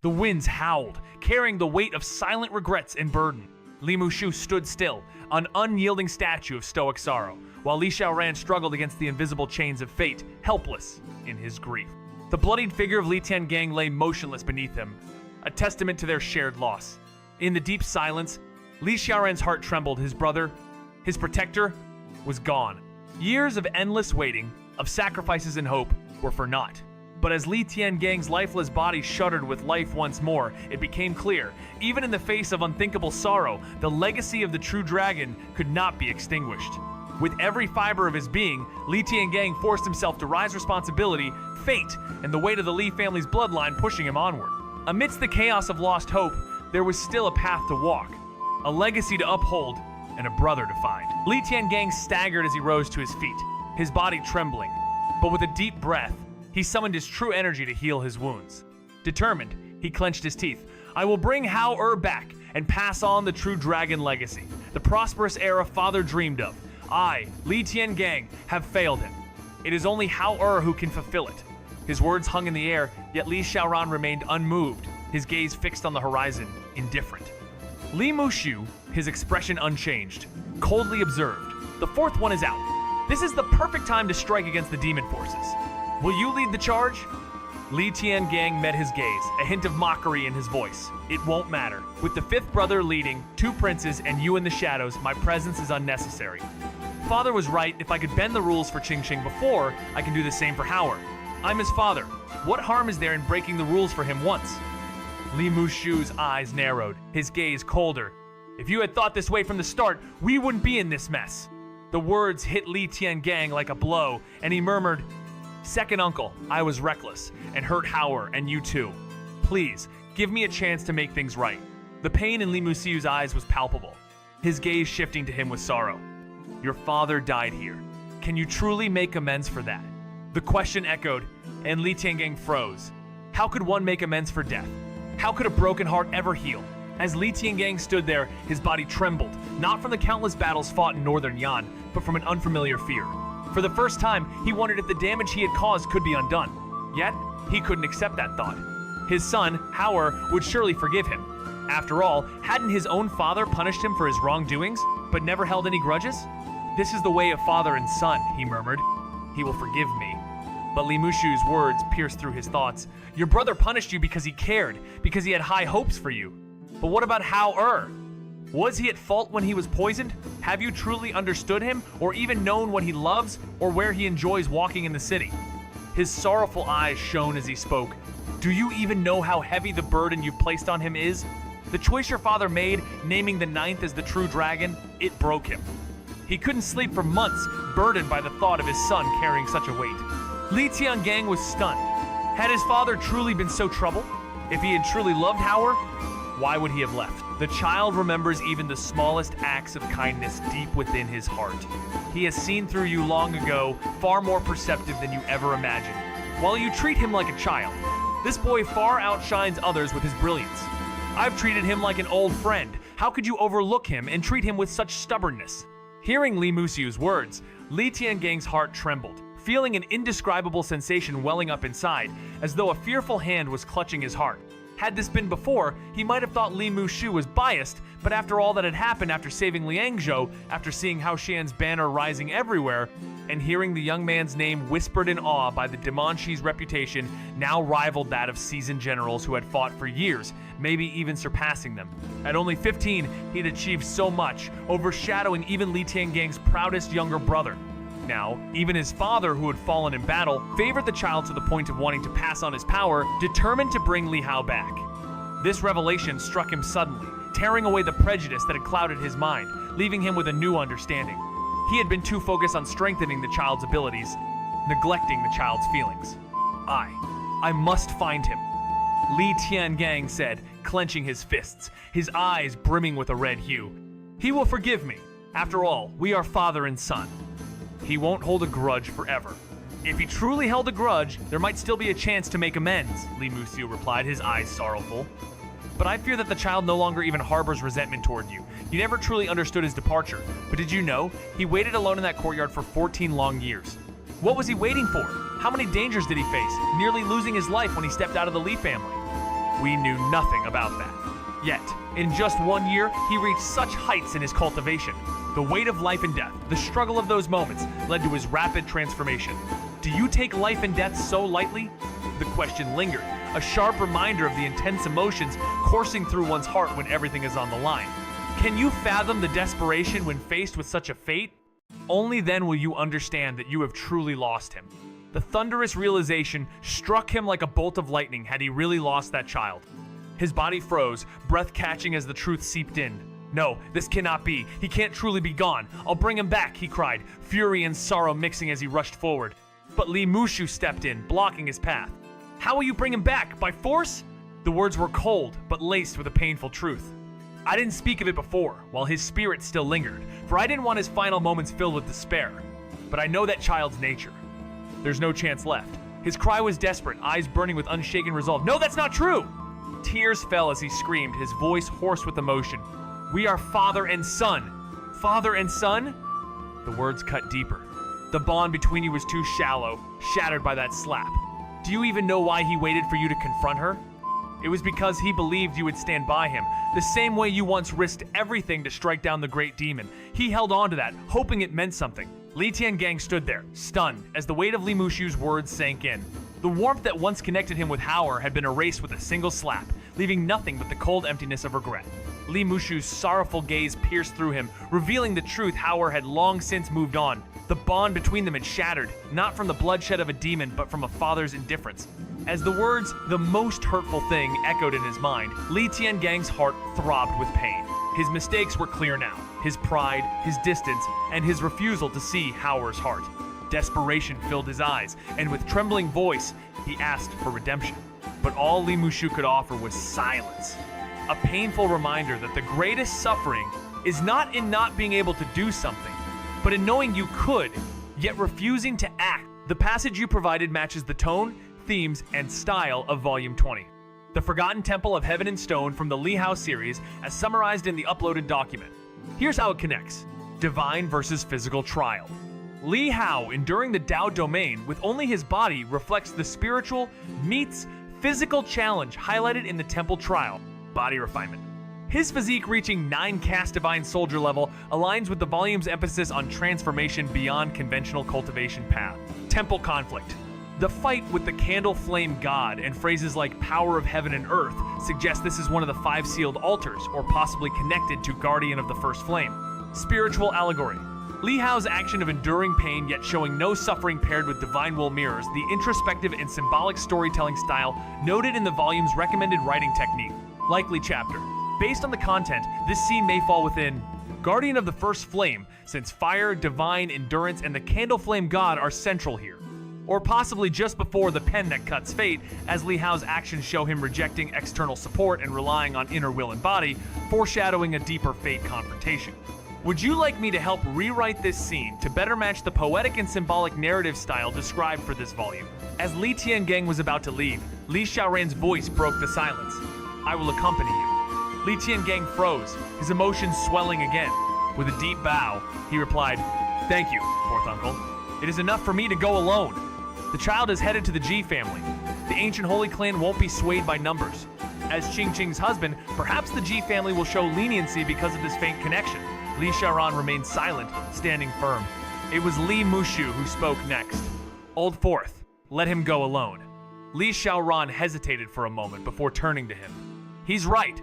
The winds howled, carrying the weight of silent regrets and burden. Li Mushu stood still, an unyielding statue of stoic sorrow, while Li Xiaoran struggled against the invisible chains of fate, helpless in his grief. The bloodied figure of Li Tiangang lay motionless beneath him, a testament to their shared loss. In the deep silence, Li Xiaoran's heart trembled. His brother, his protector, was gone. Years of endless waiting, of sacrifices and hope, were for naught. But as Li Tiangang's lifeless body shuddered with life once more, it became clear, even in the face of unthinkable sorrow, the legacy of the true dragon could not be extinguished. With every fiber of his being, Li Tiangang forced himself to rise responsibility, fate, and the weight of the Li family's bloodline pushing him onward. Amidst the chaos of lost hope, there was still a path to walk, a legacy to uphold, and a brother to find. Li Tiangang staggered as he rose to his feet, his body trembling, but with a deep breath, he summoned his true energy to heal his wounds. Determined, he clenched his teeth. I will bring Hao back and pass on the true dragon legacy, the prosperous era father dreamed of. I, Li Tiangang, have failed him. It is only Hao who can fulfill it. His words hung in the air, yet Li Xiaoran remained unmoved, his gaze fixed on the horizon, indifferent. Li Mushu, his expression unchanged, coldly observed. The fourth one is out. This is the perfect time to strike against the demon forces. Will you lead the charge? Li Tiangang met his gaze, a hint of mockery in his voice. It won't matter. With the fifth brother leading, 2 princes, and you in the shadows, my presence is unnecessary. Father was right. If I could bend the rules for Qingqing before, I can do the same for Hao. I'm his father. What harm is there in breaking the rules for him once? Li Mushu's eyes narrowed, his gaze colder. If you had thought this way from the start, we wouldn't be in this mess. The words hit Li Tiangang like a blow, and he murmured, Second uncle, I was reckless, and hurt Hao, and you too. Please, give me a chance to make things right. The pain in Li Mushu's eyes was palpable, his gaze shifting to him with sorrow. Your father died here. Can you truly make amends for that? The question echoed, and Li Tiangang froze. How could one make amends for death? How could a broken heart ever heal? As Li Tiangang stood there, his body trembled, not from the countless battles fought in northern Yan, but from an unfamiliar fear. For the first time, he wondered if the damage he had caused could be undone. Yet, he couldn't accept that thought. His son, Hao, would surely forgive him. After all, hadn't his own father punished him for his wrongdoings, but never held any grudges? This is the way of father and son, he murmured. He will forgive me. But Li Mushu's words pierced through his thoughts. Your brother punished you because he cared, because he had high hopes for you. But what about Hao? Was he at fault when he was poisoned? Have you truly understood him, or even known what he loves, or where he enjoys walking in the city? His sorrowful eyes shone as he spoke. Do you even know how heavy the burden you've placed on him is? The choice your father made, naming the 9th as the true dragon, it broke him. He couldn't sleep for months, burdened by the thought of his son carrying such a weight. Li Tiangang was stunned. Had his father truly been so troubled? If he had truly loved Hao, why would he have left? The child remembers even the smallest acts of kindness deep within his heart. He has seen through you long ago, far more perceptive than you ever imagined. While you treat him like a child, this boy far outshines others with his brilliance. I've treated him like an old friend. How could you overlook him and treat him with such stubbornness? Hearing Li Mushu's words, Li Tiangang's heart trembled, feeling an indescribable sensation welling up inside, as though a fearful hand was clutching his heart. Had this been before, he might have thought Li Mushu was biased, but after all that had happened after saving Liangzhou, after seeing Hao Xian's banner rising everywhere, and hearing the young man's name whispered in awe by the Demonchi's reputation now rivaled that of seasoned generals who had fought for years, maybe even surpassing them. At only 15, he'd achieved so much, overshadowing even Li Tiangang's proudest younger brother. Now, even his father, who had fallen in battle, favored the child to the point of wanting to pass on his power, determined to bring Li Hao back. This revelation struck him suddenly, tearing away the prejudice that had clouded his mind, leaving him with a new understanding. He had been too focused on strengthening the child's abilities, neglecting the child's feelings. I must find him, Li Tiangang said, clenching his fists, his eyes brimming with a red hue. He will forgive me. After all, we are father and son. He won't hold a grudge forever. If he truly held a grudge, there might still be a chance to make amends, Li Mushu replied, his eyes sorrowful. But I fear that the child no longer even harbors resentment toward you. You never truly understood his departure. But did you know? He waited alone in that courtyard for 14 long years. What was he waiting for? How many dangers did he face, nearly losing his life when he stepped out of the Li family? We knew nothing about that. Yet, in just 1 year, he reached such heights in his cultivation. The weight of life and death, the struggle of those moments, led to his rapid transformation. Do you take life and death so lightly? The question lingered, a sharp reminder of the intense emotions coursing through one's heart when everything is on the line. Can you fathom the desperation when faced with such a fate? Only then will you understand that you have truly lost him. The thunderous realization struck him like a bolt of lightning had he really lost that child. His body froze, breath catching as the truth seeped in. No, this cannot be. He can't truly be gone. I'll bring him back, he cried, fury and sorrow mixing as he rushed forward. But Li Mushu stepped in, blocking his path. How will you bring him back? By force? The words were cold, but laced with a painful truth. I didn't speak of it before, while his spirit still lingered, for I didn't want his final moments filled with despair. But I know that child's nature. There's no chance left. His cry was desperate, eyes burning with unshaken resolve. No, that's not true! Tears fell as he screamed, his voice hoarse with emotion. We are father and son. Father and son? The words cut deeper. The bond between you was too shallow, shattered by that slap. Do you even know why he waited for you to confront her? It was because he believed you would stand by him, the same way you once risked everything to strike down the great demon. He held on to that, hoping it meant something. Li Tiangang stood there, stunned, as the weight of Li Mushu's words sank in. The warmth that once connected him with Hauer had been erased with a single slap, leaving nothing but the cold emptiness of regret. Li Mushu's sorrowful gaze pierced through him, revealing the truth Hauer had long since moved on. The bond between them had shattered, not from the bloodshed of a demon, but from a father's indifference. As the words, "the most hurtful thing," echoed in his mind, Li Tiangang's heart throbbed with pain. His mistakes were clear now. His pride, his distance, and his refusal to see Hauer's heart. Desperation filled his eyes, and with trembling voice, he asked for redemption. But all Li Mushu could offer was silence. A painful reminder that the greatest suffering is not in not being able to do something, but in knowing you could, yet refusing to act. The passage you provided matches the tone, themes, and style of Volume 20. The Forgotten Temple of Heaven and Stone from the Li Hao series as summarized in the uploaded document. Here's how it connects. Divine versus physical trial. Li Hao, enduring the Tao domain with only his body, reflects the spiritual meets physical challenge highlighted in the temple trial, body refinement. His physique reaching 9-caste divine soldier level aligns with the volume's emphasis on transformation beyond conventional cultivation path. Temple conflict. The fight with the candle flame god and phrases like power of heaven and earth suggest this is one of the 5 sealed altars, or possibly connected to guardian of the first flame. Spiritual allegory. Li Hao's action of enduring pain yet showing no suffering paired with divine will mirrors the introspective and symbolic storytelling style noted in the volume's recommended writing technique. Likely chapter. Based on the content, this scene may fall within Guardian of the First Flame, since fire, divine, endurance, and the candle flame god are central here. Or possibly just before the pen that cuts fate, as Li Hao's actions show him rejecting external support and relying on inner will and body, foreshadowing a deeper fate confrontation. Would you like me to help rewrite this scene to better match the poetic and symbolic narrative style described for this volume? As Li Tiangang was about to leave, Li Xiaoran's voice broke the silence. I will accompany you. Li Tiangang froze, his emotions swelling again. With a deep bow, he replied, Thank you, fourth uncle. It is enough for me to go alone. The child is headed to the Ji family. The ancient holy clan won't be swayed by numbers. As Qingqing's husband, perhaps the Ji family will show leniency because of this faint connection. Li Xiaoran remained silent, standing firm. It was Li Mushu who spoke next. Old Fourth, let him go alone. Li Xiaoran hesitated for a moment before turning to him. He's right.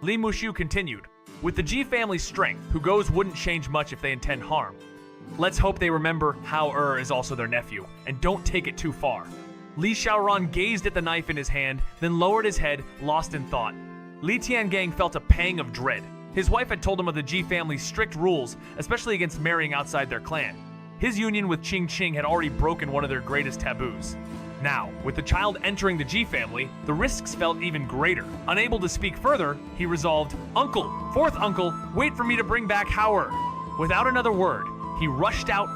Li Mushu continued. With the Ji family's strength, who goes wouldn't change much if they intend harm. Let's hope they remember Hao is also their nephew, and don't take it too far. Li Xiaoran gazed at the knife in his hand, then lowered his head, lost in thought. Li Tiangang felt a pang of dread. His wife had told him of the Ji family's strict rules, especially against marrying outside their clan. His union with Qingqing had already broken one of their greatest taboos. Now, with the child entering the Ji family, the risks felt even greater. Unable to speak further, he resolved, Uncle, fourth uncle, wait for me to bring back Hauer. Without another word, he rushed out,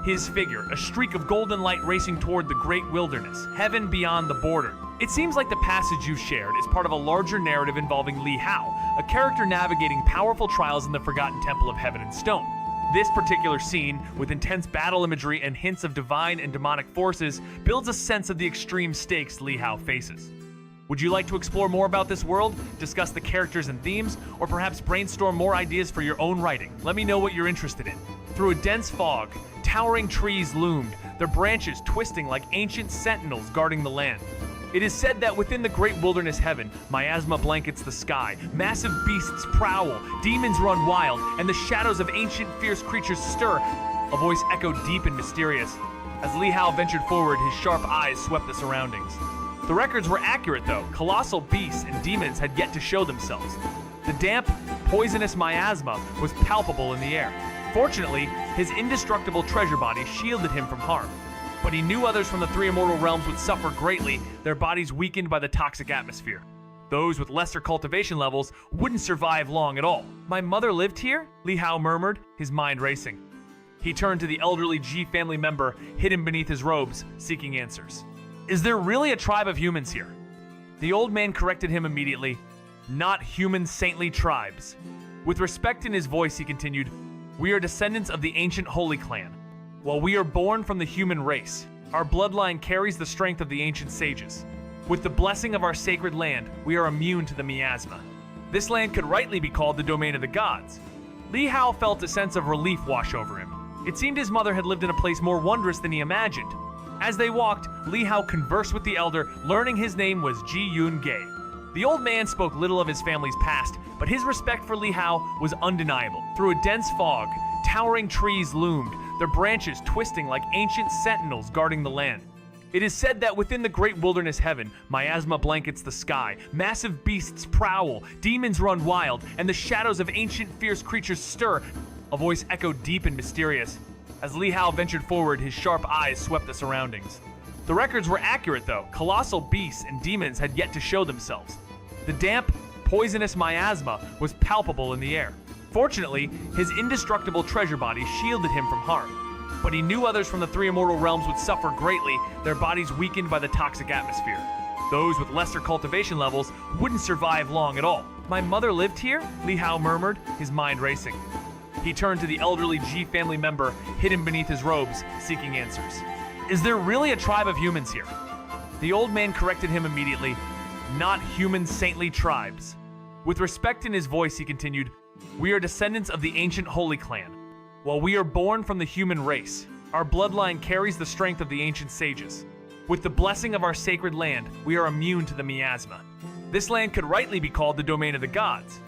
his figure, a streak of golden light racing toward the great wilderness, heaven beyond the border. It seems like the passage you shared is part of a larger narrative involving Li Hao, a character navigating powerful trials in the Forgotten Temple of Heaven and Stone. This particular scene, with intense battle imagery and hints of divine and demonic forces, builds a sense of the extreme stakes Li Hao faces. Would you like to explore more about this world, discuss the characters and themes, or perhaps brainstorm more ideas for your own writing? Let me know what you're interested in. Through a dense fog, towering trees loomed, their branches twisting like ancient sentinels guarding the land. It is said that within the great wilderness heaven, miasma blankets the sky, massive beasts prowl, demons run wild, and the shadows of ancient fierce creatures stir. A voice echoed deep and mysterious. As Li Hao ventured forward, his sharp eyes swept the surroundings. The records were accurate though. Colossal beasts and demons had yet to show themselves. The damp, poisonous miasma was palpable in the air. Fortunately, his indestructible treasure body shielded him from harm. But he knew others from the three immortal realms would suffer greatly, their bodies weakened by the toxic atmosphere. Those with lesser cultivation levels wouldn't survive long at all. My mother lived here? Li Hao murmured, his mind racing. He turned to the elderly Ji family member hidden beneath his robes, seeking answers. Is there really a tribe of humans here? The old man corrected him immediately. Not human saintly tribes. With respect in his voice, he continued, we are descendants of the ancient Holy Clan. While we are born from the human race, our bloodline carries the strength of the ancient sages. With the blessing of our sacred land, we are immune to the miasma. This land could rightly be called the domain of the gods. Li Hao felt a sense of relief wash over him. It seemed his mother had lived in a place more wondrous than he imagined. As they walked, Li Hao conversed with the elder, learning his name was Ji Yun Ge. The old man spoke little of his family's past, but his respect for Li Hao was undeniable. Through a dense fog, towering trees loomed, their branches twisting like ancient sentinels guarding the land. It is said that within the great wilderness heaven, miasma blankets the sky, massive beasts prowl, demons run wild, and the shadows of ancient fierce creatures stir. A voice echoed deep and mysterious. As Li Hao ventured forward, his sharp eyes swept the surroundings. The records were accurate though. Colossal beasts and demons had yet to show themselves. The damp, poisonous miasma was palpable in the air. Fortunately, his indestructible treasure body shielded him from harm. But he knew others from the three immortal realms would suffer greatly, their bodies weakened by the toxic atmosphere. Those with lesser cultivation levels wouldn't survive long at all. My mother lived here? Li Hao murmured, his mind racing. He turned to the elderly Ji family member hidden beneath his robes, seeking answers. Is there really a tribe of humans here? The old man corrected him immediately. Not human saintly tribes. With respect in his voice, he continued, we are descendants of the ancient Holy Clan. While we are born from the human race, our bloodline carries the strength of the ancient sages. With the blessing of our sacred land, we are immune to the miasma. This land could rightly be called the domain of the gods.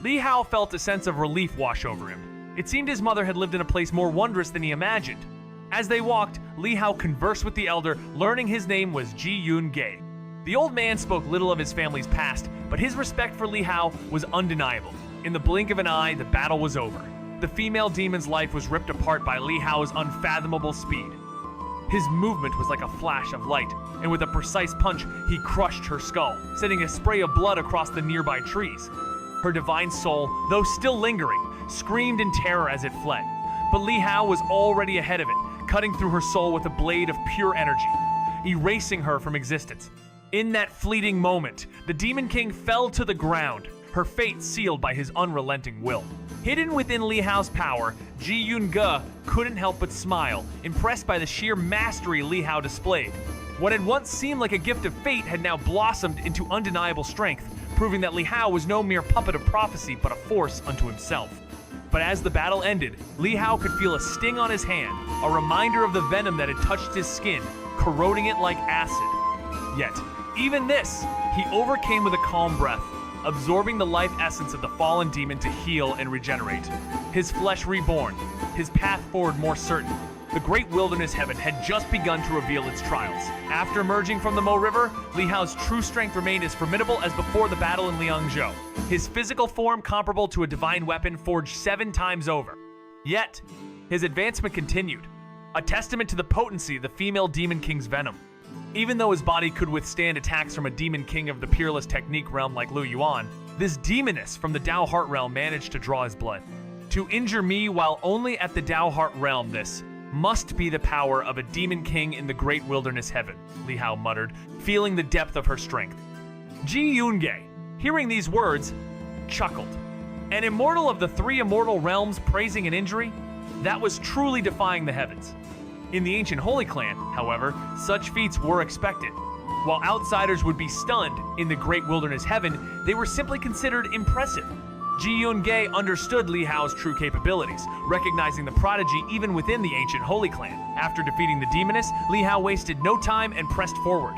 Li Hao felt a sense of relief wash over him. It seemed his mother had lived in a place more wondrous than he imagined. As they walked, Li Hao conversed with the elder, learning his name was Ji Yun Ge. The old man spoke little of his family's past, but his respect for Li Hao was undeniable. In the blink of an eye, the battle was over. The female demon's life was ripped apart by Li Hao's unfathomable speed. His movement was like a flash of light, and with a precise punch, he crushed her skull, sending a spray of blood across the nearby trees. Her divine soul, though still lingering, screamed in terror as it fled. But Li Hao was already ahead of it, cutting through her soul with a blade of pure energy, erasing her from existence. In that fleeting moment, the Demon King fell to the ground, her fate sealed by his unrelenting will. Hidden within Li Hao's power, Ji Yun Ge couldn't help but smile, impressed by the sheer mastery Li Hao displayed. What had once seemed like a gift of fate had now blossomed into undeniable strength, proving that Li Hao was no mere puppet of prophecy but a force unto himself. But as the battle ended, Li Hao could feel a sting on his hand, a reminder of the venom that had touched his skin, corroding it like acid. Yet, even this, he overcame with a calm breath, absorbing the life essence of the fallen demon to heal and regenerate. His flesh reborn, his path forward more certain. The great wilderness heaven had just begun to reveal its trials. After emerging from the Mo River, Li Hao's true strength remained as formidable as before the battle in Liangzhou. His physical form comparable to a divine weapon forged 7 times over. Yet, his advancement continued, a testament to the potency of the female Demon King's venom. Even though his body could withstand attacks from a Demon King of the Peerless Technique realm like Lu Yuan, this demoness from the Dao Heart realm managed to draw his blood. To injure me while only at the Dao Heart realm, this must be the power of a Demon King in the great wilderness heaven, Li Hao muttered, feeling the depth of her strength. Ji Yunge, hearing these words, chuckled. An immortal of the 3 immortal realms praising an injury? That was truly defying the heavens. In the ancient Holy Clan, however, such feats were expected. While outsiders would be stunned, in the great wilderness heaven, they were simply considered impressive. Ji Yun-ge understood Li Hao's true capabilities, recognizing the prodigy even within the ancient Holy Clan. After defeating the demoness, Li Hao wasted no time and pressed forward.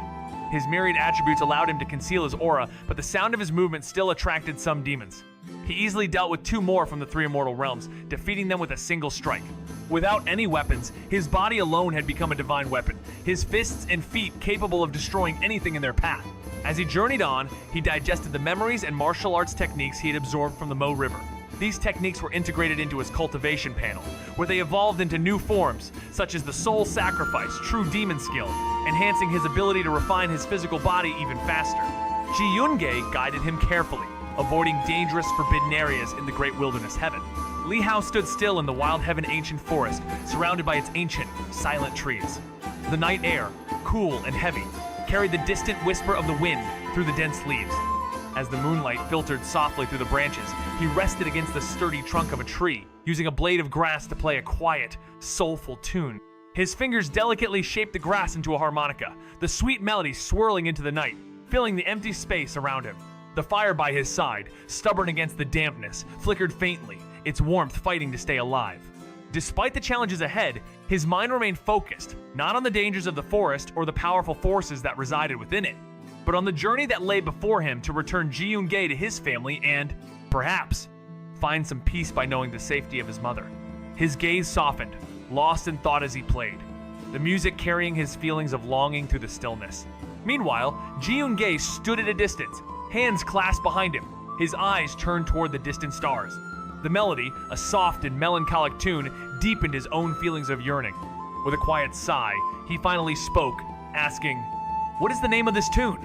His myriad attributes allowed him to conceal his aura, but the sound of his movement still attracted some demons. He easily dealt with 2 more from the 3 immortal realms, defeating them with a single strike. Without any weapons, his body alone had become a divine weapon, his fists and feet capable of destroying anything in their path. As he journeyed on, he digested the memories and martial arts techniques he had absorbed from the Mo River. These techniques were integrated into his cultivation panel, where they evolved into new forms, such as the soul sacrifice, true demon skill, enhancing his ability to refine his physical body even faster. Ji Yun-ge guided him carefully, avoiding dangerous, forbidden areas in the great wilderness heaven. Li Hao stood still in the wild heaven ancient forest, surrounded by its ancient, silent trees. The night air, cool and heavy, carried the distant whisper of the wind through the dense leaves. As the moonlight filtered softly through the branches, he rested against the sturdy trunk of a tree, using a blade of grass to play a quiet, soulful tune. His fingers delicately shaped the grass into a harmonica, the sweet melody swirling into the night, filling the empty space around him. The fire by his side, stubborn against the dampness, flickered faintly, its warmth fighting to stay alive. Despite the challenges ahead, his mind remained focused, not on the dangers of the forest or the powerful forces that resided within it, but on the journey that lay before him to return Ji Yun-ge to his family and, perhaps, find some peace by knowing the safety of his mother. His gaze softened, lost in thought as he played, the music carrying his feelings of longing through the stillness. Meanwhile, Ji Yun-ge stood at a distance, hands clasped behind him, his eyes turned toward the distant stars. The melody, a soft and melancholic tune, deepened his own feelings of yearning. With a quiet sigh, he finally spoke, asking, "What is the name of this tune?"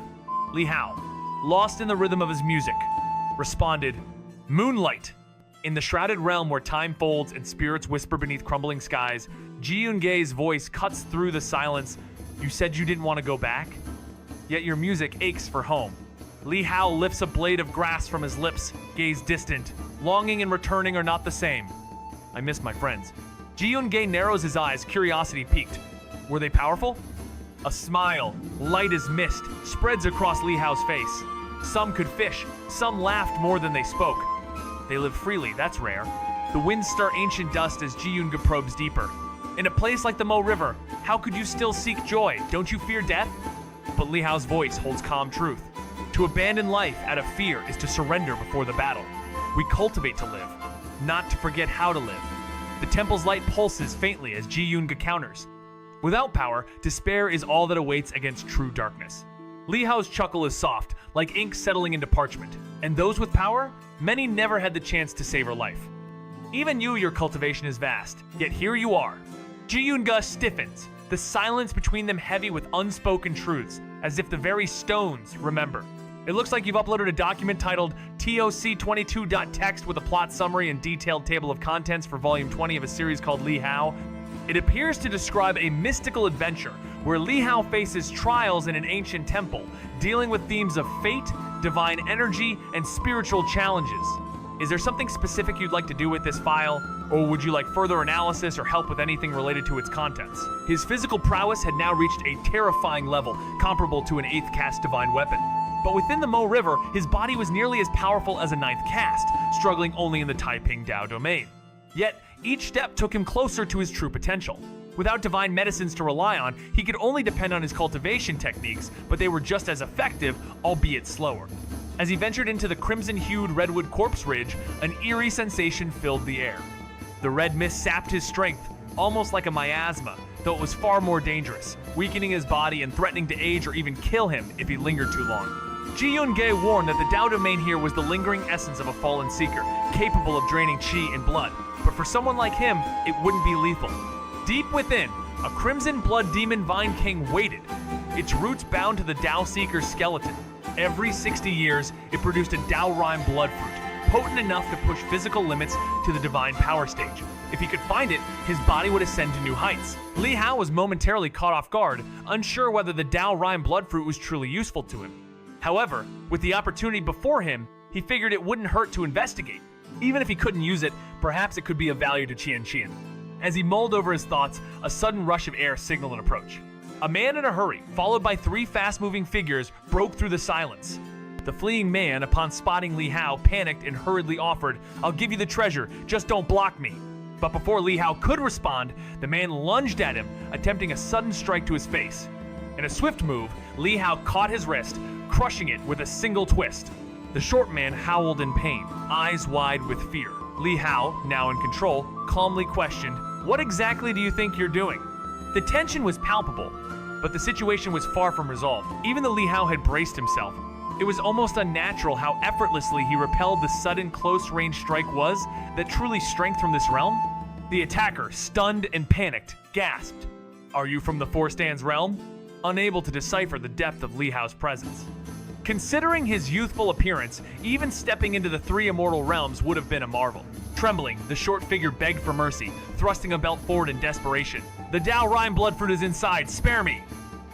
Li Hao, lost in the rhythm of his music, responded, "Moonlight." In the shrouded realm where time folds and spirits whisper beneath crumbling skies, Ji Yun-ge's voice cuts through the silence. "You said you didn't want to go back? Yet your music aches for home." Li Hao lifts a blade of grass from his lips, gaze distant. Longing and returning are not the same. "I miss my friends." Ji Yun-ge narrows his eyes, curiosity piqued. Were they powerful? A smile, light as mist, spreads across Li Hao's face. Some could fish, some laughed more than they spoke. They live freely, that's rare. The winds stir ancient dust as Ji Yun-ge probes deeper. In a place like the Mo River, how could you still seek joy? Don't you fear death? But Li Hao's voice holds calm truth. To abandon life out of fear is to surrender before the battle. We cultivate to live, not to forget how to live. The temple's light pulses faintly as Ji Yun-ge counters. Without power, despair is all that awaits against true darkness. Li Hao's chuckle is soft, like ink settling into parchment. And those with power? Many never had the chance to savor life. Even you, your cultivation is vast, yet here you are. Ji Yun-ge stiffens, the silence between them heavy with unspoken truths, as if the very stones remember. It looks like you've uploaded a document titled TOC22.txt with a plot summary and detailed table of contents for volume 20 of a series called Li Hao. It appears to describe a mystical adventure where Li Hao faces trials in an ancient temple, dealing with themes of fate, divine energy, and spiritual challenges. Is there something specific you'd like to do with this file? Or would you like further analysis or help with anything related to its contents? His physical prowess had now reached a terrifying level, comparable to an 8th caste divine weapon. But within the Mo River, his body was nearly as powerful as a 9th caste, struggling only in the Taiping Dao domain. Yet, each step took him closer to his true potential. Without divine medicines to rely on, he could only depend on his cultivation techniques, but they were just as effective, albeit slower. As he ventured into the crimson-hued redwood corpse ridge, an eerie sensation filled the air. The red mist sapped his strength, almost like a miasma, though it was far more dangerous, weakening his body and threatening to age or even kill him if he lingered too long. Ji Yun-ge warned that the Dao domain here was the lingering essence of a fallen seeker, capable of draining chi and blood, but for someone like him, it wouldn't be lethal. Deep within, a crimson blood demon Vine King waited, its roots bound to the Dao Seeker's skeleton. Every 60 years, it produced a Dao Rhyme blood fruit, potent enough to push physical limits to the divine power stage. If he could find it, his body would ascend to new heights. Li Hao was momentarily caught off guard, unsure whether the Dao Rhyme blood fruit was truly useful to him. However, with the opportunity before him, he figured it wouldn't hurt to investigate. Even if he couldn't use it, perhaps it could be of value to Xianxia. As he mulled over his thoughts, a sudden rush of air signaled an approach. A man in a hurry, followed by 3 fast-moving figures, broke through the silence. The fleeing man, upon spotting Li Hao, panicked and hurriedly offered, "I'll give you the treasure, just don't block me." But before Li Hao could respond, the man lunged at him, attempting a sudden strike to his face. In a swift move, Li Hao caught his wrist, crushing it with a single twist. The short man howled in pain, eyes wide with fear. Li Hao, now in control, calmly questioned, "What exactly do you think you're doing?" The tension was palpable, but the situation was far from resolved. Even though Li Hao had braced himself, it was almost unnatural how effortlessly he repelled the sudden close-range strike was that truly strength from this realm. The attacker, stunned and panicked, gasped, "Are you from the Four Stands realm?" Unable to decipher the depth of Li Hao's presence. Considering his youthful appearance, even stepping into the 3 immortal realms would have been a marvel. Trembling, the short figure begged for mercy, thrusting a belt forward in desperation. "The Dao Rhyme bloodfruit is inside, spare me!"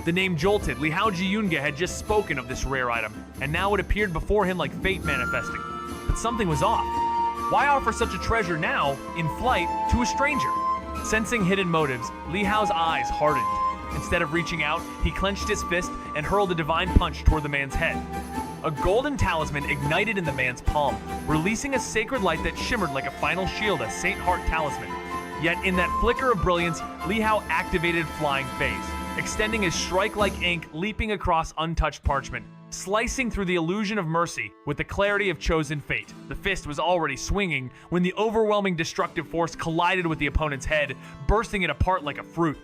The name jolted. Li Hao Jiyunge had just spoken of this rare item, and now it appeared before him like fate manifesting. But something was off. Why offer such a treasure now, in flight, to a stranger? Sensing hidden motives, Li Hao's eyes hardened. Instead of reaching out, he clenched his fist and hurled a divine punch toward the man's head. A golden talisman ignited in the man's palm, releasing a sacred light that shimmered like a final shield, a Saint Heart talisman. Yet in that flicker of brilliance, Li Hao activated Flying Phase, extending his strike-like ink leaping across untouched parchment, slicing through the illusion of mercy with the clarity of chosen fate. The fist was already swinging when the overwhelming destructive force collided with the opponent's head, bursting it apart like a fruit.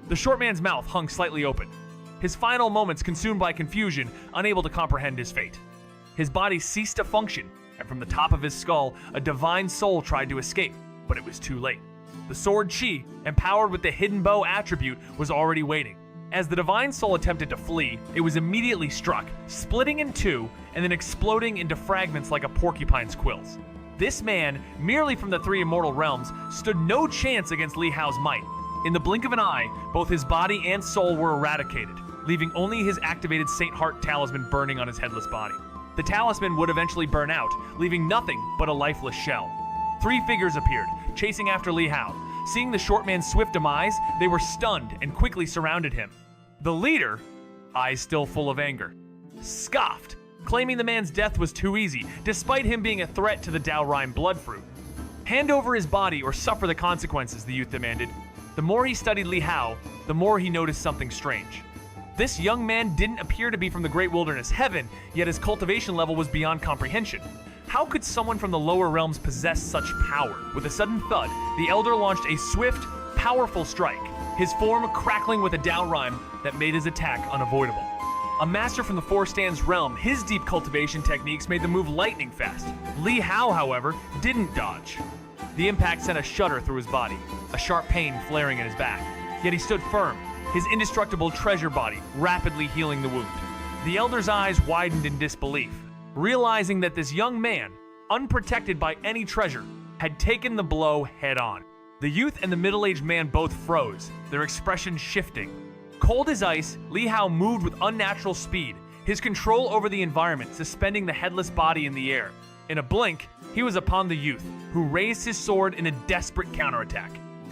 The short man's mouth hung slightly open, his final moments consumed by confusion, unable to comprehend his fate. His body ceased to function, and from the top of his skull, a divine soul tried to escape, but it was too late. The sword Qi, empowered with the hidden bow attribute, was already waiting. As the divine soul attempted to flee, it was immediately struck, splitting in 2 and then exploding into fragments like a porcupine's quills. This man, merely from the 3 immortal realms, stood no chance against Li Hao's might. In the blink of an eye, both his body and soul were eradicated, leaving only his activated Saint Heart talisman burning on his headless body. The talisman would eventually burn out, leaving nothing but a lifeless shell. 3 figures appeared, chasing after Li Hao. Seeing the short man's swift demise, they were stunned and quickly surrounded him. The leader, eyes still full of anger, scoffed, claiming the man's death was too easy, despite him being a threat to the Dao Rhyme bloodfruit. "Hand over his body or suffer the consequences," the youth demanded. The more he studied Li Hao, the more he noticed something strange. This young man didn't appear to be from the Great Wilderness Heaven, yet his cultivation level was beyond comprehension. How could someone from the lower realms possess such power? With a sudden thud, the elder launched a swift, powerful strike, his form crackling with a Dao Rhyme that made his attack unavoidable. A master from the Four Stands realm, his deep cultivation techniques made the move lightning fast. Li Hao, however, didn't dodge. The impact sent a shudder through his body, a sharp pain flaring in his back. Yet he stood firm, his indestructible treasure body rapidly healing the wound. The elder's eyes widened in disbelief, realizing that this young man, unprotected by any treasure, had taken the blow head-on. The youth and the middle-aged man both froze, their expressions shifting. Cold as ice, Li Hao moved with unnatural speed, his control over the environment suspending the headless body in the air. In a blink, he was upon the youth, who raised his sword in a desperate counterattack.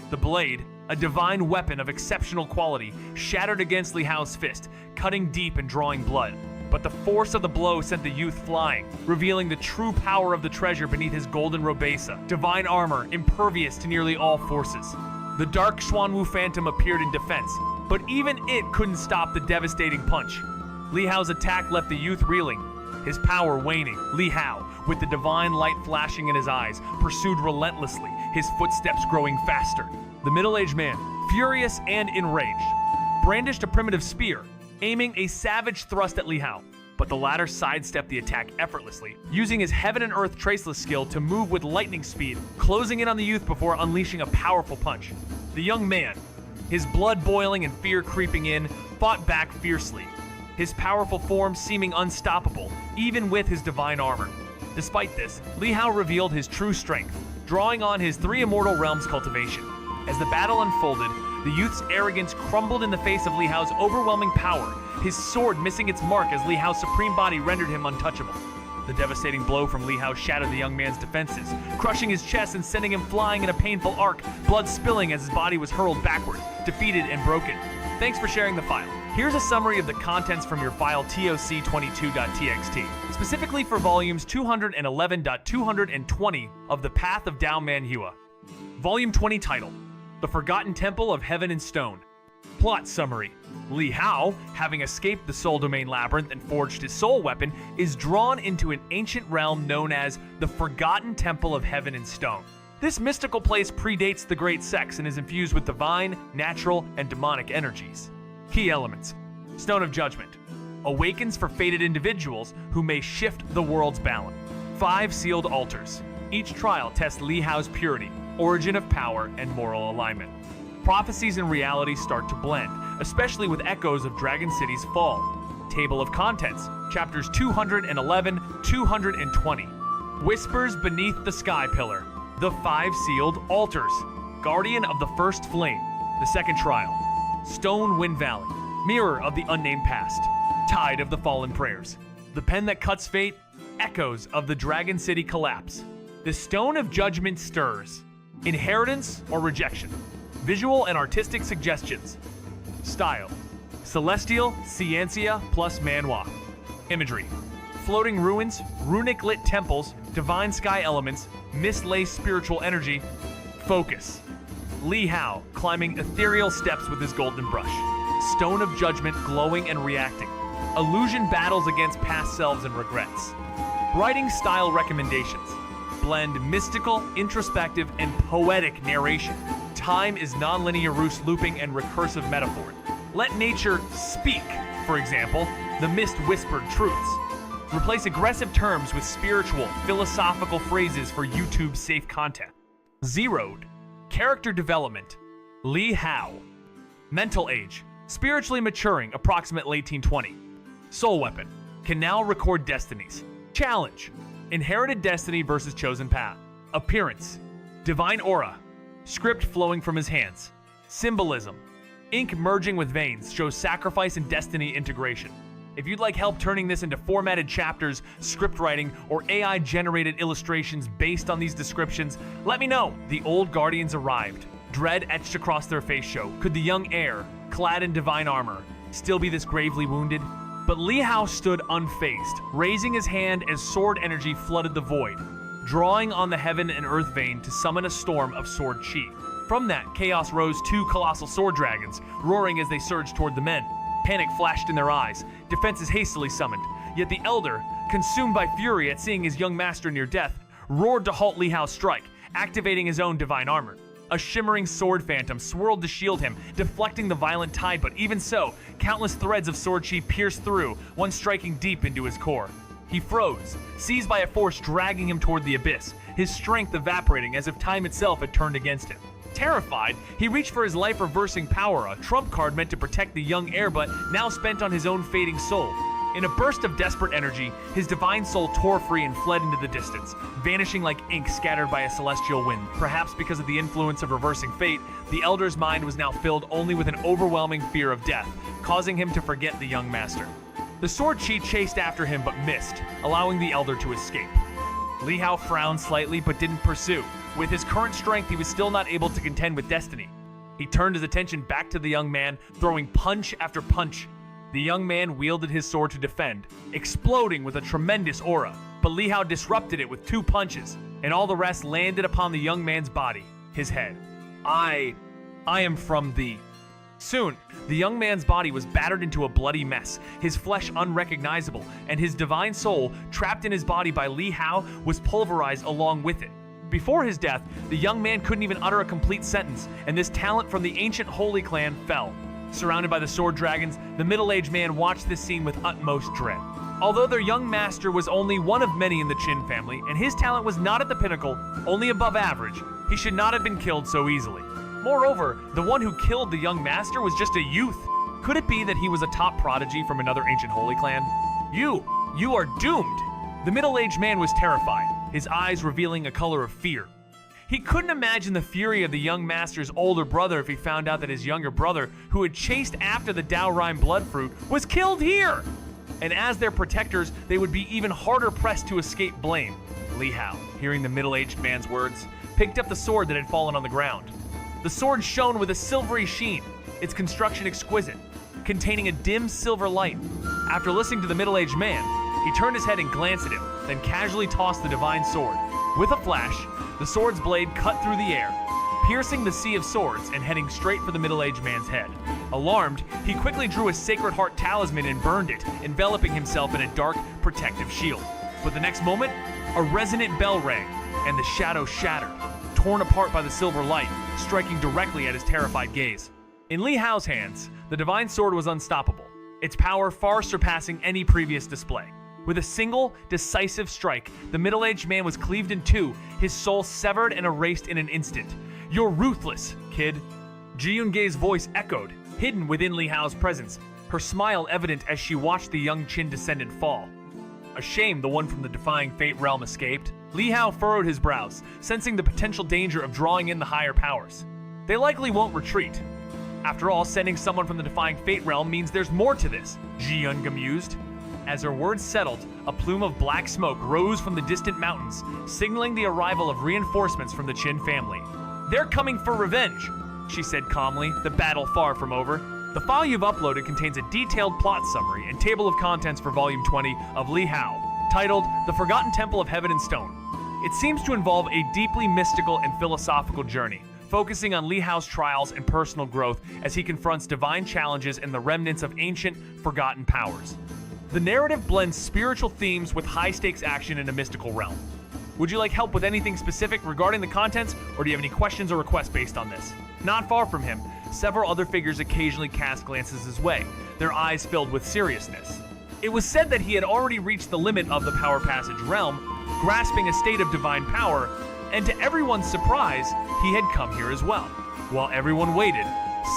The blade, a divine weapon of exceptional quality, shattered against Li Hao's fist, cutting deep and drawing blood. But the force of the blow sent the youth flying, revealing the true power of the treasure beneath his golden robesa, divine armor impervious to nearly all forces. The dark Xuanwu phantom appeared in defense, but even it couldn't stop the devastating punch. Li Hao's attack left the youth reeling, his power waning. Li Hao, with the divine light flashing in his eyes, pursued relentlessly, his footsteps growing faster. The middle-aged man, furious and enraged, brandished a primitive spear, aiming a savage thrust at Li Hao, but the latter sidestepped the attack effortlessly, using his heaven and earth traceless skill to move with lightning speed, closing in on the youth before unleashing a powerful punch. The young man, his blood boiling and fear creeping in, fought back fiercely, his powerful form seeming unstoppable, even with his divine armor. Despite this, Li Hao revealed his true strength, drawing on his 3 immortal realms cultivation. As the battle unfolded, the youth's arrogance crumbled in the face of Li Hao's overwhelming power, his sword missing its mark as Li Hao's supreme body rendered him untouchable. The devastating blow from Li Hao shattered the young man's defenses, crushing his chest and sending him flying in a painful arc, blood spilling as his body was hurled backward, defeated and broken. Thanks for sharing the file. Here's a summary of the contents from your file toc22.txt, specifically for volumes 211.220 of The Path of Dao Manhua. Volume 20 title, The Forgotten Temple of Heaven and Stone. Plot summary. Li Hao, having escaped the Soul Domain Labyrinth and forged his soul weapon, is drawn into an ancient realm known as the Forgotten Temple of Heaven and Stone. This mystical place predates the Great Sex and is infused with divine, natural, and demonic energies. Key elements. Stone of Judgment. Awakens for fated individuals who may shift the world's balance. 5 sealed altars. Each trial tests Li Hao's purity, origin of power, and moral alignment. Prophecies and reality start to blend, especially with echoes of Dragon City's fall. Table of Contents, chapters 211-220. Whispers Beneath the Sky Pillar. The 5 Sealed Altars. Guardian of the First Flame. The Second Trial. Stone Wind Valley. Mirror of the Unnamed Past. Tide of the Fallen Prayers. The Pen That Cuts Fate. Echoes of the Dragon City Collapse. The Stone of Judgment Stirs. Inheritance or Rejection. Visual and artistic suggestions. Style. Celestial, Xianxia plus Manhwa. Imagery. Floating ruins, runic lit temples, divine sky elements, mist-laced spiritual energy. Focus. Li Hao climbing ethereal steps with his golden brush. Stone of Judgment glowing and reacting. Illusion battles against past selves and regrets. Writing style recommendations. Blend mystical, introspective, and poetic narration. Time is nonlinear roost looping and recursive metaphor. Let nature speak, for example, the mist whispered truths. Replace aggressive terms with spiritual, philosophical phrases for YouTube's safe content. Zeroed. Character development. Li Hao. Mental age. Spiritually maturing, approximate late 1820. Soul weapon. Can now record destinies. Challenge. Inherited destiny versus chosen path. Appearance. Divine aura. Script flowing from his hands. Symbolism. Ink merging with veins shows sacrifice and destiny integration. If you'd like help turning this into formatted chapters, script writing, or AI-generated illustrations based on these descriptions, let me know. The old guardians arrived. Dread etched across their face show. Could the young heir, clad in divine armor, still be this gravely wounded? But Li Hao stood unfazed, raising his hand as sword energy flooded the void, drawing on the heaven and earth vein to summon a storm of sword chi. From that, chaos rose 2 colossal sword dragons, roaring as they surged toward the men. Panic flashed in their eyes, defenses hastily summoned. Yet the elder, consumed by fury at seeing his young master near death, roared to halt Li Hao's strike, activating his own divine armor. A shimmering sword phantom swirled to shield him, deflecting the violent tide, but even so, countless threads of sword chi pierced through, one striking deep into his core. He froze, seized by a force dragging him toward the abyss, his strength evaporating as if time itself had turned against him. Terrified, he reached for his life-reversing power, a trump card meant to protect the young heir but now spent on his own fading soul. In a burst of desperate energy, his divine soul tore free and fled into the distance, vanishing like ink scattered by a celestial wind. Perhaps because of the influence of reversing fate, the elder's mind was now filled only with an overwhelming fear of death, causing him to forget the young master. The sword chi chased after him but missed, allowing the elder to escape. Li Hao frowned slightly but didn't pursue. With his current strength, he was still not able to contend with destiny. He turned his attention back to the young man, throwing punch after punch. The young man wielded his sword to defend, exploding with a tremendous aura, but Li Hao disrupted it with 2 punches, and all the rest landed upon the young man's body, his head. I am from thee. Soon, the young man's body was battered into a bloody mess, his flesh unrecognizable, and his divine soul, trapped in his body by Li Hao, was pulverized along with it. Before his death, the young man couldn't even utter a complete sentence, and this talent from the ancient Holy Clan fell. Surrounded by the sword dragons, the middle-aged man watched this scene with utmost dread. Although their young master was only one of many in the Qin family, and his talent was not at the pinnacle, only above average, he should not have been killed so easily. Moreover, the one who killed the young master was just a youth. Could it be that he was a top prodigy from another ancient Holy Clan? You are doomed! The middle-aged man was terrified, his eyes revealing a color of fear. He couldn't imagine the fury of the young master's older brother if he found out that his younger brother, who had chased after the Dao Rhyme blood fruit, was killed here! And as their protectors, they would be even harder pressed to escape blame. Li Hao, hearing the middle-aged man's words, picked up the sword that had fallen on the ground. The sword shone with a silvery sheen. its construction exquisite, containing a dim silver light. After listening to the middle-aged man, he turned his head and glanced at him, then casually tossed the divine sword. With a flash, the sword's blade cut through the air, piercing the sea of swords and heading straight for the middle-aged man's head. Alarmed, he quickly drew a Sacred Heart talisman and burned it, enveloping himself in a dark, protective shield. But the next moment, a resonant bell rang, and the shadow shattered, torn apart by the silver light, striking directly at his terrified gaze. In Li Hao's hands, the divine sword was unstoppable, its power far surpassing any previous display. With a single, decisive strike, the middle-aged man was cleaved in two, his soul severed and erased in an instant. "You're ruthless, kid." Ji Yun-gei's voice echoed, hidden within Li Hao's presence, her smile evident as she watched the young Qin descendant fall. A shame the one from the Defying Fate realm escaped. Li Hao furrowed his brows, sensing the potential danger of drawing in the higher powers. They likely won't retreat. After all, sending someone from the Defying Fate realm means there's more to this, Ji Yun mused. As her words settled, a plume of black smoke rose from the distant mountains, signaling the arrival of reinforcements from the Qin family. "They're coming for revenge," she said calmly, the battle far from over. The file you've uploaded contains a detailed plot summary and table of contents for Volume 20 of Li Hao, titled The Forgotten Temple of Heaven and Stone. It seems to involve a deeply mystical and philosophical journey, focusing on Li Hao's trials and personal growth as he confronts divine challenges and the remnants of ancient, forgotten powers. The narrative blends spiritual themes with high-stakes action in a mystical realm. Would you like help with anything specific regarding the contents, or do you have any questions or requests based on this? Not far from him, several other figures occasionally cast glances his way, their eyes filled with seriousness. It was said that he had already reached the limit of the Power Passage realm, grasping a state of divine power, and to everyone's surprise, he had come here as well. While everyone waited,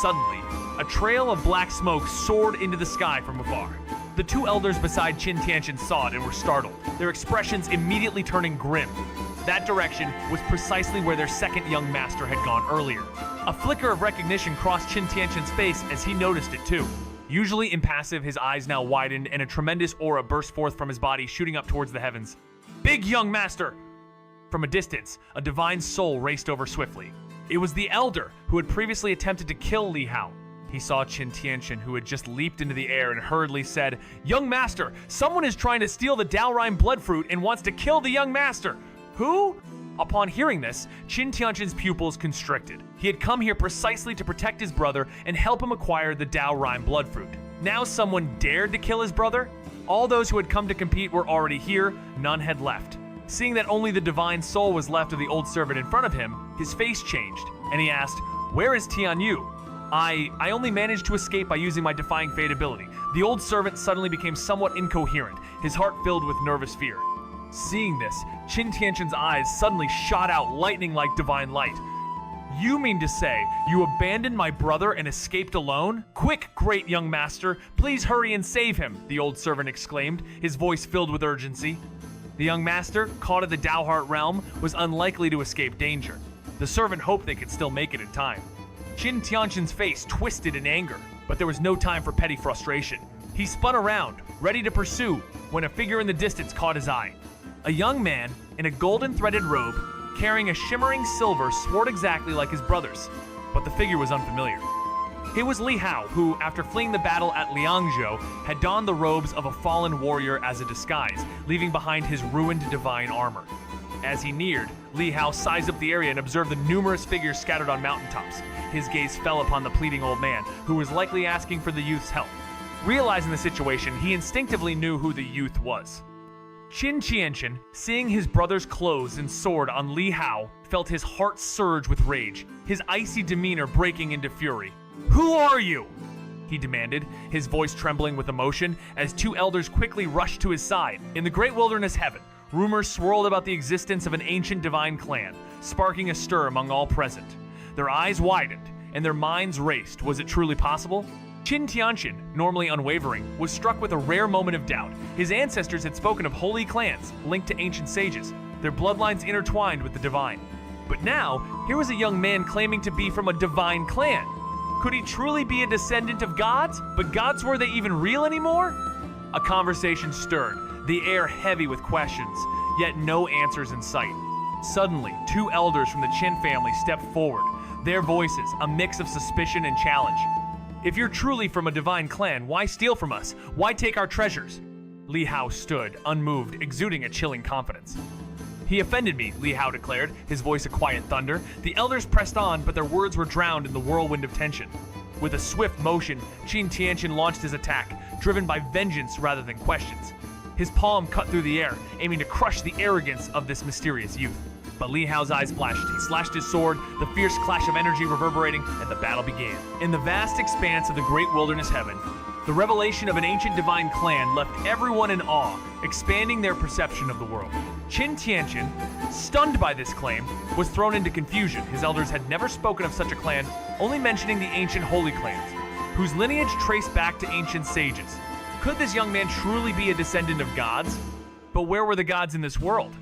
suddenly, a trail of black smoke soared into the sky from afar. The two elders beside Qin Tianxin saw it and were startled, their expressions immediately turning grim. That direction was precisely where their second young master had gone earlier. A flicker of recognition crossed Qin Tianxin's face as he noticed it too. Usually impassive, his eyes now widened and a tremendous aura burst forth from his body, shooting up towards the heavens. "Big young master!" From a distance, a divine soul raced over swiftly. It was the elder who had previously attempted to kill Li Hao. He saw Qin Tianxin, who had just leaped into the air and hurriedly said, "Young master, someone is trying to steal the Daorime blood fruit and wants to kill the young master." "Who?" Upon hearing this, Qin Tianxin's pupils constricted. He had come here precisely to protect his brother and help him acquire the Daorime blood fruit. Now someone dared to kill his brother? All those who had come to compete were already here, none had left. Seeing that only the divine soul was left of the old servant in front of him, his face changed, and he asked, "Where is Tianyu?" I only managed to escape by using my Defying Fate ability." The old servant suddenly became somewhat incoherent, his heart filled with nervous fear. Seeing this, Qin Tianxin's eyes suddenly shot out lightning-like divine light. "You mean to say you abandoned my brother and escaped alone? Quick, great young master, please hurry and save him," the old servant exclaimed, his voice filled with urgency. The young master, caught in the Daoheart realm, was unlikely to escape danger. The servant hoped they could still make it in time. Qin Tianxin's face twisted in anger, but there was no time for petty frustration. He spun around, ready to pursue, when a figure in the distance caught his eye. A young man, in a golden-threaded robe, carrying a shimmering silver sword exactly like his brother's, but the figure was unfamiliar. It was Li Hao, who, after fleeing the battle at Liangzhou, had donned the robes of a fallen warrior as a disguise, leaving behind his ruined divine armor. As he neared, Li Hao sized up the area and observed the numerous figures scattered on mountaintops. His gaze fell upon the pleading old man, who was likely asking for the youth's help. Realizing the situation, he instinctively knew who the youth was. Qin Tianxin, seeing his brother's clothes and sword on Li Hao, felt his heart surge with rage, his icy demeanor breaking into fury. "Who are you?" he demanded, his voice trembling with emotion as two elders quickly rushed to his side. In the great wilderness heaven, rumors swirled about the existence of an ancient divine clan, sparking a stir among all present. Their eyes widened, and their minds raced. Was it truly possible? Qin Tianxin, normally unwavering, was struck with a rare moment of doubt. His ancestors had spoken of holy clans linked to ancient sages, their bloodlines intertwined with the divine. But now, here was a young man claiming to be from a divine clan. Could he truly be a descendant of gods? But gods, were they even real anymore? A conversation stirred, the air heavy with questions, yet no answers in sight. Suddenly, two elders from the Qin family stepped forward, their voices a mix of suspicion and challenge. If you're truly from a divine clan, why steal from us? Why take our treasures? Li Hao stood, unmoved, exuding a chilling confidence. He offended me, Li Hao declared, his voice a quiet thunder. The elders pressed on, but their words were drowned in the whirlwind of tension. With a swift motion, Qin Tianqian launched his attack, driven by vengeance rather than questions. His palm cut through the air, aiming to crush the arrogance of this mysterious youth. But Li Hao's eyes flashed. He slashed his sword, the fierce clash of energy reverberating, and the battle began. In the vast expanse of the great wilderness heaven, the revelation of an ancient divine clan left everyone in awe, expanding their perception of the world. Qin Tianqian, stunned by this claim, was thrown into confusion. His elders had never spoken of such a clan, only mentioning the ancient holy clans, whose lineage traced back to ancient sages. Could this young man truly be a descendant of gods? But where were the gods in this world?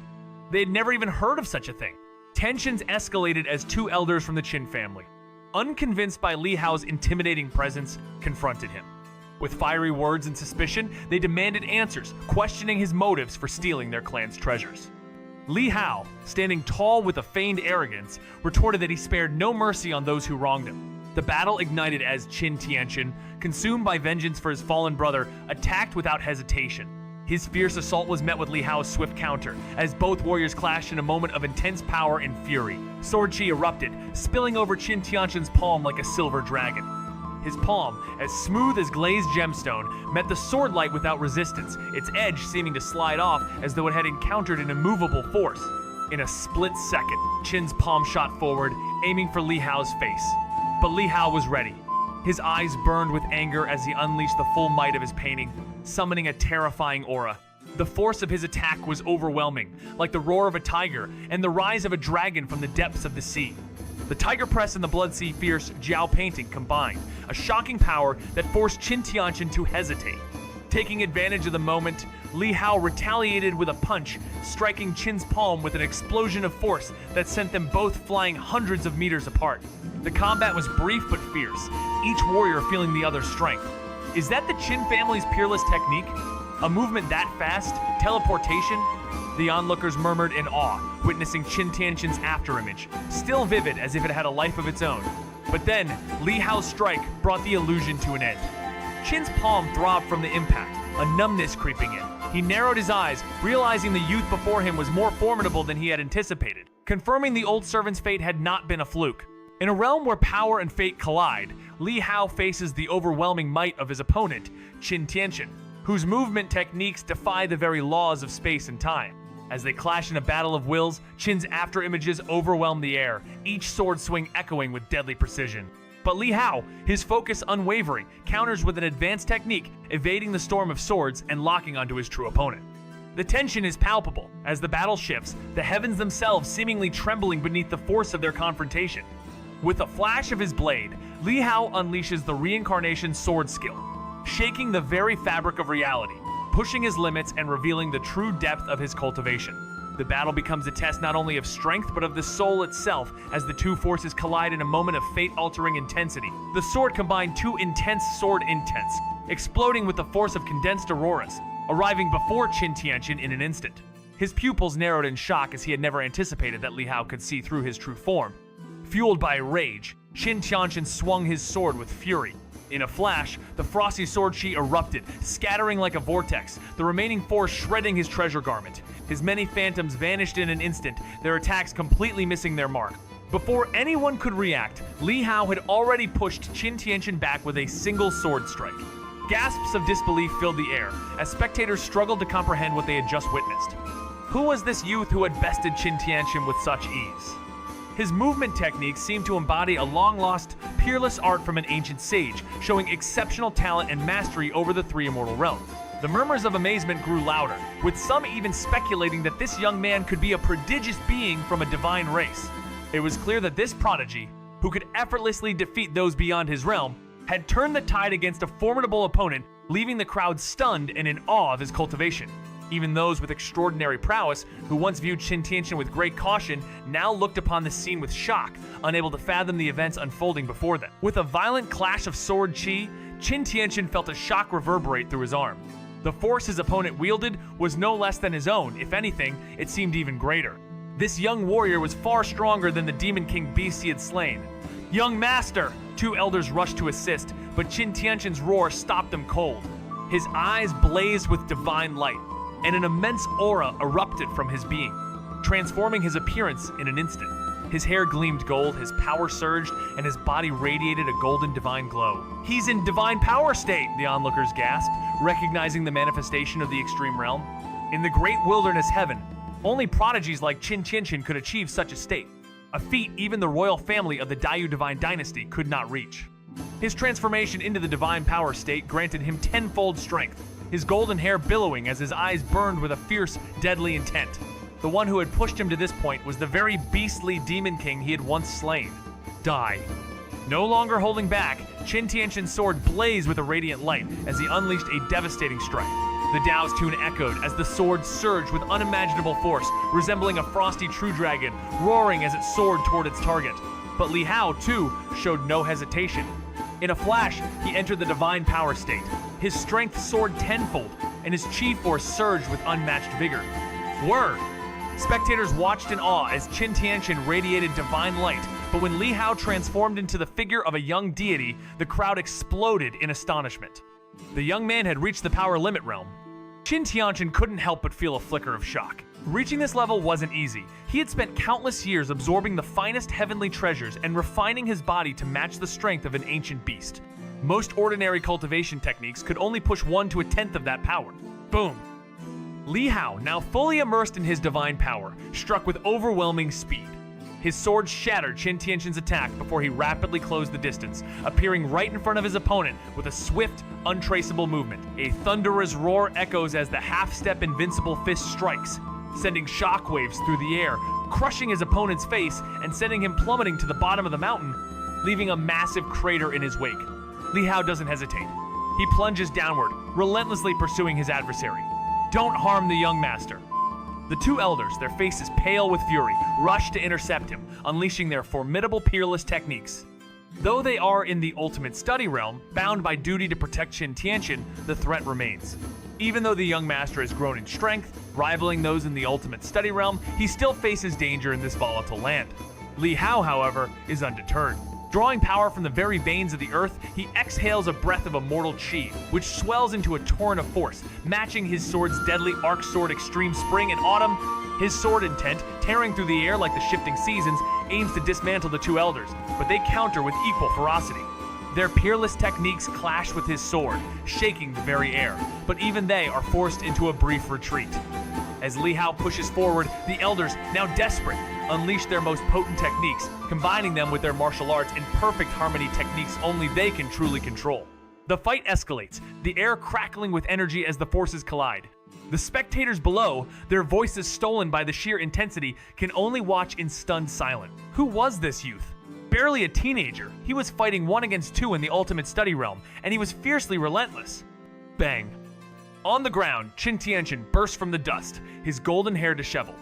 They had never even heard of such a thing. Tensions escalated as two elders from the Qin family, unconvinced by Li Hao's intimidating presence, confronted him. With fiery words and suspicion, they demanded answers, questioning his motives for stealing their clan's treasures. Li Hao, standing tall with a feigned arrogance, retorted that he spared no mercy on those who wronged him. The battle ignited as Qin Tianqian, consumed by vengeance for his fallen brother, attacked without hesitation. His fierce assault was met with Li Hao's swift counter, as both warriors clashed in a moment of intense power and fury. Sword chi erupted, spilling over Qin Tianqian's palm like a silver dragon. His palm, as smooth as glazed gemstone, met the sword light without resistance, its edge seeming to slide off as though it had encountered an immovable force. In a split second, Qin's palm shot forward, aiming for Li Hao's face. But Li Hao was ready. His eyes burned with anger as he unleashed the full might of his painting, summoning a terrifying aura. The force of his attack was overwhelming, like the roar of a tiger and the rise of a dragon from the depths of the sea. The tiger press and the blood sea fierce Jiao painting combined, a shocking power that forced Qin Tianqian to hesitate. Taking advantage of the moment, Li Hao retaliated with a punch, striking Qin's palm with an explosion of force that sent them both flying hundreds of meters apart. The combat was brief but fierce, each warrior feeling the other's strength. Is that the Qin family's peerless technique? A movement that fast? Teleportation? The onlookers murmured in awe, witnessing Qin Tianqian's afterimage, still vivid as if it had a life of its own. But then, Li Hao's strike brought the illusion to an end. Qin's palm throbbed from the impact, a numbness creeping in. He narrowed his eyes, realizing the youth before him was more formidable than he had anticipated, confirming the old servant's fate had not been a fluke. In a realm where power and fate collide, Li Hao faces the overwhelming might of his opponent, Qin Tianqian, whose movement techniques defy the very laws of space and time. As they clash in a battle of wills, Qin's afterimages overwhelm the air, each sword swing echoing with deadly precision. But Li Hao, his focus unwavering, counters with an advanced technique, evading the storm of swords and locking onto his true opponent. The tension is palpable as the battle shifts, the heavens themselves seemingly trembling beneath the force of their confrontation. With a flash of his blade, Li Hao unleashes the Reincarnation sword skill, shaking the very fabric of reality, pushing his limits and revealing the true depth of his cultivation. The battle becomes a test not only of strength but of the soul itself as the two forces collide in a moment of fate-altering intensity. The sword combined two intense sword intents, exploding with the force of condensed auroras, arriving before Qin Tianqian in an instant. His pupils narrowed in shock as he had never anticipated that Li Hao could see through his true form. Fueled by rage, Qin Tianqian swung his sword with fury. In a flash, the frosty sword chi erupted, scattering like a vortex, the remaining force shredding his treasure garment. His many phantoms vanished in an instant, their attacks completely missing their mark. Before anyone could react, Li Hao had already pushed Qin Tianqian back with a single sword strike. Gasps of disbelief filled the air, as spectators struggled to comprehend what they had just witnessed. Who was this youth who had bested Qin Tianqian with such ease? His movement techniques seemed to embody a long-lost, peerless art from an ancient sage, showing exceptional talent and mastery over the three immortal realms. The murmurs of amazement grew louder, with some even speculating that this young man could be a prodigious being from a divine race. It was clear that this prodigy, who could effortlessly defeat those beyond his realm, had turned the tide against a formidable opponent, leaving the crowd stunned and in awe of his cultivation. Even those with extraordinary prowess, who once viewed Qin Tianqian with great caution, now looked upon the scene with shock, unable to fathom the events unfolding before them. With a violent clash of sword chi, Qin Tianqian felt a shock reverberate through his arm. The force his opponent wielded was no less than his own. If anything, it seemed even greater. This young warrior was far stronger than the Demon King beast he had slain. "Young master, Two elders rushed to assist, but Qin Tianqian's roar stopped them cold. His eyes blazed with divine light, and an immense aura erupted from his being, transforming his appearance in an instant. His hair gleamed gold, his power surged, and his body radiated a golden divine glow. "He's in divine power state," the onlookers gasped, recognizing the manifestation of the extreme realm. In the great wilderness heaven, only prodigies like Qin Tianqian could achieve such a state, a feat even the royal family of the Daiyu divine dynasty could not reach. His transformation into the divine power state granted him tenfold strength, his golden hair billowing as his eyes burned with a fierce, deadly intent. The one who had pushed him to this point was the very beastly demon king he had once slain. Die. No longer holding back, Qin Tianqian's sword blazed with a radiant light as he unleashed a devastating strike. The Dao's tune echoed as the sword surged with unimaginable force, resembling a frosty true dragon, roaring as it soared toward its target. But Li Hao, too, showed no hesitation. In a flash, he entered the divine power state. His strength soared tenfold, and his chi force surged with unmatched vigor. Word! Spectators watched in awe as Qin Tianqian radiated divine light, but when Li Hao transformed into the figure of a young deity, the crowd exploded in astonishment. The young man had reached the power limit realm. Qin Tianqian couldn't help but feel a flicker of shock. Reaching this level wasn't easy. He had spent countless years absorbing the finest heavenly treasures and refining his body to match the strength of an ancient beast. Most ordinary cultivation techniques could only push 1 to 1/10 of that power. Boom! Li Hao, now fully immersed in his divine power, struck with overwhelming speed. His sword shattered Qin Tianqian's attack before he rapidly closed the distance, appearing right in front of his opponent with a swift, untraceable movement. A thunderous roar echoes as the half-step invincible fist strikes, sending shockwaves through the air, crushing his opponent's face and sending him plummeting to the bottom of the mountain, leaving a massive crater in his wake. Li Hao doesn't hesitate. He plunges downward, relentlessly pursuing his adversary. Don't harm the young master. The two elders, their faces pale with fury, rush to intercept him, unleashing their formidable peerless techniques. Though they are in the ultimate study realm, bound by duty to protect Qin Tianqian, the threat remains. Even though the young master has grown in strength, rivaling those in the ultimate study realm, he still faces danger in this volatile land. Li Hao, however, is undeterred. Drawing power from the very veins of the earth, he exhales a breath of immortal chi, which swells into a torrent of force, matching his sword's deadly arc sword extreme spring and autumn. His sword intent, tearing through the air like the shifting seasons, aims to dismantle the two elders, but they counter with equal ferocity. Their peerless techniques clash with his sword, shaking the very air, but even they are forced into a brief retreat. As Li Hao pushes forward, the elders, now desperate, unleash their most potent techniques, combining them with their martial arts in perfect harmony techniques only they can truly control. The fight escalates, the air crackling with energy as the forces collide. The spectators below, their voices stolen by the sheer intensity, can only watch in stunned silence. Who was this youth? Barely a teenager, he was fighting 1 against 2 in the ultimate study realm, and he was fiercely relentless. Bang. On the ground, Qin Tianqian burst from the dust, his golden hair disheveled.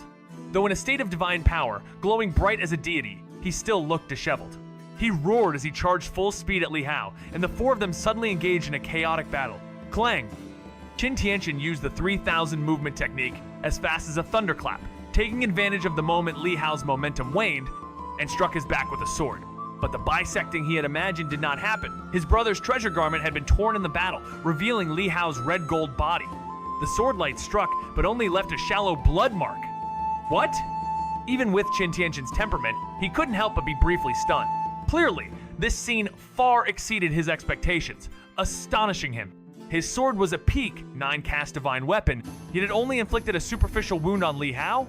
Though in a state of divine power, glowing bright as a deity, he still looked disheveled. He roared as he charged full speed at Li Hao, and the 4 of them suddenly engaged in a chaotic battle. Clang! Qin Tianqian used the 3000 movement technique as fast as a thunderclap, taking advantage of the moment Li Hao's momentum waned, and struck his back with a sword. But the bisecting he had imagined did not happen. His brother's treasure garment had been torn in the battle, revealing Li Hao's red-gold body. The sword light struck, but only left a shallow blood mark. What? Even with Qin Tianqian's temperament, he couldn't help but be briefly stunned. Clearly, this scene far exceeded his expectations, astonishing him. His sword was a peak 9-cast divine weapon, yet it only inflicted a superficial wound on Li Hao?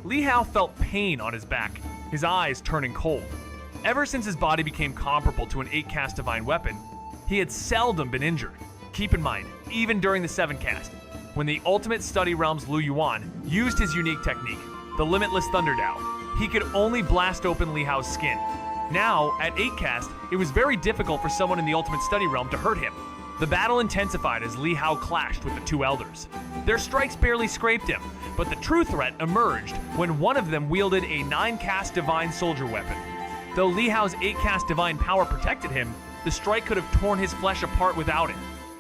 Li Hao felt pain on his back, his eyes turning cold. Ever since his body became comparable to an 8-cast divine weapon, he had seldom been injured. Keep in mind, even during the 7-cast, when the ultimate study realm's Lu Yuan used his unique technique, the Limitless Thunder Dao, he could only blast open Li Hao's skin. Now, at 8-cast, it was very difficult for someone in the ultimate study realm to hurt him. The battle intensified as Li Hao clashed with the two elders. Their strikes barely scraped him, but the true threat emerged when one of them wielded a 9-cast divine soldier weapon. Though Li Hao's 8-cast divine power protected him, the strike could have torn his flesh apart without it.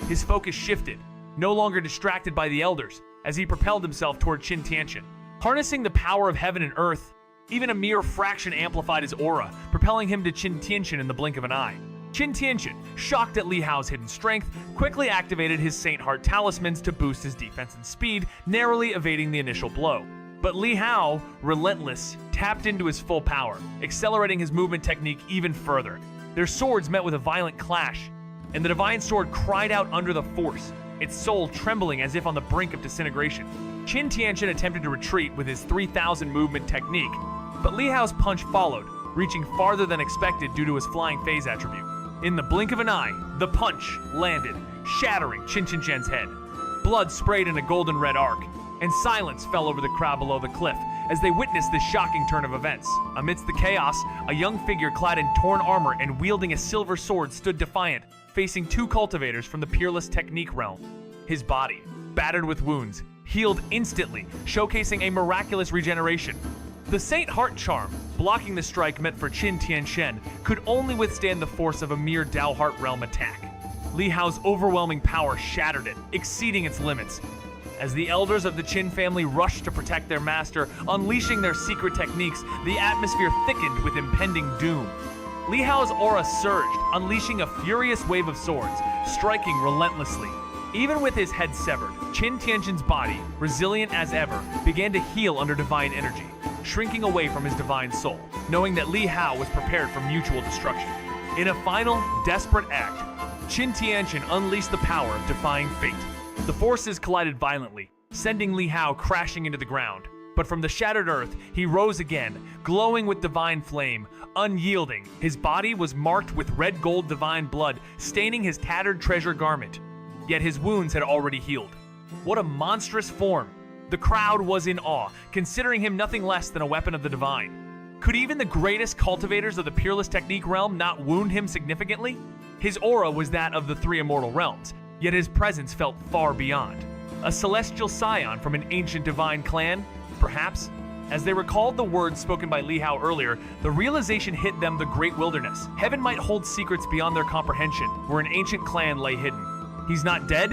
His focus shifted, no longer distracted by the elders, as he propelled himself toward Qin Tianqian. Harnessing the power of heaven and earth, even a mere fraction amplified his aura, preparing propelling him to Qin Tianxin in the blink of an eye. Qin Tianxin, shocked at Li Hao's hidden strength, quickly activated his Saint Heart talismans to boost his defense and speed, narrowly evading the initial blow. But Li Hao, relentless, tapped into his full power, accelerating his movement technique even further. Their swords met with a violent clash, and the divine sword cried out under the force, its soul trembling as if on the brink of disintegration. Qin Tianxin attempted to retreat with his 3000 movement technique, but Li Hao's punch followed, reaching farther than expected due to his flying phase attribute. In the blink of an eye, the punch landed, shattering Qin Tianxin's head. Blood sprayed in a golden red arc, and silence fell over the crowd below the cliff as they witnessed this shocking turn of events. Amidst the chaos, a young figure clad in torn armor and wielding a silver sword stood defiant, facing two cultivators from the Peerless Technique realm. His body, battered with wounds, healed instantly, showcasing a miraculous regeneration. The Saint Heart charm, blocking the strike meant for Qin Tianxin, could only withstand the force of a mere Dao Heart realm attack. Li Hao's overwhelming power shattered it, exceeding its limits. As the elders of the Qin family rushed to protect their master, unleashing their secret techniques, the atmosphere thickened with impending doom. Li Hao's aura surged, unleashing a furious wave of swords, striking relentlessly. Even with his head severed, Qin Tianxin's body, resilient as ever, began to heal under divine energy, shrinking away from his divine soul, knowing that Li Hao was prepared for mutual destruction. In a final, desperate act, Qin Tianxin unleashed the power of defying fate. The forces collided violently, sending Li Hao crashing into the ground. But from the shattered earth, he rose again, glowing with divine flame, unyielding. His body was marked with red gold divine blood, staining his tattered treasure garment. Yet his wounds had already healed. What a monstrous form! The crowd was in awe, considering him nothing less than a weapon of the divine. Could even the greatest cultivators of the Peerless Technique realm not wound him significantly? His aura was that of the three immortal realms, yet his presence felt far beyond. A celestial scion from an ancient divine clan, perhaps? As they recalled the words spoken by Li Hao earlier, the realization hit them: the great wilderness. Heaven might hold secrets beyond their comprehension, where an ancient clan lay hidden. He's not dead?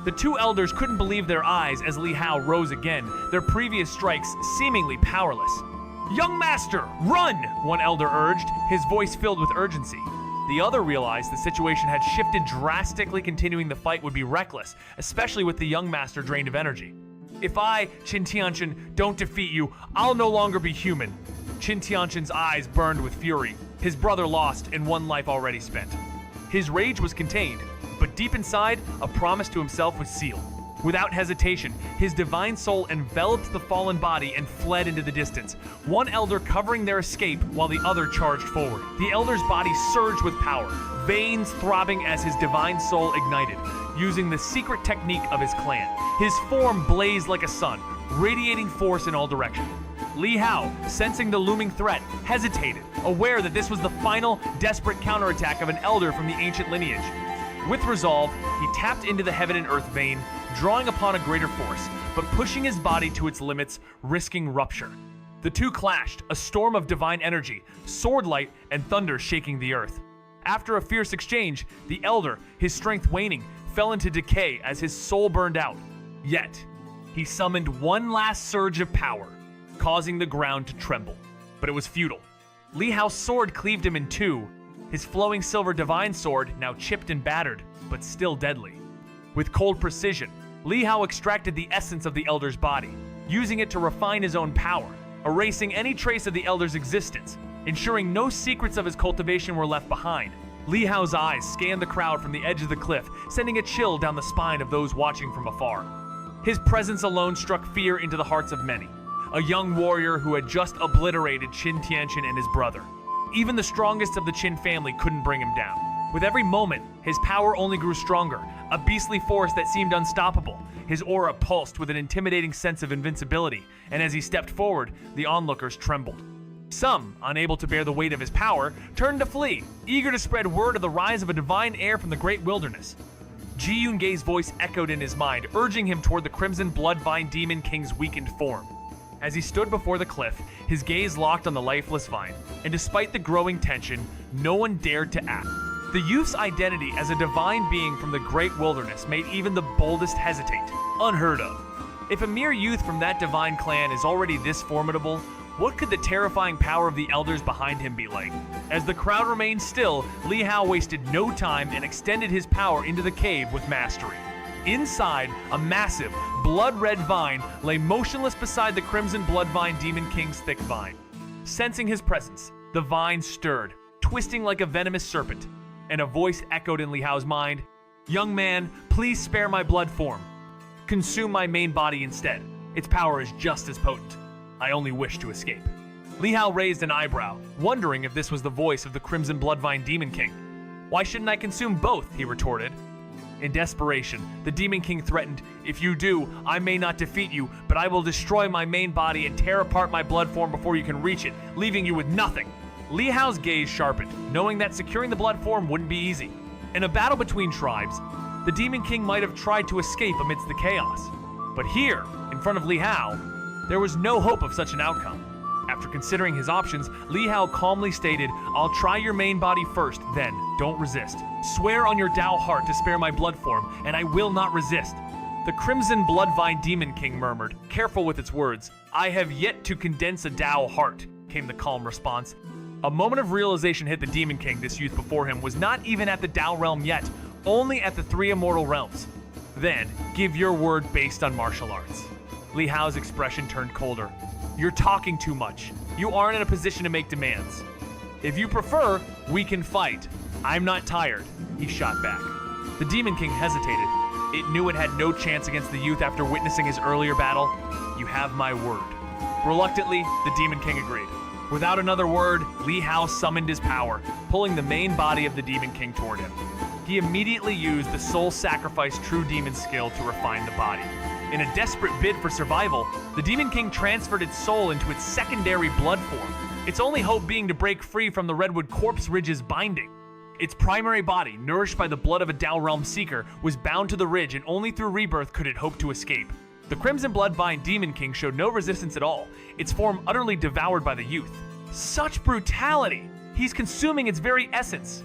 The two elders couldn't believe their eyes as Li Hao rose again, their previous strikes seemingly powerless. "Young master, run!" one elder urged, his voice filled with urgency. The other realized the situation had shifted drastically. Continuing the fight would be reckless, especially with the young master drained of energy. "If I, Qin Tianxin, don't defeat you, I'll no longer be human." Qin Tianxin's eyes burned with fury, his brother lost and one life already spent. His rage was contained, but deep inside, a promise to himself was sealed. Without hesitation, his divine soul enveloped the fallen body and fled into the distance, one elder covering their escape while the other charged forward. The elder's body surged with power, veins throbbing as his divine soul ignited, using the secret technique of his clan. His form blazed like a sun, radiating force in all directions. Li Hao, sensing the looming threat, hesitated, aware that this was the final, desperate counterattack of an elder from the ancient lineage. With resolve, he tapped into the heaven and earth vein, drawing upon a greater force, but pushing his body to its limits, risking rupture. The two clashed, a storm of divine energy, sword light, and thunder shaking the earth. After a fierce exchange, the elder, his strength waning, fell into decay as his soul burned out. Yet, he summoned one last surge of power, causing the ground to tremble. But it was futile. Li Hao's sword cleaved him in two, his flowing silver divine sword now chipped and battered, but still deadly. With cold precision, Li Hao extracted the essence of the elder's body, using it to refine his own power, erasing any trace of the elder's existence, ensuring no secrets of his cultivation were left behind. Li Hao's eyes scanned the crowd from the edge of the cliff, sending a chill down the spine of those watching from afar. His presence alone struck fear into the hearts of many, a young warrior who had just obliterated Qin Tianxin and his brother. Even the strongest of the Qin family couldn't bring him down. With every moment, his power only grew stronger, a beastly force that seemed unstoppable. His aura pulsed with an intimidating sense of invincibility, and as he stepped forward, the onlookers trembled. Some, unable to bear the weight of his power, turned to flee, eager to spread word of the rise of a divine heir from the great wilderness. Ji Yun-gei's voice echoed in his mind, urging him toward the Crimson Bloodvine Demon King's weakened form. As he stood before the cliff, his gaze locked on the lifeless vine, and despite the growing tension, no one dared to act. The youth's identity as a divine being from the great wilderness made even the boldest hesitate. Unheard of. If a mere youth from that divine clan is already this formidable, what could the terrifying power of the elders behind him be like? As the crowd remained still, Li Hao wasted no time and extended his power into the cave with mastery. Inside, a massive, blood-red vine lay motionless beside the crimson blood vine Demon King's thick vine. Sensing his presence, the vine stirred, twisting like a venomous serpent, and a voice echoed in Li Hao's mind, "Young man, please spare my blood form. Consume my main body instead. Its power is just as potent. I only wish to escape." Li Hao raised an eyebrow, wondering if this was the voice of the Crimson Bloodvine Demon King. "Why shouldn't I consume both?" he retorted. In desperation, the Demon King threatened, "If you do, I may not defeat you, but I will destroy my main body and tear apart my blood form before you can reach it, leaving you with nothing." Li Hao's gaze sharpened, knowing that securing the blood form wouldn't be easy. In a battle between tribes, the Demon King might have tried to escape amidst the chaos. But here, in front of Li Hao, there was no hope of such an outcome. After considering his options, Li Hao calmly stated, "I'll try your main body first, then, don't resist. Swear on your Dao heart to spare my blood form, and I will not resist." The Crimson Bloodvine Demon King murmured, careful with its words, "I have yet to condense a Dao heart," came the calm response. A moment of realization hit the Demon King. This youth before him was not even at the Dao realm yet, only at the three immortal realms. "Then, give your word based on martial arts." Li Hao's expression turned colder. "You're talking too much. You aren't in a position to make demands. If you prefer, we can fight. I'm not tired," he shot back. The Demon King hesitated. It knew it had no chance against the youth after witnessing his earlier battle. "You have my word." Reluctantly, the Demon King agreed. Without another word, Li Hao summoned his power, pulling the main body of the Demon King toward him. He immediately used the soul sacrifice true demon skill to refine the body. In a desperate bid for survival, the Demon King transferred its soul into its secondary blood form, its only hope being to break free from the Redwood Corpse Ridge's binding. Its primary body, nourished by the blood of a Dao Realm Seeker, was bound to the ridge, and only through rebirth could it hope to escape. The Crimson Bloodvine Demon King showed no resistance at all, its form utterly devoured by the youth. "Such brutality! He's consuming its very essence,"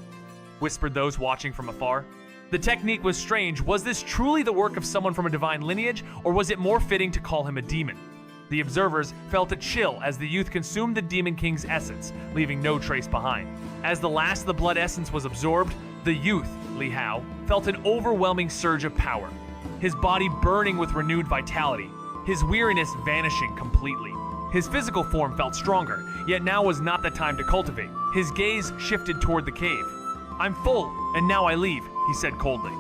whispered those watching from afar. The technique was strange. Was this truly the work of someone from a divine lineage, or was it more fitting to call him a demon? The observers felt a chill as the youth consumed the Demon King's essence, leaving no trace behind. As the last of the blood essence was absorbed, the youth, Li Hao, felt an overwhelming surge of power, his body burning with renewed vitality, his weariness vanishing completely. His physical form felt stronger, yet now was not the time to cultivate. His gaze shifted toward the cave. "I'm full, and now I leave," he said coldly.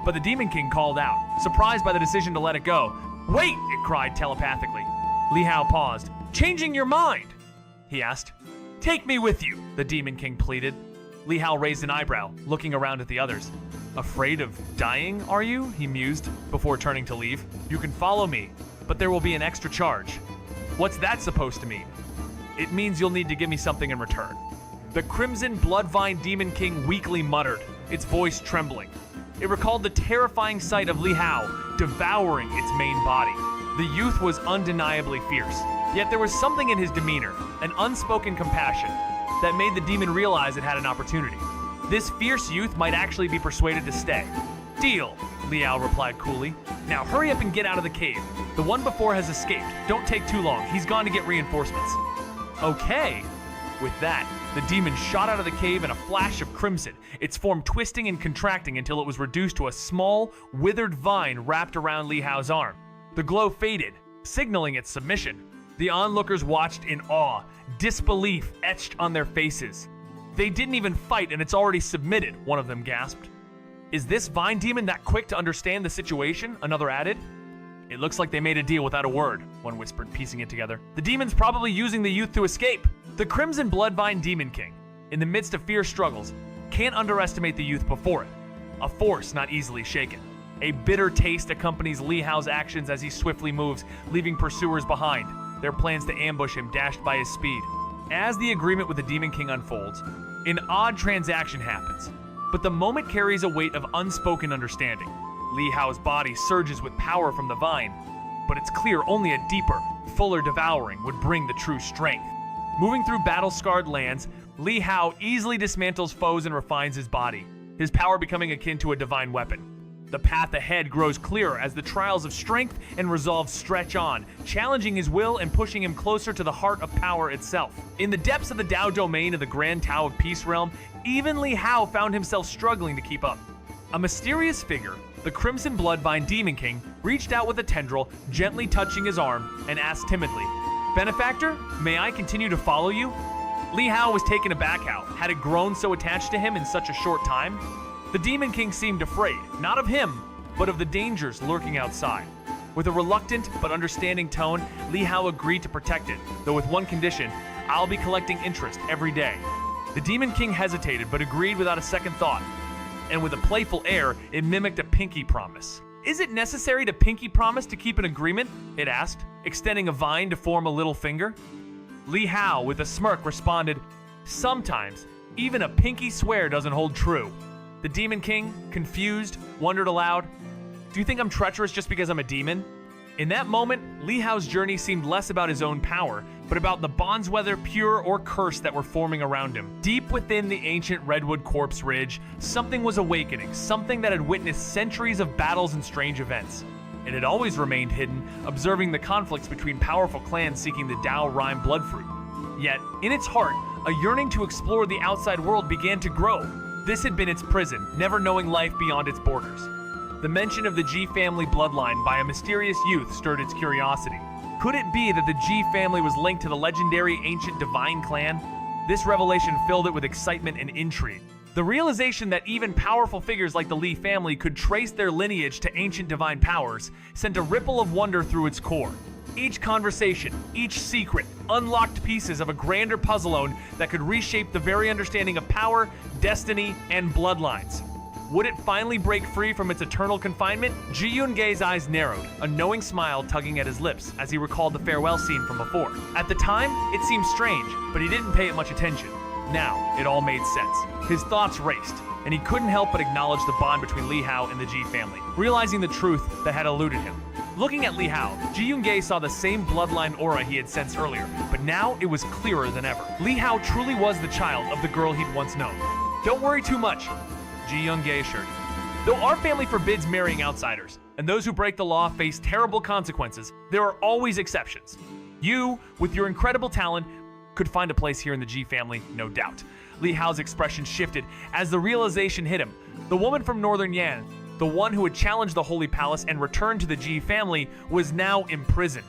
But the Demon King called out, surprised by the decision to let it go. "Wait!" it cried telepathically. Li Hao paused. "Changing your mind?" he asked. "Take me with you," the Demon King pleaded. Li Hao raised an eyebrow, looking around at the others. "Afraid of dying, are you?" he mused, before turning to leave. "You can follow me, but there will be an extra charge." "What's that supposed to mean?" "It means you'll need to give me something in return." The Crimson Bloodvine Demon King weakly muttered, its voice trembling. It recalled the terrifying sight of Li Hao devouring its main body. The youth was undeniably fierce, yet there was something in his demeanor, an unspoken compassion, that made the demon realize it had an opportunity. This fierce youth might actually be persuaded to stay. "Deal," Li Hao replied coolly. "Now hurry up and get out of the cave. The one before has escaped. Don't take too long. He's gone to get reinforcements." "Okay." With that, the demon shot out of the cave in a flash of crimson, its form twisting and contracting until it was reduced to a small, withered vine wrapped around Li Hao's arm. The glow faded, signaling its submission. The onlookers watched in awe, disbelief etched on their faces. "They didn't even fight and it's already submitted," one of them gasped. "Is this vine demon that quick to understand the situation?" another added. "It looks like they made a deal without a word," one whispered, piecing it together. "The demon's probably using the youth to escape." The Crimson Bloodvine Demon King, in the midst of fierce struggles, can't underestimate the youth before it. A force not easily shaken. A bitter taste accompanies Li Hao's actions as he swiftly moves, leaving pursuers behind, their plans to ambush him dashed by his speed. As the agreement with the Demon King unfolds, an odd transaction happens, but the moment carries a weight of unspoken understanding. Li Hao's body surges with power from the vine, but it's clear only a deeper, fuller devouring would bring the true strength. Moving through battle-scarred lands, Li Hao easily dismantles foes and refines his body, his power becoming akin to a divine weapon. The path ahead grows clearer as the trials of strength and resolve stretch on, challenging his will and pushing him closer to the heart of power itself. In the depths of the Tao domain of the Grand Tao of Peace Realm, even Li Hao found himself struggling to keep up. A mysterious figure, the Crimson Bloodvine Demon King, reached out with a tendril, gently touching his arm, and asked timidly, "Benefactor, may I continue to follow you?" Li Hao was taken aback. How had it grown so attached to him in such a short time? The Demon King seemed afraid, not of him, but of the dangers lurking outside. With a reluctant but understanding tone, Li Hao agreed to protect it, though with one condition: "I'll be collecting interest every day." The Demon King hesitated but agreed without a second thought, and with a playful air, it mimicked a pinky promise. "Is it necessary to pinky promise to keep an agreement?" it asked, extending a vine to form a little finger. Li Hao, with a smirk, responded, "Sometimes, even a pinky swear doesn't hold true." The Demon King, confused, wondered aloud, "Do you think I'm treacherous just because I'm a demon?" In that moment, Li Hao's journey seemed less about his own power, but about the bonds, whether pure or cursed, that were forming around him. Deep within the ancient Redwood Corpse Ridge, something was awakening, something that had witnessed centuries of battles and strange events. It had always remained hidden, observing the conflicts between powerful clans seeking the Dao Rhyme blood fruit. Yet, in its heart, a yearning to explore the outside world began to grow. This had been its prison, never knowing life beyond its borders. The mention of the Ji family bloodline by a mysterious youth stirred its curiosity. Could it be that the Ji family was linked to the legendary ancient divine clan? This revelation filled it with excitement and intrigue. The realization that even powerful figures like the Li family could trace their lineage to ancient divine powers sent a ripple of wonder through its core. Each conversation, each secret, unlocked pieces of a grander puzzle that could reshape the very understanding of power, destiny, and bloodlines. Would it finally break free from its eternal confinement? Ji Yun-gei's eyes narrowed, a knowing smile tugging at his lips as he recalled the farewell scene from before. At the time, it seemed strange, but he didn't pay it much attention. Now, it all made sense. His thoughts raced, and he couldn't help but acknowledge the bond between Li Hao and the Ji family, realizing the truth that had eluded him. Looking at Li Hao, Ji Yun-gei saw the same bloodline aura he had sensed earlier, but now it was clearer than ever. Li Hao truly was the child of the girl he'd once known. "Don't worry too much," Ji Yun-gei assured him. "Though our family forbids marrying outsiders, and those who break the law face terrible consequences, there are always exceptions. You, with your incredible talent, could find a place here in the Ji family, no doubt." Li Hao's expression shifted as the realization hit him. The woman from Northern Yan, the one who had challenged the Holy Palace and returned to the Ji family, was now imprisoned.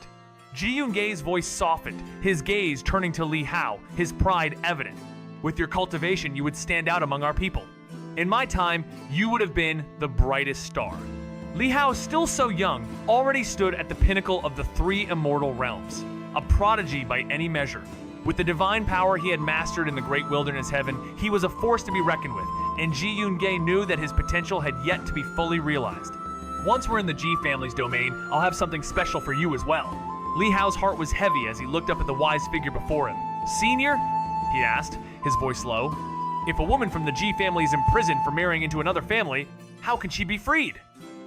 Ji Yun-gei's voice softened, his gaze turning to Li Hao, his pride evident. "With your cultivation, you would stand out among our people. In my time, you would have been the brightest star." Li Hao, still so young, already stood at the pinnacle of the three immortal realms, a prodigy by any measure. With the divine power he had mastered in the great wilderness heaven, he was a force to be reckoned with, and Ji Yun-gei knew that his potential had yet to be fully realized. "Once we're in the Ji family's domain, I'll have something special for you as well." Li Hao's heart was heavy as he looked up at the wise figure before him. "Senior?" he asked, his voice low. "If a woman from the Ji family is imprisoned for marrying into another family, how can she be freed?"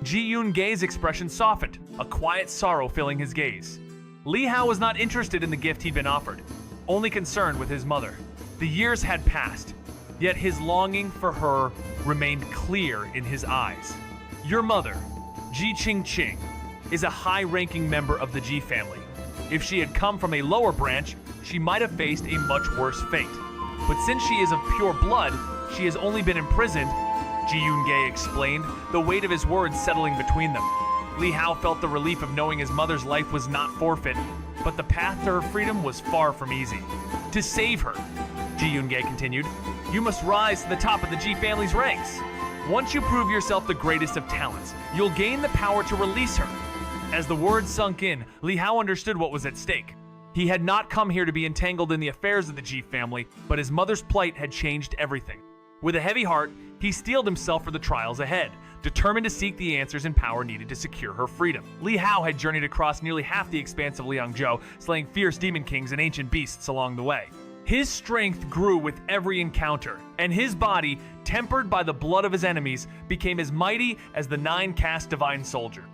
Ji Yun-gei's expression softened, a quiet sorrow filling his gaze. Li Hao was not interested in the gift he'd been offered, only concerned with his mother. The years had passed, yet his longing for her remained clear in his eyes. "Your mother, Ji Qingqing, is a high-ranking member of the Ji family. If she had come from a lower branch, she might have faced a much worse fate. But since she is of pure blood, she has only been imprisoned," Ji Yun-gei explained, the weight of his words settling between them. Li Hao felt the relief of knowing his mother's life was not forfeit, but the path to her freedom was far from easy. "To save her," Ji Yun-gei continued, "you must rise to the top of the Ji family's ranks. Once you prove yourself the greatest of talents, you'll gain the power to release her." As the words sunk in, Li Hao understood what was at stake. He had not come here to be entangled in the affairs of the Ji family, but his mother's plight had changed everything. With a heavy heart, he steeled himself for the trials ahead, determined to seek the answers and power needed to secure her freedom. Li Hao had journeyed across nearly half the expanse of Liangzhou, slaying fierce demon kings and ancient beasts along the way. His strength grew with every encounter, and his body, tempered by the blood of his enemies, became as mighty as the 9-caste divine soldier.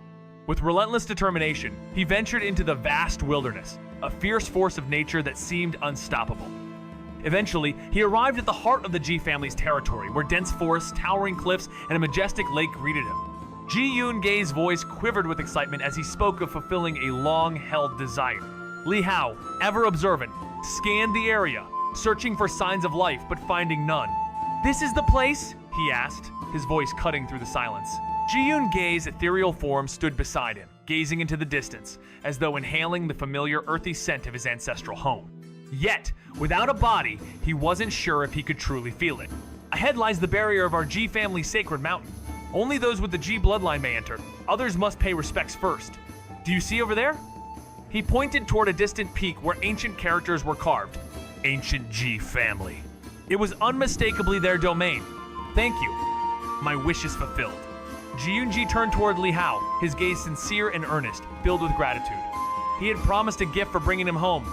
With relentless determination, he ventured into the vast wilderness, a fierce force of nature that seemed unstoppable. Eventually, he arrived at the heart of the Ji family's territory, where dense forests, towering cliffs, and a majestic lake greeted him. Ji Yoon-gae's voice quivered with excitement as he spoke of fulfilling a long-held desire. Li Hao, ever observant, scanned the area, searching for signs of life but finding none. "This is the place?" he asked, his voice cutting through the silence. Ji Yoon-gae's ethereal form stood beside him, gazing into the distance, as though inhaling the familiar earthy scent of his ancestral home. Yet, without a body, he wasn't sure if he could truly feel it. Ahead lies the barrier of our Ji family's sacred mountain. Only those with the Ji bloodline may enter. Others must pay respects first. Do you see over there? He pointed toward a distant peak where ancient characters were carved. Ancient Ji family. It was unmistakably their domain. Thank you. My wish is fulfilled. Ji Yoon-ji turned toward Li Hao, his gaze sincere and earnest, filled with gratitude. He had promised a gift for bringing him home,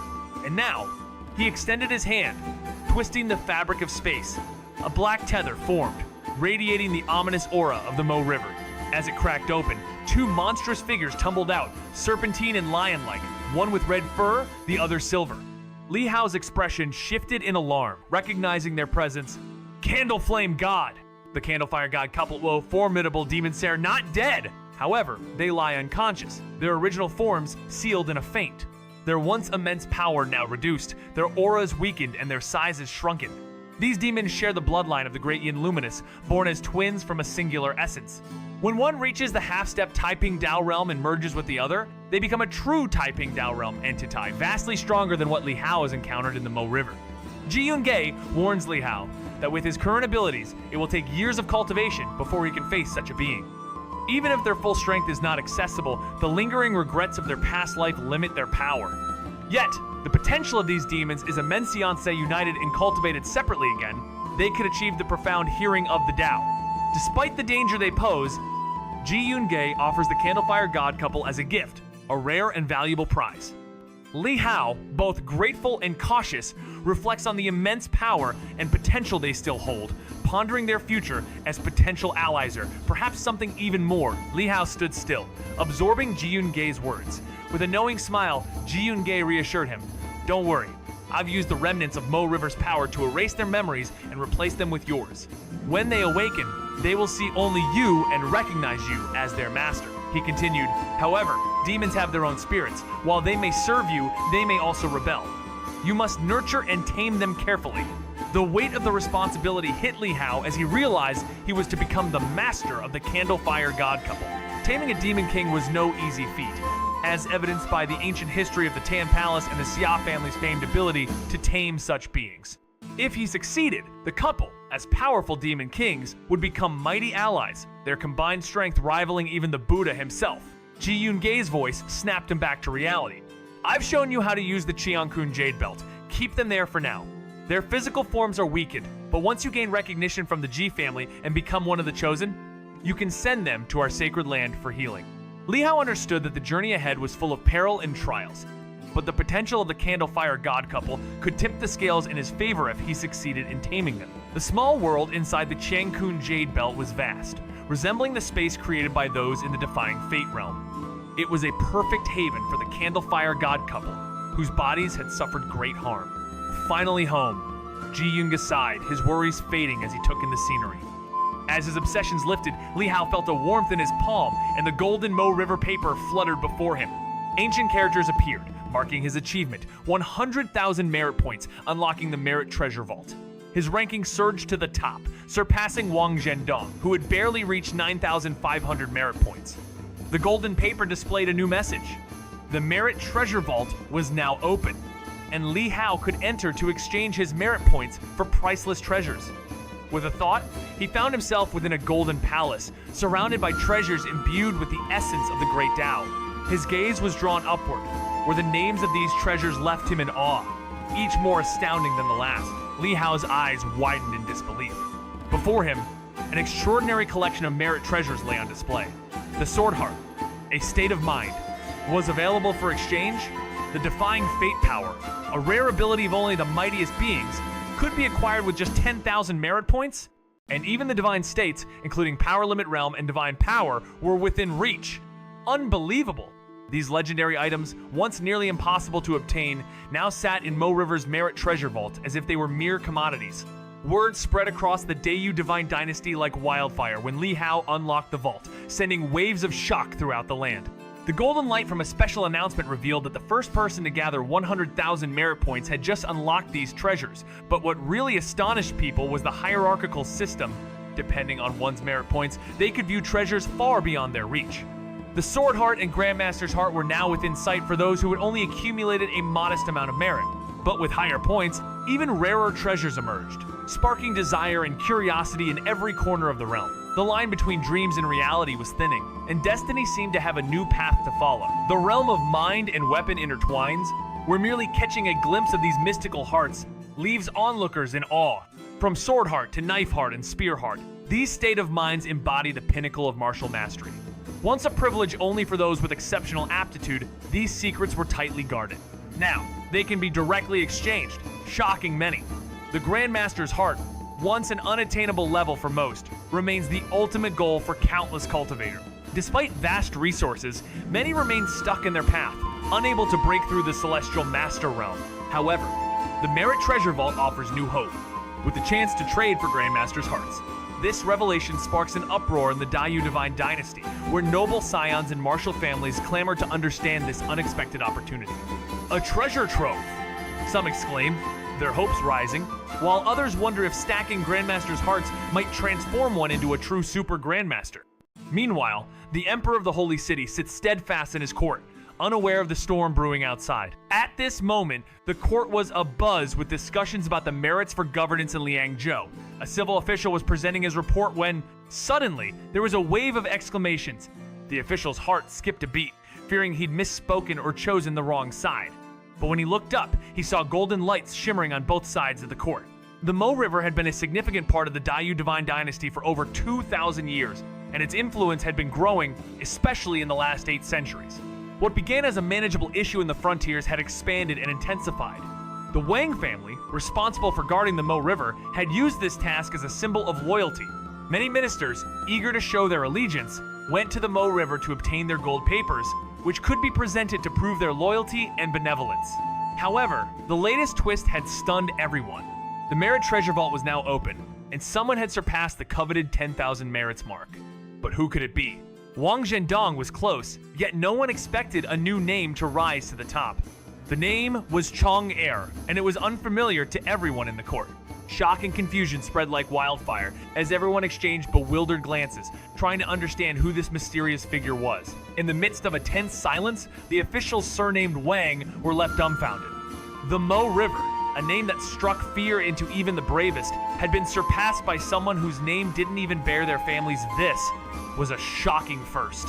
and now, he extended his hand, twisting the fabric of space. A black tether formed, radiating the ominous aura of the Mo River. As it cracked open, two monstrous figures tumbled out, serpentine and lion-like, one with red fur, the other silver. Li Hao's expression shifted in alarm, recognizing their presence. Candle Flame God! The Candlefire God couple, whoa, formidable demons are not dead! However, they lie unconscious, their original forms sealed in a faint. Their once immense power now reduced, their auras weakened and their sizes shrunken. These demons share the bloodline of the Great Yin Luminous, born as twins from a singular essence. When one reaches the half-step Taiping Dao realm and merges with the other, they become a true Taiping Dao realm entity, vastly stronger than what Li Hao has encountered in the Mo River. Ji Yoon-gae warns Li Hao that with his current abilities, it will take years of cultivation before he can face such a being. Even if their full strength is not accessible, the lingering regrets of their past life limit their power. Yet, the potential of these demons is immense. Xianxia united and cultivated separately again, they could achieve the profound hearing of the Tao. Despite the danger they pose, Ji Yoon-gae offers the Candlefire God couple as a gift, a rare and valuable prize. Li Hao, both grateful and cautious, reflects on the immense power and potential they still hold, pondering their future as potential allies or perhaps something even more. Li Hao stood still, absorbing Ji Yoon-gae's words. With a knowing smile, Ji Yoon-gae reassured him, "Don't worry, I've used the remnants of Mo River's power to erase their memories and replace them with yours. When they awaken, they will see only you and recognize you as their master." He continued, "However, demons have their own spirits. While they may serve you, they may also rebel. You must nurture and tame them carefully." The weight of the responsibility hit Li Hao as he realized he was to become the master of the Candlefire God couple. Taming a demon king was no easy feat, as evidenced by the ancient history of the Tan Palace and the Xia family's famed ability to tame such beings. If he succeeded, the couple, as powerful demon kings, would become mighty allies, their combined strength rivaling even the Buddha himself. Ji Yoon-gae's voice snapped him back to reality. "I've shown you how to use the Qiankun Jade Belt. Keep them there for now. Their physical forms are weakened, but once you gain recognition from the Ji family and become one of the chosen, you can send them to our sacred land for healing." Li Hao understood that the journey ahead was full of peril and trials, but the potential of the Candlefire God couple could tip the scales in his favor if he succeeded in taming them. The small world inside the Qiankun Jade Belt was vast, resembling the space created by those in the Defying Fate realm. It was a perfect haven for the Candlefire God couple, whose bodies had suffered great harm. Finally home, Ji Yoon-gae sighed, his worries fading as he took in the scenery. As his obsessions lifted, Li Hao felt a warmth in his palm, and the golden Mo River paper fluttered before him. Ancient characters appeared, marking his achievement, 100,000 merit points, unlocking the Merit Treasure Vault. His ranking surged to the top, surpassing Wang Zhendong, who had barely reached 9,500 merit points. The golden paper displayed a new message. The Merit Treasure Vault was now open, and Li Hao could enter to exchange his merit points for priceless treasures. With a thought, he found himself within a golden palace, surrounded by treasures imbued with the essence of the Great Tao. His gaze was drawn upward, where the names of these treasures left him in awe, each more astounding than the last. Li Hao's eyes widened in disbelief. Before him, an extraordinary collection of merit treasures lay on display. The Sword Heart, a state of mind, was available for exchange. The Defying Fate power, a rare ability of only the mightiest beings, could be acquired with just 10,000 merit points, and even the Divine States, including Power Limit Realm and Divine Power, were within reach. Unbelievable! These legendary items, once nearly impossible to obtain, now sat in Mo River's Merit Treasure Vault as if they were mere commodities. Word spread across the Dayu Divine Dynasty like wildfire when Li Hao unlocked the vault, sending waves of shock throughout the land. The golden light from a special announcement revealed that the first person to gather 100,000 merit points had just unlocked these treasures, but what really astonished people was the hierarchical system. Depending on one's merit points, they could view treasures far beyond their reach. The Sword Heart and Grandmaster's Heart were now within sight for those who had only accumulated a modest amount of merit. But with higher points, even rarer treasures emerged, sparking desire and curiosity in every corner of the realm. The line between dreams and reality was thinning, and destiny seemed to have a new path to follow. The realm of mind and weapon intertwines, where merely catching a glimpse of these mystical hearts leaves onlookers in awe. From Sword Heart to Knife Heart and Spear Heart, these state of minds embody the pinnacle of martial mastery. Once a privilege only for those with exceptional aptitude, these secrets were tightly guarded. Now, they can be directly exchanged, shocking many. The Grandmaster's Heart, once an unattainable level for most, remains the ultimate goal for countless cultivators. Despite vast resources, many remain stuck in their path, unable to break through the Celestial Master Realm. However, the Merit Treasure Vault offers new hope, with the chance to trade for Grandmaster's Hearts. This revelation sparks an uproar in the Dayu Divine Dynasty, where noble scions and martial families clamor to understand this unexpected opportunity. A treasure trove, some exclaim, their hopes rising, while others wonder if stacking Grandmaster's Hearts might transform one into a true Super Grandmaster. Meanwhile, the Emperor of the Holy City sits steadfast in his court, unaware of the storm brewing outside. At this moment, the court was abuzz with discussions about the merits for governance in Liangzhou. A civil official was presenting his report when, suddenly, there was a wave of exclamations. The official's heart skipped a beat, fearing he'd misspoken or chosen the wrong side. But when he looked up, he saw golden lights shimmering on both sides of the court. The Mo River had been a significant part of the Dayu Divine Dynasty for over 2,000 years, and its influence had been growing, especially in the last 8 centuries. What began as a manageable issue in the frontiers had expanded and intensified. The Wang family, responsible for guarding the Mo River, had used this task as a symbol of loyalty. Many ministers, eager to show their allegiance, went to the Mo River to obtain their gold papers, which could be presented to prove their loyalty and benevolence. However, the latest twist had stunned everyone. The Merit Treasure Vault was now open, and someone had surpassed the coveted 10,000 merits mark. But who could it be? Wang Zhendong was close, yet no one expected a new name to rise to the top. The name was Chong Er, and it was unfamiliar to everyone in the court. Shock and confusion spread like wildfire as everyone exchanged bewildered glances, trying to understand who this mysterious figure was. In the midst of a tense silence, the officials surnamed Wang were left dumbfounded. The Mo River, a name that struck fear into even the bravest, had been surpassed by someone whose name didn't even bear their family's. This was a shocking first.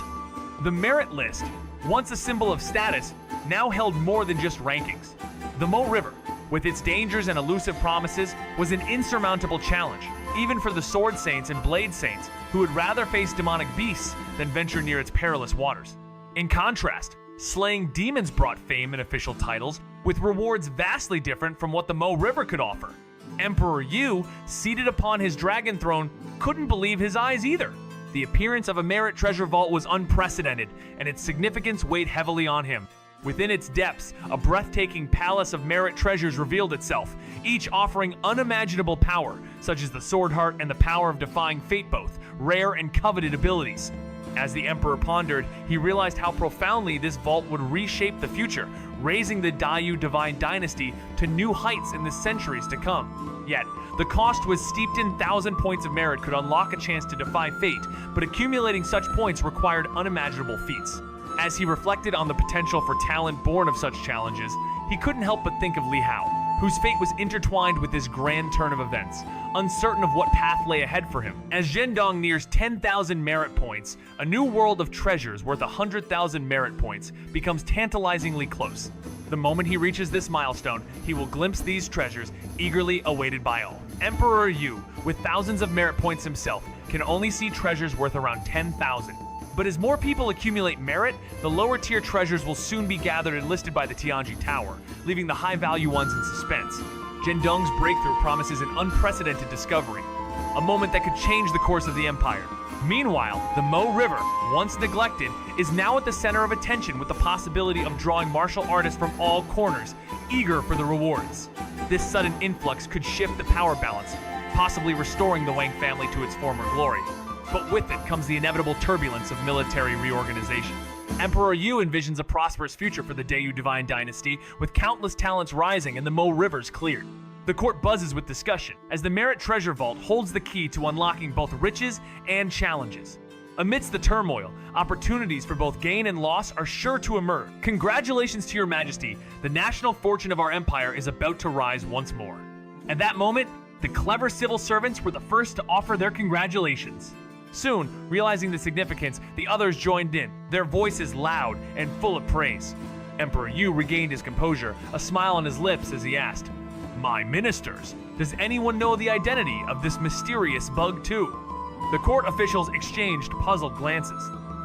The merit list, once a symbol of status, now held more than just rankings. The Mo River, with its dangers and elusive promises, was an insurmountable challenge, even for the Sword Saints and Blade Saints, who would rather face demonic beasts than venture near its perilous waters. In contrast, slaying demons brought fame and official titles, with rewards vastly different from what the Mo River could offer. Emperor Yu, seated upon his dragon throne, couldn't believe his eyes either. The appearance of a merit treasure vault was unprecedented, and its significance weighed heavily on him. Within its depths, a breathtaking palace of merit treasures revealed itself, each offering unimaginable power, such as the Sword Heart and the power of defying fate, both rare and coveted abilities. As the Emperor pondered, he realized how profoundly this vault would reshape the future, raising the Dayu Divine Dynasty to new heights in the centuries to come. Yet, the cost was steeped in 1,000 points of merit could unlock a chance to defy fate, but accumulating such points required unimaginable feats. As he reflected on the potential for talent born of such challenges, he couldn't help but think of Li Hao, whose fate was intertwined with this grand turn of events, uncertain of what path lay ahead for him. As Zhendong nears 10,000 merit points, a new world of treasures worth 100,000 merit points becomes tantalizingly close. The moment he reaches this milestone, he will glimpse these treasures, eagerly awaited by all. Emperor Yu, with thousands of merit points himself, can only see treasures worth around 10,000. But as more people accumulate merit, the lower tier treasures will soon be gathered and listed by the Tianji Tower, leaving the high value ones in suspense. Zhendong's breakthrough promises an unprecedented discovery, a moment that could change the course of the empire. Meanwhile, the Mo River, once neglected, is now at the center of attention with the possibility of drawing martial artists from all corners, eager for the rewards. This sudden influx could shift the power balance, possibly restoring the Wang family to its former glory. But with it comes the inevitable turbulence of military reorganization. Emperor Yu envisions a prosperous future for the Dayu Divine Dynasty, with countless talents rising and the Mo rivers cleared. The court buzzes with discussion, as the Merit Treasure Vault holds the key to unlocking both riches and challenges. Amidst the turmoil, opportunities for both gain and loss are sure to emerge. Congratulations to your majesty, the national fortune of our empire is about to rise once more. At that moment, the clever civil servants were the first to offer their congratulations. Soon, realizing the significance, the others joined in, their voices loud and full of praise. Emperor Yu regained his composure, a smile on his lips as he asked, "My ministers, does anyone know the identity of this mysterious bug too?" The court officials exchanged puzzled glances.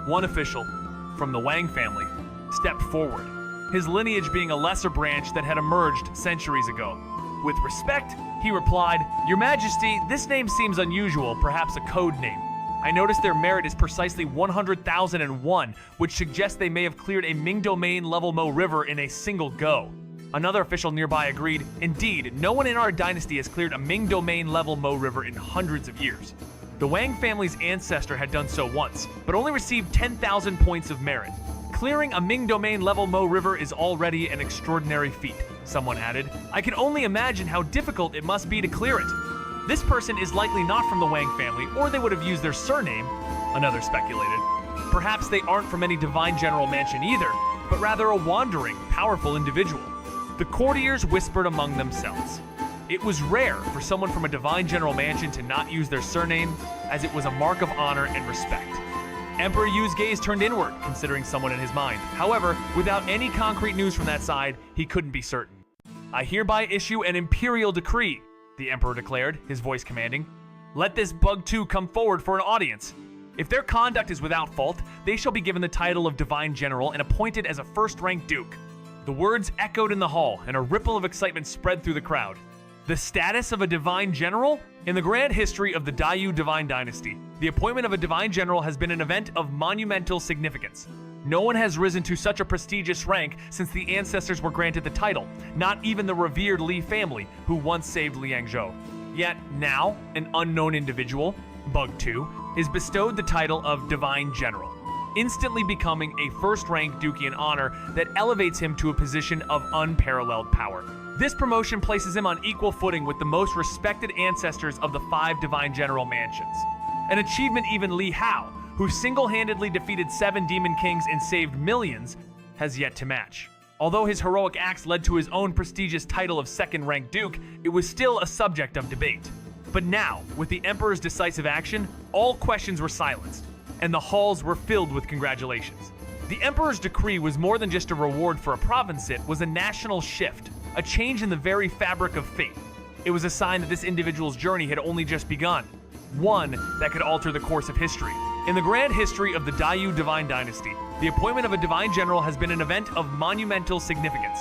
One official, from the Wang family, stepped forward, his lineage being a lesser branch that had emerged centuries ago. With respect, he replied, "Your Majesty, this name seems unusual, perhaps a code name. I noticed their merit is precisely 100,001, which suggests they may have cleared a Ming Domain level Mo River in a single go." Another official nearby agreed, "Indeed, no one in our dynasty has cleared a Ming Domain level Mo River in hundreds of years." The Wang family's ancestor had done so once, but only received 10,000 points of merit. "Clearing a Ming Domain level Mo River is already an extraordinary feat," someone added. "I can only imagine how difficult it must be to clear it. This person is likely not from the Wang family, or they would have used their surname," another speculated. "Perhaps they aren't from any Divine General Mansion either, but rather a wandering, powerful individual." The courtiers whispered among themselves. It was rare for someone from a Divine General Mansion to not use their surname, as it was a mark of honor and respect. Emperor Yu's gaze turned inward, considering someone in his mind. However, without any concrete news from that side, he couldn't be certain. "I hereby issue an imperial decree," the Emperor declared, his voice commanding. "Let this bug too come forward for an audience. If their conduct is without fault, they shall be given the title of Divine General and appointed as a first-rank duke." The words echoed in the hall, and a ripple of excitement spread through the crowd. The status of a Divine General? In the grand history of the Dayu Divine Dynasty, the appointment of a Divine General has been an event of monumental significance. No one has risen to such a prestigious rank since the ancestors were granted the title, not even the revered Li family, who once saved Liangzhou. Yet now, an unknown individual, Bug 2, is bestowed the title of Divine General, instantly becoming a first-rank Dukian honor that elevates him to a position of unparalleled power. This promotion places him on equal footing with the most respected ancestors of the 5 Divine General Mansions. An achievement even Li Hao, who single-handedly defeated 7 Demon Kings and saved millions, has yet to match. Although his heroic acts led to his own prestigious title of second-rank Duke, it was still a subject of debate. But now, with the Emperor's decisive action, all questions were silenced, and the halls were filled with congratulations. The Emperor's decree was more than just a reward for a province, it was a national shift, a change in the very fabric of fate. It was a sign that this individual's journey had only just begun, one that could alter the course of history. In the grand history of the Dayu Divine Dynasty, the appointment of a Divine General has been an event of monumental significance.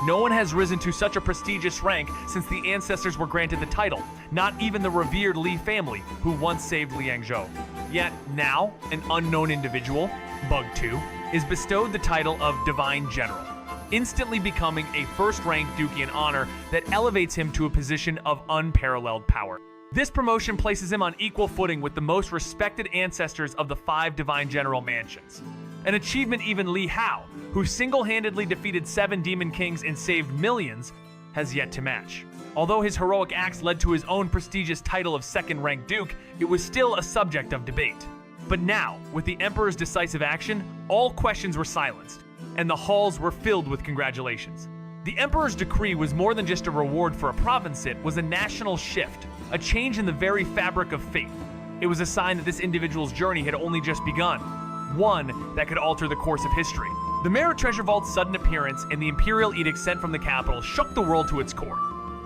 No one has risen to such a prestigious rank since the ancestors were granted the title, not even the revered Li family, who once saved Liangzhou. Yet now, an unknown individual, Bug 2, is bestowed the title of Divine General, instantly becoming a first-rank Dukian honor that elevates him to a position of unparalleled power. This promotion places him on equal footing with the most respected ancestors of the 5 Divine General Mansions. An achievement even Li Hao, who single-handedly defeated 7 Demon Kings and saved millions, has yet to match. Although his heroic acts led to his own prestigious title of second-rank Duke, it was still a subject of debate. But now, with the Emperor's decisive action, all questions were silenced, and the halls were filled with congratulations. The Emperor's decree was more than just a reward for a province, it was a national shift, a change in the very fabric of fate. It was a sign that this individual's journey had only just begun, one that could alter the course of history. The Merit Treasure Vault's sudden appearance and the imperial edict sent from the capital shook the world to its core.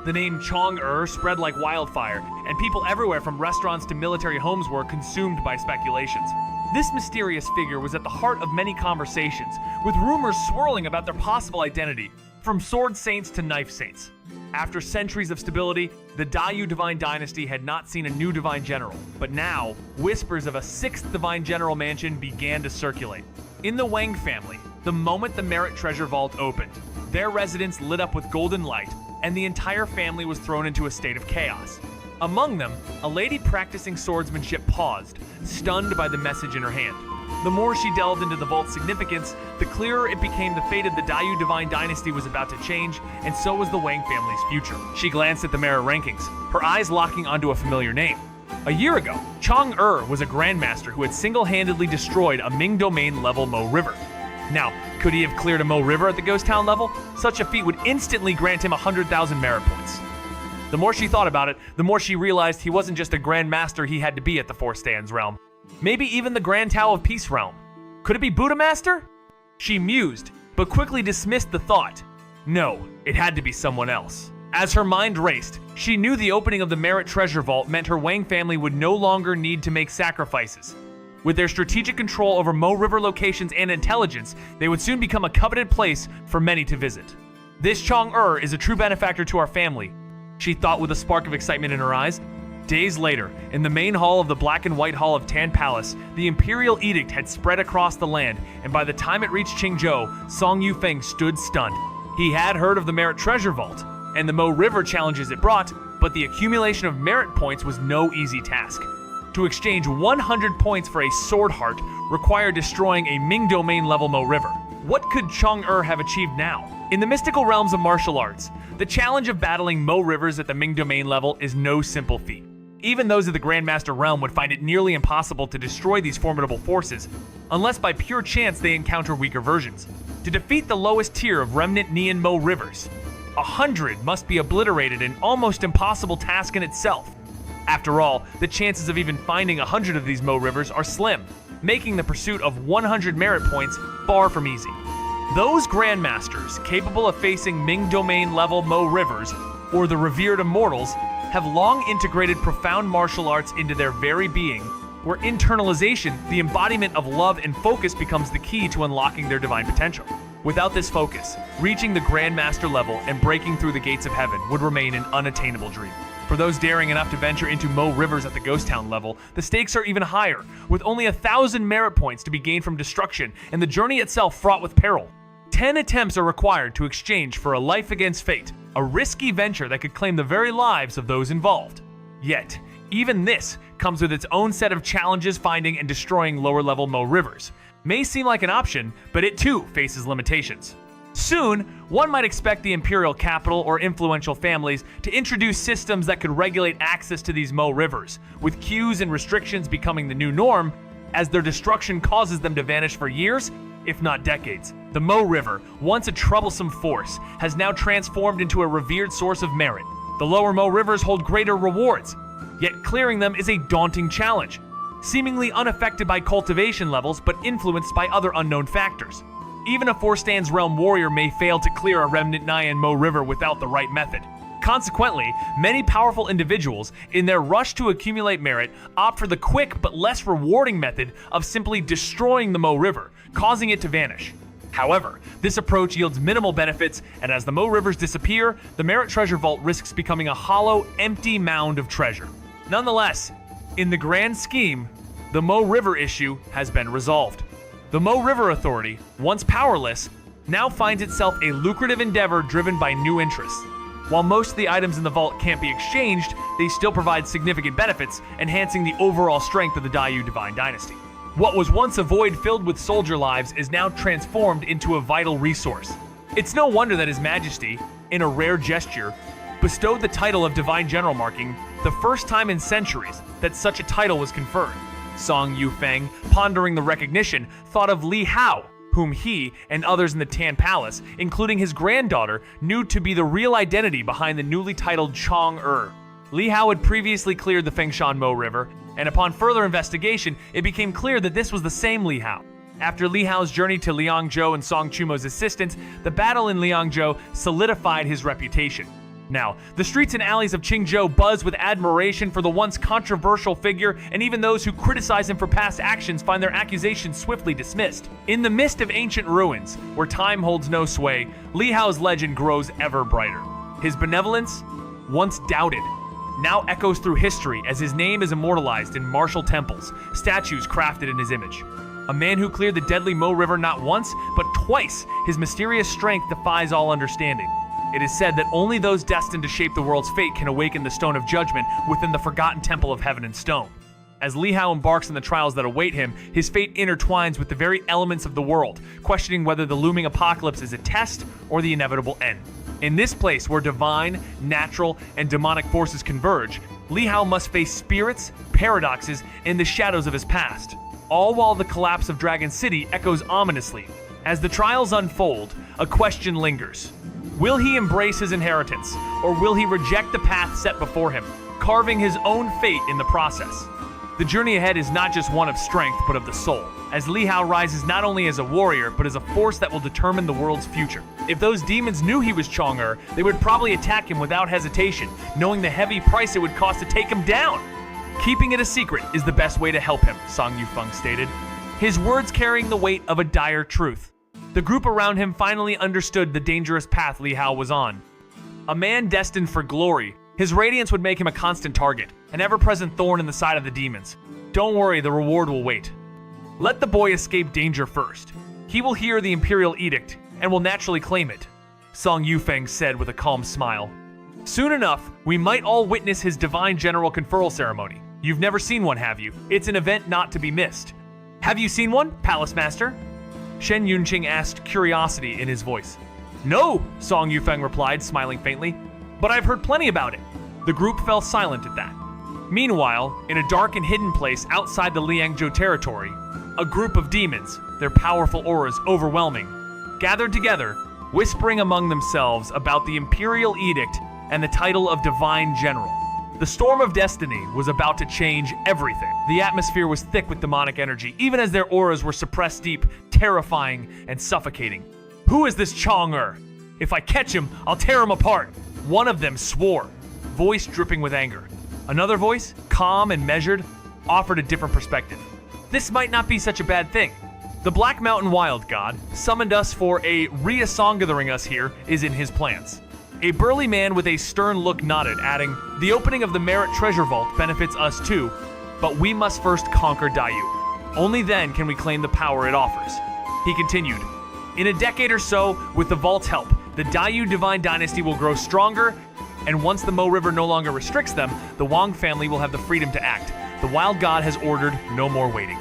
The name Chong-Er spread like wildfire, and people everywhere from restaurants to military homes were consumed by speculations. This mysterious figure was at the heart of many conversations, with rumors swirling about their possible identity, from sword saints to knife saints. After centuries of stability, the Dayu Divine Dynasty had not seen a new Divine General, but now, whispers of a 6th Divine General Mansion began to circulate. In the Wang family, the moment the Merit Treasure Vault opened, their residence lit up with golden light, and the entire family was thrown into a state of chaos. Among them, a lady practicing swordsmanship paused, stunned by the message in her hand. The more she delved into the vault's significance, the clearer it became the fate of the Dayu divine dynasty was about to change, and so was the Wang family's future. She glanced at the merit rankings, her eyes locking onto a familiar name. A year ago, Chong was a grandmaster who had single-handedly destroyed a Ming domain level Mo River. Now, could he have cleared a Mo River at the Ghost Town level? Such a feat would instantly grant him 100,000 merit points. The more she thought about it, the more she realized he wasn't just a grandmaster he had to be at the Four Stands realm. Maybe even the Grand Tao of Peace realm. Could it be Buddha Master? She mused, but quickly dismissed the thought. No, it had to be someone else. As her mind raced, she knew the opening of the Merit Treasure Vault meant her Wang family would no longer need to make sacrifices. With their strategic control over Mo River locations and intelligence, they would soon become a coveted place for many to visit. This Chong is a true benefactor to our family, she thought with a spark of excitement in her eyes. Days later, in the main hall of the Black and White Hall of Tan Palace, the Imperial Edict had spread across the land, and by the time it reached Qingzhou, Song Yufeng stood stunned. He had heard of the Merit Treasure Vault, and the Mo River challenges it brought, but the accumulation of merit points was no easy task. To exchange 100 points for a Sword Heart required destroying a Ming Domain level Mo River. What could Chong have achieved now? In the mystical realms of martial arts, the challenge of battling Mo Rivers at the Ming Domain level is no simple feat. Even those of the Grandmaster realm would find it nearly impossible to destroy these formidable forces, unless by pure chance they encounter weaker versions. To defeat the lowest tier of remnant Nian Mo Rivers, 100 must be obliterated, an almost impossible task in itself. After all, the chances of even finding 100 of these Mo Rivers are slim, making the pursuit of 100 merit points far from easy. Those Grandmasters capable of facing Ming Domain level Mo Rivers, or the revered immortals, have long integrated profound martial arts into their very being, where internalization, the embodiment of love and focus, becomes the key to unlocking their divine potential. Without this focus, reaching the Grandmaster level and breaking through the gates of heaven would remain an unattainable dream. For those daring enough to venture into Mo Rivers at the Ghost Town level, the stakes are even higher, with only 1,000 merit points to be gained from destruction, and the journey itself fraught with peril. 10 attempts are required to exchange for a life against fate, a risky venture that could claim the very lives of those involved. Yet, even this comes with its own set of challenges. Finding and destroying lower-level Mo Rivers may seem like an option, but it too faces limitations. Soon, one might expect the imperial capital or influential families to introduce systems that could regulate access to these Mo Rivers, with queues and restrictions becoming the new norm, as their destruction causes them to vanish for years, if not decades. The Mo River, once a troublesome force, has now transformed into a revered source of merit. The lower Mo Rivers hold greater rewards, yet clearing them is a daunting challenge, seemingly unaffected by cultivation levels but influenced by other unknown factors. Even a Four Stands Realm warrior may fail to clear a remnant Nyan Mo River without the right method. Consequently, many powerful individuals, in their rush to accumulate merit, opt for the quick but less rewarding method of simply destroying the Mo River, causing it to vanish. However, this approach yields minimal benefits, and as the Mo Rivers disappear, the Merit Treasure Vault risks becoming a hollow, empty mound of treasure. Nonetheless, in the grand scheme, the Mo River issue has been resolved. The Mo River Authority, once powerless, now finds itself a lucrative endeavor driven by new interests. While most of the items in the vault can't be exchanged, they still provide significant benefits, enhancing the overall strength of the Dayu Divine Dynasty. What was once a void filled with soldier lives is now transformed into a vital resource. It's no wonder that His Majesty, in a rare gesture, bestowed the title of Divine General, marking the first time in centuries that such a title was conferred. Song Yufeng, pondering the recognition, thought of Li Hao, whom he and others in the Tan Palace, including his granddaughter, knew to be the real identity behind the newly titled Chong Li Hao had previously cleared the Fengshan Mo River, and upon further investigation, it became clear that this was the same Li Hao. After Li Hao's journey to Liangzhou and Song Chumo's assistance, the battle in Liangzhou solidified his reputation. Now, the streets and alleys of Qingzhou buzz with admiration for the once controversial figure, and even those who criticize him for past actions find their accusations swiftly dismissed. In the midst of ancient ruins, where time holds no sway, Li Hao's legend grows ever brighter. His benevolence, once doubted, now echoes through history as his name is immortalized in martial temples, statues crafted in his image. A man who cleared the deadly Mo River not once, but twice, his mysterious strength defies all understanding. It is said that only those destined to shape the world's fate can awaken the Stone of Judgment within the forgotten Temple of Heaven and Stone. As Li Hao embarks on the trials that await him, his fate intertwines with the very elements of the world, questioning whether the looming apocalypse is a test or the inevitable end. In this place where divine, natural, and demonic forces converge, Li Hao must face spirits, paradoxes, and the shadows of his past, all while the collapse of Dragon City echoes ominously. As the trials unfold, a question lingers. Will he embrace his inheritance, or will he reject the path set before him, carving his own fate in the process? The journey ahead is not just one of strength, but of the soul, as Li Hao rises not only as a warrior, but as a force that will determine the world's future. If those demons knew he was Chang'e, they would probably attack him without hesitation, knowing the heavy price it would cost to take him down. Keeping it a secret is the best way to help him, Song Yufeng stated, his words carrying the weight of a dire truth. The group around him finally understood the dangerous path Li Hao was on. A man destined for glory, his radiance would make him a constant target, an ever-present thorn in the side of the demons. Don't worry, the reward will wait. Let the boy escape danger first. He will hear the Imperial Edict and will naturally claim it, Song Yufeng said with a calm smile. Soon enough, we might all witness his divine general conferral ceremony. You've never seen one, have you? It's an event not to be missed. Have you seen one, Palace Master? Shen Yunqing asked, curiosity in his voice. No, Song Yufeng replied, smiling faintly, but I've heard plenty about it. The group fell silent at that. Meanwhile, in a dark and hidden place outside the Liangzhou territory, a group of demons, their powerful auras overwhelming, gathered together, whispering among themselves about the Imperial Edict and the title of Divine General. The storm of destiny was about to change everything. The atmosphere was thick with demonic energy, even as their auras were suppressed deep, terrifying, and suffocating. Who is this Chang'e? If I catch him, I'll tear him apart. One of them swore, voice dripping with anger. Another voice, calm and measured, offered a different perspective. This might not be such a bad thing. The Black Mountain Wild God summoned us for a reasongathering us here is in his plans. A burly man with a stern look nodded, adding, the opening of the Merit Treasure Vault benefits us too, but we must first conquer Dayu. Only then can we claim the power it offers. He continued, in a decade or so, with the Vault's help, the Dayu Divine Dynasty will grow stronger, and once the Mo River no longer restricts them, the Wang family will have the freedom to act. The Wild God has ordered no more waiting.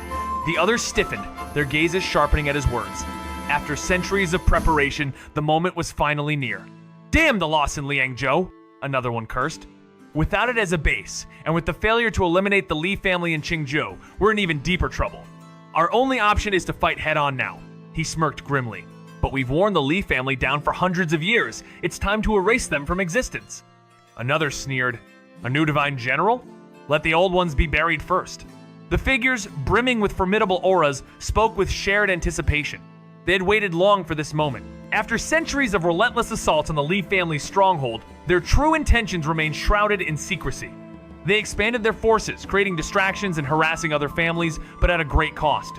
The others stiffened, their gazes sharpening at his words. After centuries of preparation, the moment was finally near. Damn the loss in Liangzhou, another one cursed. Without it as a base, and with the failure to eliminate the Li family in Qingzhou, we're in even deeper trouble. Our only option is to fight head-on now. He smirked grimly. But we've worn the Li family down for hundreds of years. It's time to erase them from existence. Another sneered. A new divine general? Let the old ones be buried first. The figures, brimming with formidable auras, spoke with shared anticipation. They had waited long for this moment. After centuries of relentless assaults on the Li family's stronghold, their true intentions remained shrouded in secrecy. They expanded their forces, creating distractions and harassing other families, but at a great cost.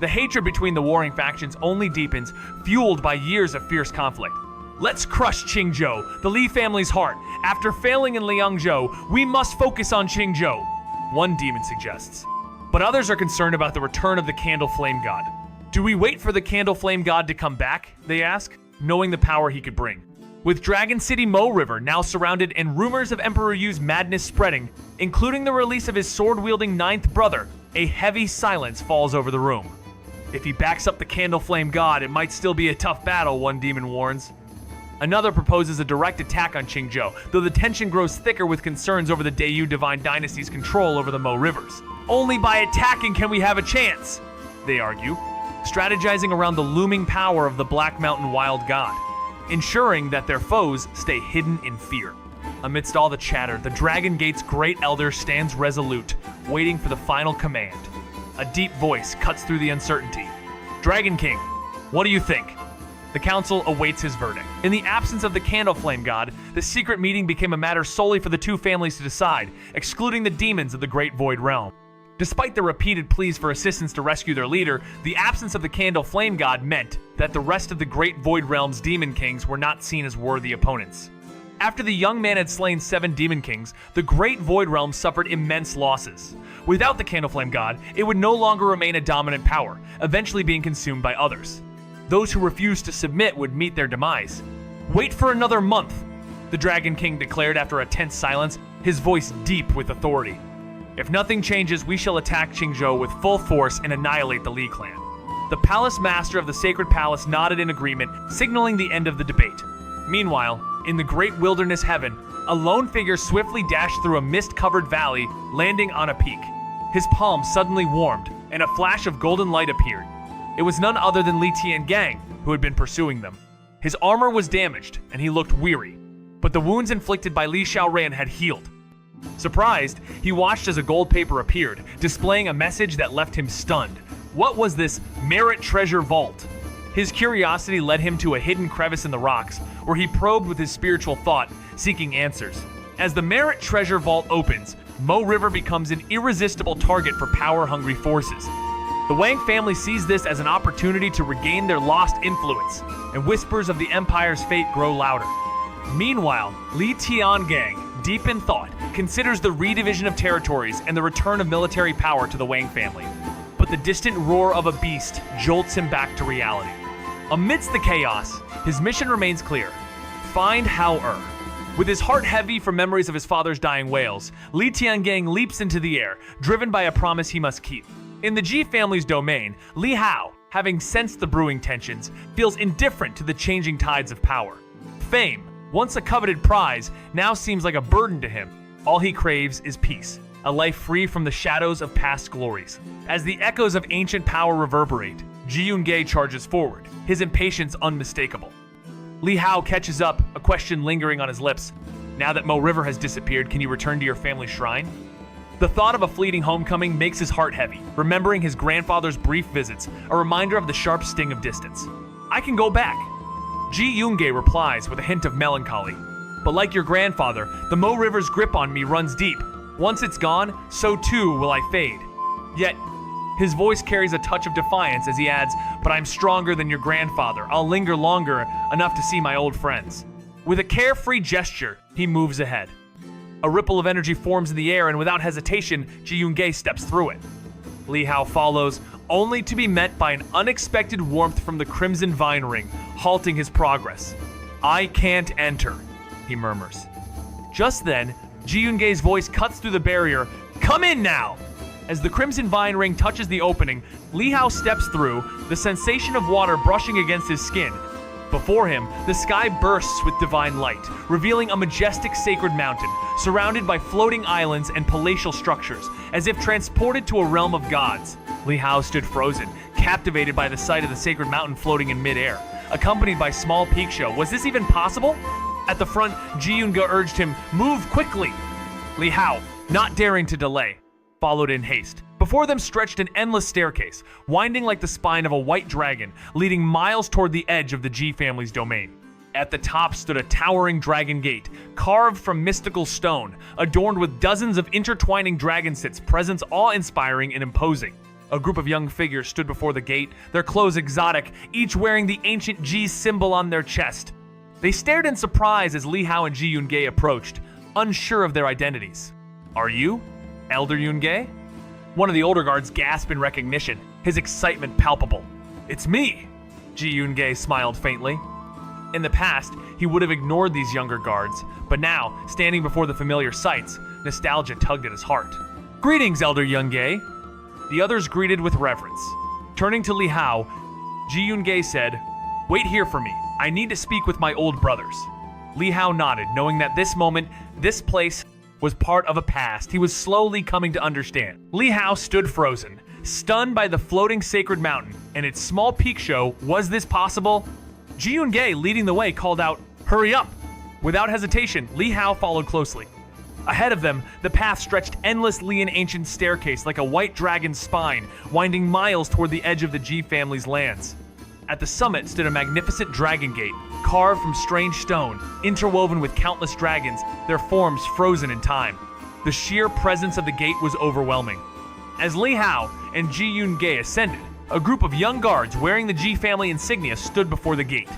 The hatred between the warring factions only deepens, fueled by years of fierce conflict. Let's crush Qingzhou, the Li family's heart. After failing in Liangzhou, we must focus on Qingzhou, one demon suggests. But others are concerned about the return of the Candle Flame God. Do we wait for the Candle Flame God to come back, they ask, knowing the power he could bring. With Dragon City Mo River now surrounded and rumors of Emperor Yu's madness spreading, including the release of his sword-wielding ninth brother, a heavy silence falls over the room. If he backs up the Candle Flame God, it might still be a tough battle, one demon warns. Another proposes a direct attack on Qingzhou, though the tension grows thicker with concerns over the Dayu Divine Dynasty's control over the Mo Rivers. Only by attacking can we have a chance, they argue, strategizing around the looming power of the Black Mountain Wild God, ensuring that their foes stay hidden in fear. Amidst all the chatter, the Dragon Gate's Great Elder stands resolute, waiting for the final command. A deep voice cuts through the uncertainty. Dragon King, what do you think? The council awaits his verdict. In the absence of the Candle Flame God, the secret meeting became a matter solely for the two families to decide, excluding the demons of the Great Void Realm. Despite the repeated pleas for assistance to rescue their leader, the absence of the Candle Flame God meant that the rest of the Great Void Realm's Demon Kings were not seen as worthy opponents. After the young man had slain 7 Demon Kings, the Great Void Realm suffered immense losses. Without the Candle Flame God, it would no longer remain a dominant power, eventually being consumed by others. Those who refused to submit would meet their demise. Wait for another month, the Dragon King declared after a tense silence, his voice deep with authority. If nothing changes, we shall attack Qingzhou with full force and annihilate the Li clan. The palace master of the sacred palace nodded in agreement, signaling the end of the debate. Meanwhile, in the great wilderness heaven, a lone figure swiftly dashed through a mist-covered valley, landing on a peak. His palm suddenly warmed, and a flash of golden light appeared. It was none other than Li Tiangang, who had been pursuing them. His armor was damaged, and he looked weary, but the wounds inflicted by Li Xiaoran had healed. Surprised, he watched as a gold paper appeared, displaying a message that left him stunned. What was this Merit Treasure Vault? His curiosity led him to a hidden crevice in the rocks, where he probed with his spiritual thought, seeking answers. As the Merit Treasure Vault opens, Mo River becomes an irresistible target for power-hungry forces. The Wang family sees this as an opportunity to regain their lost influence, and whispers of the Empire's fate grow louder. Meanwhile, Li Tiangang, deep in thought, considers the redivision of territories and the return of military power to the Wang family. But the distant roar of a beast jolts him back to reality. Amidst the chaos, his mission remains clear: find Hao-Er. With his heart heavy from memories of his father's dying wails, Li Tiangang leaps into the air, driven by a promise he must keep. In the Ji family's domain, Li Hao, having sensed the brewing tensions, feels indifferent to the changing tides of power. Fame, once a coveted prize, now seems like a burden to him. All he craves is peace, a life free from the shadows of past glories. As the echoes of ancient power reverberate, Ji Yunge charges forward, his impatience unmistakable. Li Hao catches up, a question lingering on his lips. Now that Mo River has disappeared, can you return to your family shrine? The thought of a fleeting homecoming makes his heart heavy, remembering his grandfather's brief visits, a reminder of the sharp sting of distance. I can go back. Ji Yunge replies with a hint of melancholy. But like your grandfather, the Mo River's grip on me runs deep. Once it's gone, so too will I fade. Yet, his voice carries a touch of defiance as he adds, but I'm stronger than your grandfather. I'll linger longer enough to see my old friends. With a carefree gesture, he moves ahead. A ripple of energy forms in the air, and without hesitation, Ji Yunge steps through it. Li Hao follows, only to be met by an unexpected warmth from the crimson vine ring, halting his progress. I can't enter, he murmurs. Just then, Ji Yunge's voice cuts through the barrier. Come in now! As the crimson vine ring touches the opening, Li Hao steps through, the sensation of water brushing against his skin. Before him, the sky bursts with divine light, revealing a majestic sacred mountain, surrounded by floating islands and palatial structures, as if transported to a realm of gods. Li Hao stood frozen, captivated by the sight of the sacred mountain floating in midair, accompanied by small peak show. Was this even possible? At the front, Ji Yunge urged him, move quickly! Li Hao, not daring to delay, followed in haste. Before them stretched an endless staircase, winding like the spine of a white dragon, leading miles toward the edge of the Ji family's domain. At the top stood a towering dragon gate, carved from mystical stone, adorned with dozens of intertwining dragon sits, presence awe-inspiring and imposing. A group of young figures stood before the gate, their clothes exotic, each wearing the ancient Ji symbol on their chest. They stared in surprise as Li Hao and Ji Yunge approached, unsure of their identities. Are you Elder Yunge? One of the older guards gasped in recognition, his excitement palpable. It's me! Ji Yunge smiled faintly. In the past, he would have ignored these younger guards, but now, standing before the familiar sights, nostalgia tugged at his heart. Greetings, Elder Yunge! The others greeted with reverence. Turning to Li Hao, Ji Yunge said, Wait here for me. I need to speak with my old brothers. Li Hao nodded, knowing that this moment, this place, was part of a past he was slowly coming to understand. Li Hao stood frozen, stunned by the floating sacred mountain and its small peak show. Was this possible? Ji Yunge, leading the way, called out, Hurry up! Without hesitation, Li Hao followed closely. Ahead of them, the path stretched endlessly an ancient staircase like a white dragon's spine, winding miles toward the edge of the Ji family's lands. At the summit stood a magnificent dragon gate, carved from strange stone, interwoven with countless dragons, their forms frozen in time. The sheer presence of the gate was overwhelming. As Li Hao and Ji Yunge ascended, a group of young guards wearing the Ji family insignia stood before the gate.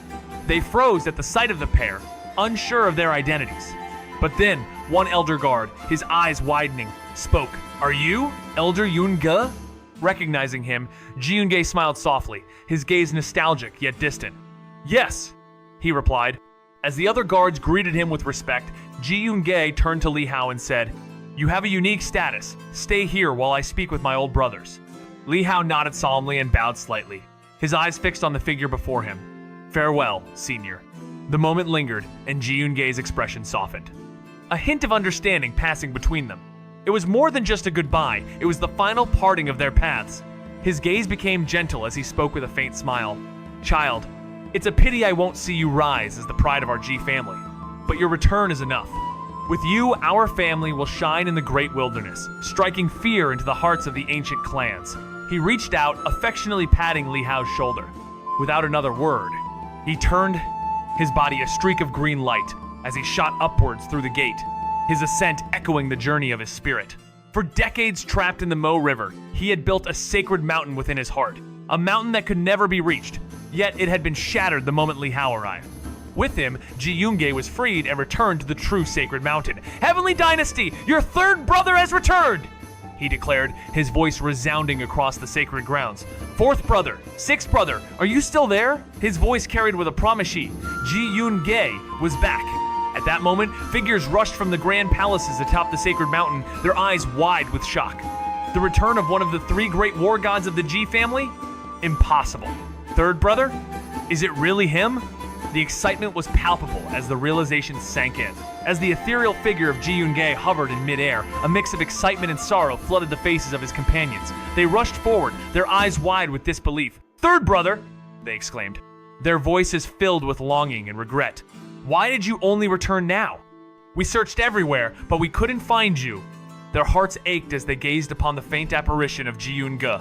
They froze at the sight of the pair, unsure of their identities. But then, one elder guard, his eyes widening, spoke. Are you Elder Yunge? Recognizing him, Ji Yunge smiled softly, his gaze nostalgic yet distant. Yes, he replied. As the other guards greeted him with respect, Ji Yun-ge turned to Li Hao and said, "You have a unique status. Stay here while I speak with my old brothers." Li Hao nodded solemnly and bowed slightly, his eyes fixed on the figure before him. "Farewell, senior." The moment lingered, and Ji Yun-ge's expression softened, a hint of understanding passing between them. It was more than just a goodbye, it was the final parting of their paths. His gaze became gentle as he spoke with a faint smile. "Child, it's a pity I won't see you rise as the pride of our Ji family, but your return is enough. With you, our family will shine in the great wilderness, striking fear into the hearts of the ancient clans." He reached out, affectionately patting Li Hao's shoulder. Without another word, he turned, his body a streak of green light, as he shot upwards through the gate, his ascent echoing the journey of his spirit. For decades trapped in the Mo River, he had built a sacred mountain within his heart, a mountain that could never be reached, yet it had been shattered the moment Li Hao arrived. With him, Ji Yun-ge was freed and returned to the true sacred mountain. "Heavenly Dynasty, your third brother has returned!" he declared, his voice resounding across the sacred grounds. "Fourth brother, sixth brother, are you still there?" His voice carried with a promise-y. Ji Yun-ge was back. At that moment, figures rushed from the grand palaces atop the sacred mountain, their eyes wide with shock. The return of one of the three great war gods of the Ji family? Impossible. Third brother? Is it really him? The excitement was palpable as the realization sank in. As the ethereal figure of Ji Yun-ge hovered in midair, a mix of excitement and sorrow flooded the faces of his companions. They rushed forward, their eyes wide with disbelief. "Third brother!" they exclaimed, their voices filled with longing and regret. "Why did you only return now? We searched everywhere, but we couldn't find you." Their hearts ached as they gazed upon the faint apparition of Ji Yun-ge.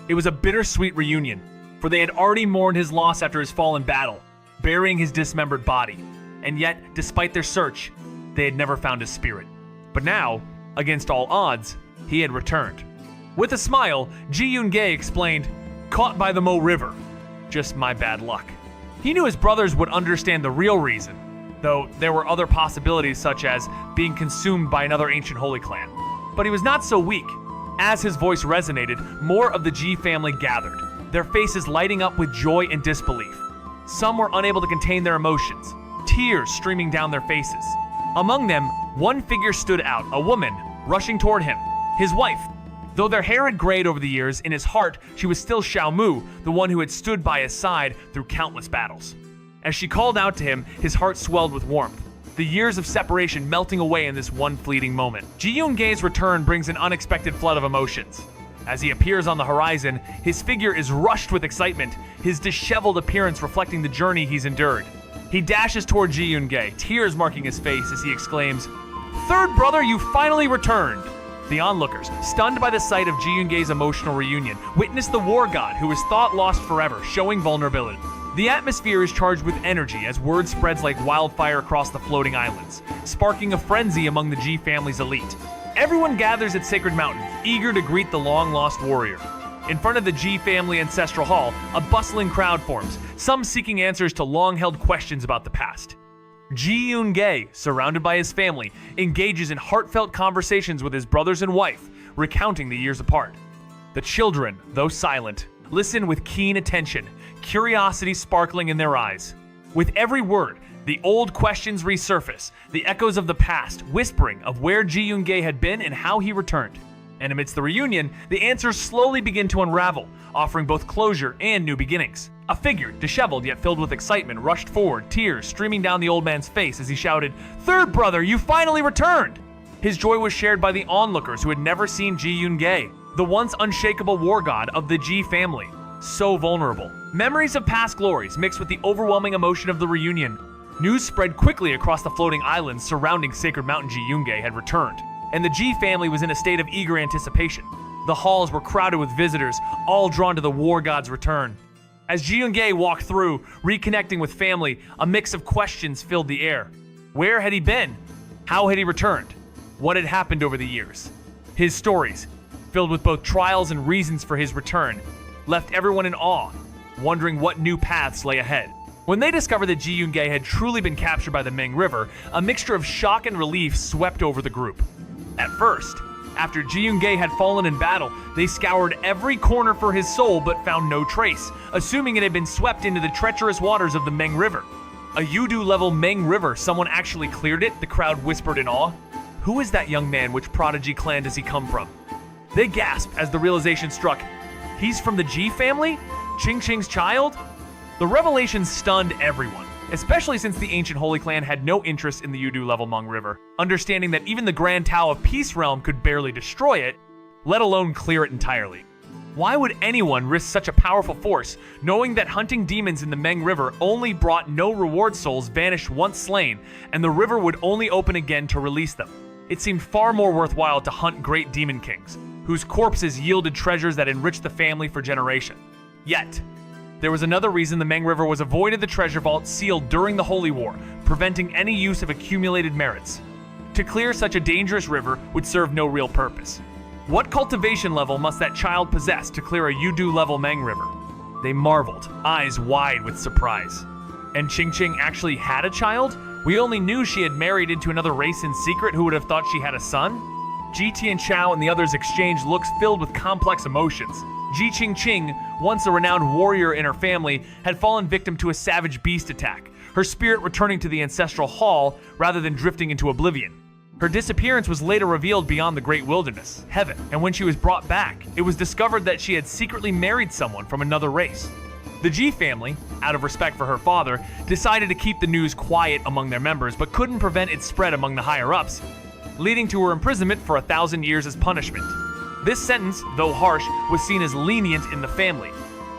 It was a bittersweet reunion, for they had already mourned his loss after his fall in battle, burying his dismembered body. And yet, despite their search, they had never found his spirit. But now, against all odds, he had returned. With a smile, Ji Yun-ge explained, "Caught by the Mo River. Just my bad luck." He knew his brothers would understand the real reason, though there were other possibilities such as being consumed by another ancient holy clan. But he was not so weak. As his voice resonated, more of the Ji family gathered, their faces lighting up with joy and disbelief. Some were unable to contain their emotions, tears streaming down their faces. Among them, one figure stood out, a woman, rushing toward him, his wife. Though their hair had grayed over the years, in his heart, she was still Xiao Mu, the one who had stood by his side through countless battles. As she called out to him, his heart swelled with warmth, the years of separation melting away in this one fleeting moment. Ji Yun-ge's return brings an unexpected flood of emotions. As he appears on the horizon, his figure is rushed with excitement, his disheveled appearance reflecting the journey he's endured. He dashes toward Ji Yun-ge, tears marking his face as he exclaims, "Third brother, you finally returned!" The onlookers, stunned by the sight of Ji Yun-ge's emotional reunion, witness the war god who was thought lost forever, showing vulnerability. The atmosphere is charged with energy as word spreads like wildfire across the floating islands, sparking a frenzy among the Ji family's elite. Everyone gathers at Sacred Mountain, eager to greet the long-lost warrior. In front of the Ji family ancestral hall, a bustling crowd forms, some seeking answers to long-held questions about the past. Ji Yun-ge, surrounded by his family, engages in heartfelt conversations with his brothers and wife, recounting the years apart. The children, though silent, listen with keen attention, curiosity sparkling in their eyes. With every word, the old questions resurface, the echoes of the past, whispering of where Ji Yun-ge had been and how he returned. And amidst the reunion, the answers slowly begin to unravel, offering both closure and new beginnings. A figure, disheveled yet filled with excitement, rushed forward, tears streaming down the old man's face as he shouted, "Third brother, you finally returned!" His joy was shared by the onlookers who had never seen Ji Yun-ge, the once unshakable war god of the Ji family. So vulnerable. Memories of past glories mixed with the overwhelming emotion of the reunion. News spread quickly across the floating islands surrounding Sacred Mountain. Ji Yun-ge had returned, and the Ji family was in a state of eager anticipation. The halls were crowded with visitors, all drawn to the war god's return. As Ji Yun-ge walked through, reconnecting with family, a mix of questions filled the air. Where had he been? How had he returned? What had happened over the years? His stories, filled with both trials and reasons for his return, left everyone in awe, wondering what new paths lay ahead. When they discovered that Ji Yun-ge had truly been captured by the Ming River, a mixture of shock and relief swept over the group. At first, after Ji Yun-ge had fallen in battle, they scoured every corner for his soul but found no trace, assuming it had been swept into the treacherous waters of the Ming River. A Yudu-level Meng River, someone actually cleared it, the crowd whispered in awe. Who is that young man? Which prodigy clan does he come from? They gasped as the realization struck. He's from the Ji family? Qing's child? The revelation stunned everyone, especially since the ancient Holy Clan had no interest in the Yudu-level Meng River, understanding that even the Grand Tao of Peace Realm could barely destroy it, let alone clear it entirely. Why would anyone risk such a powerful force, knowing that hunting demons in the Meng River only brought no reward souls vanished once slain, and the river would only open again to release them? It seemed far more worthwhile to hunt great demon kings, whose corpses yielded treasures that enriched the family for generations. Yet, there was another reason the Meng River was avoided the treasure vault sealed during the Holy War, preventing any use of accumulated merits. To clear such a dangerous river would serve no real purpose. What cultivation level must that child possess to clear a Yudu-level Meng River? They marveled, eyes wide with surprise. And Qing actually had a child? We only knew she had married into another race in secret. Who would have thought she had a son? Ji Tianchao and the others exchanged looks filled with complex emotions. Ji Qing, once a renowned warrior in her family, had fallen victim to a savage beast attack, her spirit returning to the ancestral hall rather than drifting into oblivion. Her disappearance was later revealed beyond the great wilderness, heaven, and when she was brought back, it was discovered that she had secretly married someone from another race. The Ji family, out of respect for her father, decided to keep the news quiet among their members, but couldn't prevent its spread among the higher-ups, leading to her imprisonment for 1,000 years as punishment. This sentence, though harsh, was seen as lenient in the family.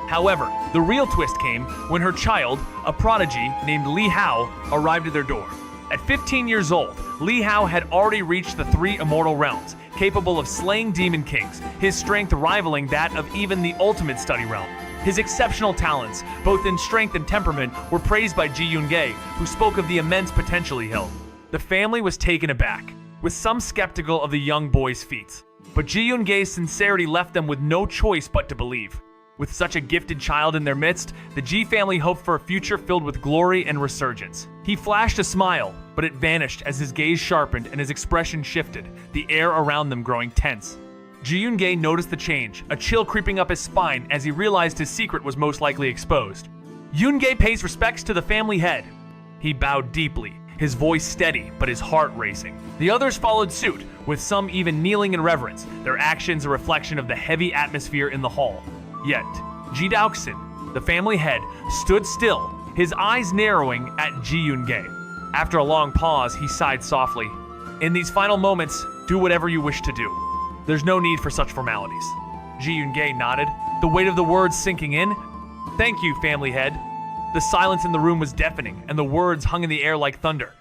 However, the real twist came when her child, a prodigy named Li Hao, arrived at their door. At 15 years old, Li Hao had already reached the 3 immortal realms, capable of slaying demon kings, his strength rivaling that of even the ultimate study realm. His exceptional talents, both in strength and temperament, were praised by Ji Yunge, who spoke of the immense potential he held. The family was taken aback, with some skeptical of the young boy's feats. But Ji Yunge's sincerity left them with no choice but to believe. With such a gifted child in their midst, the Ji family hoped for a future filled with glory and resurgence. He flashed a smile, but it vanished as his gaze sharpened and his expression shifted, the air around them growing tense. Ji Yunge noticed the change, a chill creeping up his spine as he realized his secret was most likely exposed. Yunge pays respects to the family head. He bowed deeply, his voice steady but his heart racing. The others followed suit, with some even kneeling in reverence, their actions a reflection of the heavy atmosphere in the hall. Yet, Ji Daoxin, the family head, stood still, his eyes narrowing at Ji Yunge. After a long pause, he sighed softly. In these final moments, do whatever you wish to do. There's no need for such formalities. Ji Yunge nodded, the weight of the words sinking in. Thank you, family head. The silence in the room was deafening, and the words hung in the air like thunder.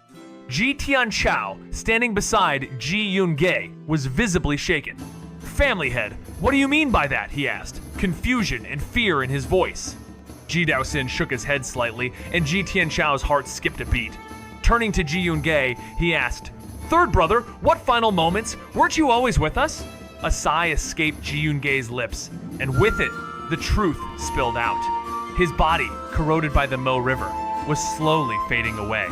Ji Tianchao, standing beside Ji Yunge, was visibly shaken. Family head, what do you mean by that? He asked, confusion and fear in his voice. Ji Daoxin shook his head slightly, and Ji Tianchao's heart skipped a beat. Turning to Ji Yunge, he asked, Third brother, what final moments? Weren't you always with us? A sigh escaped Ji Yunge's lips, and with it, the truth spilled out. His body, corroded by the Mo River, was slowly fading away.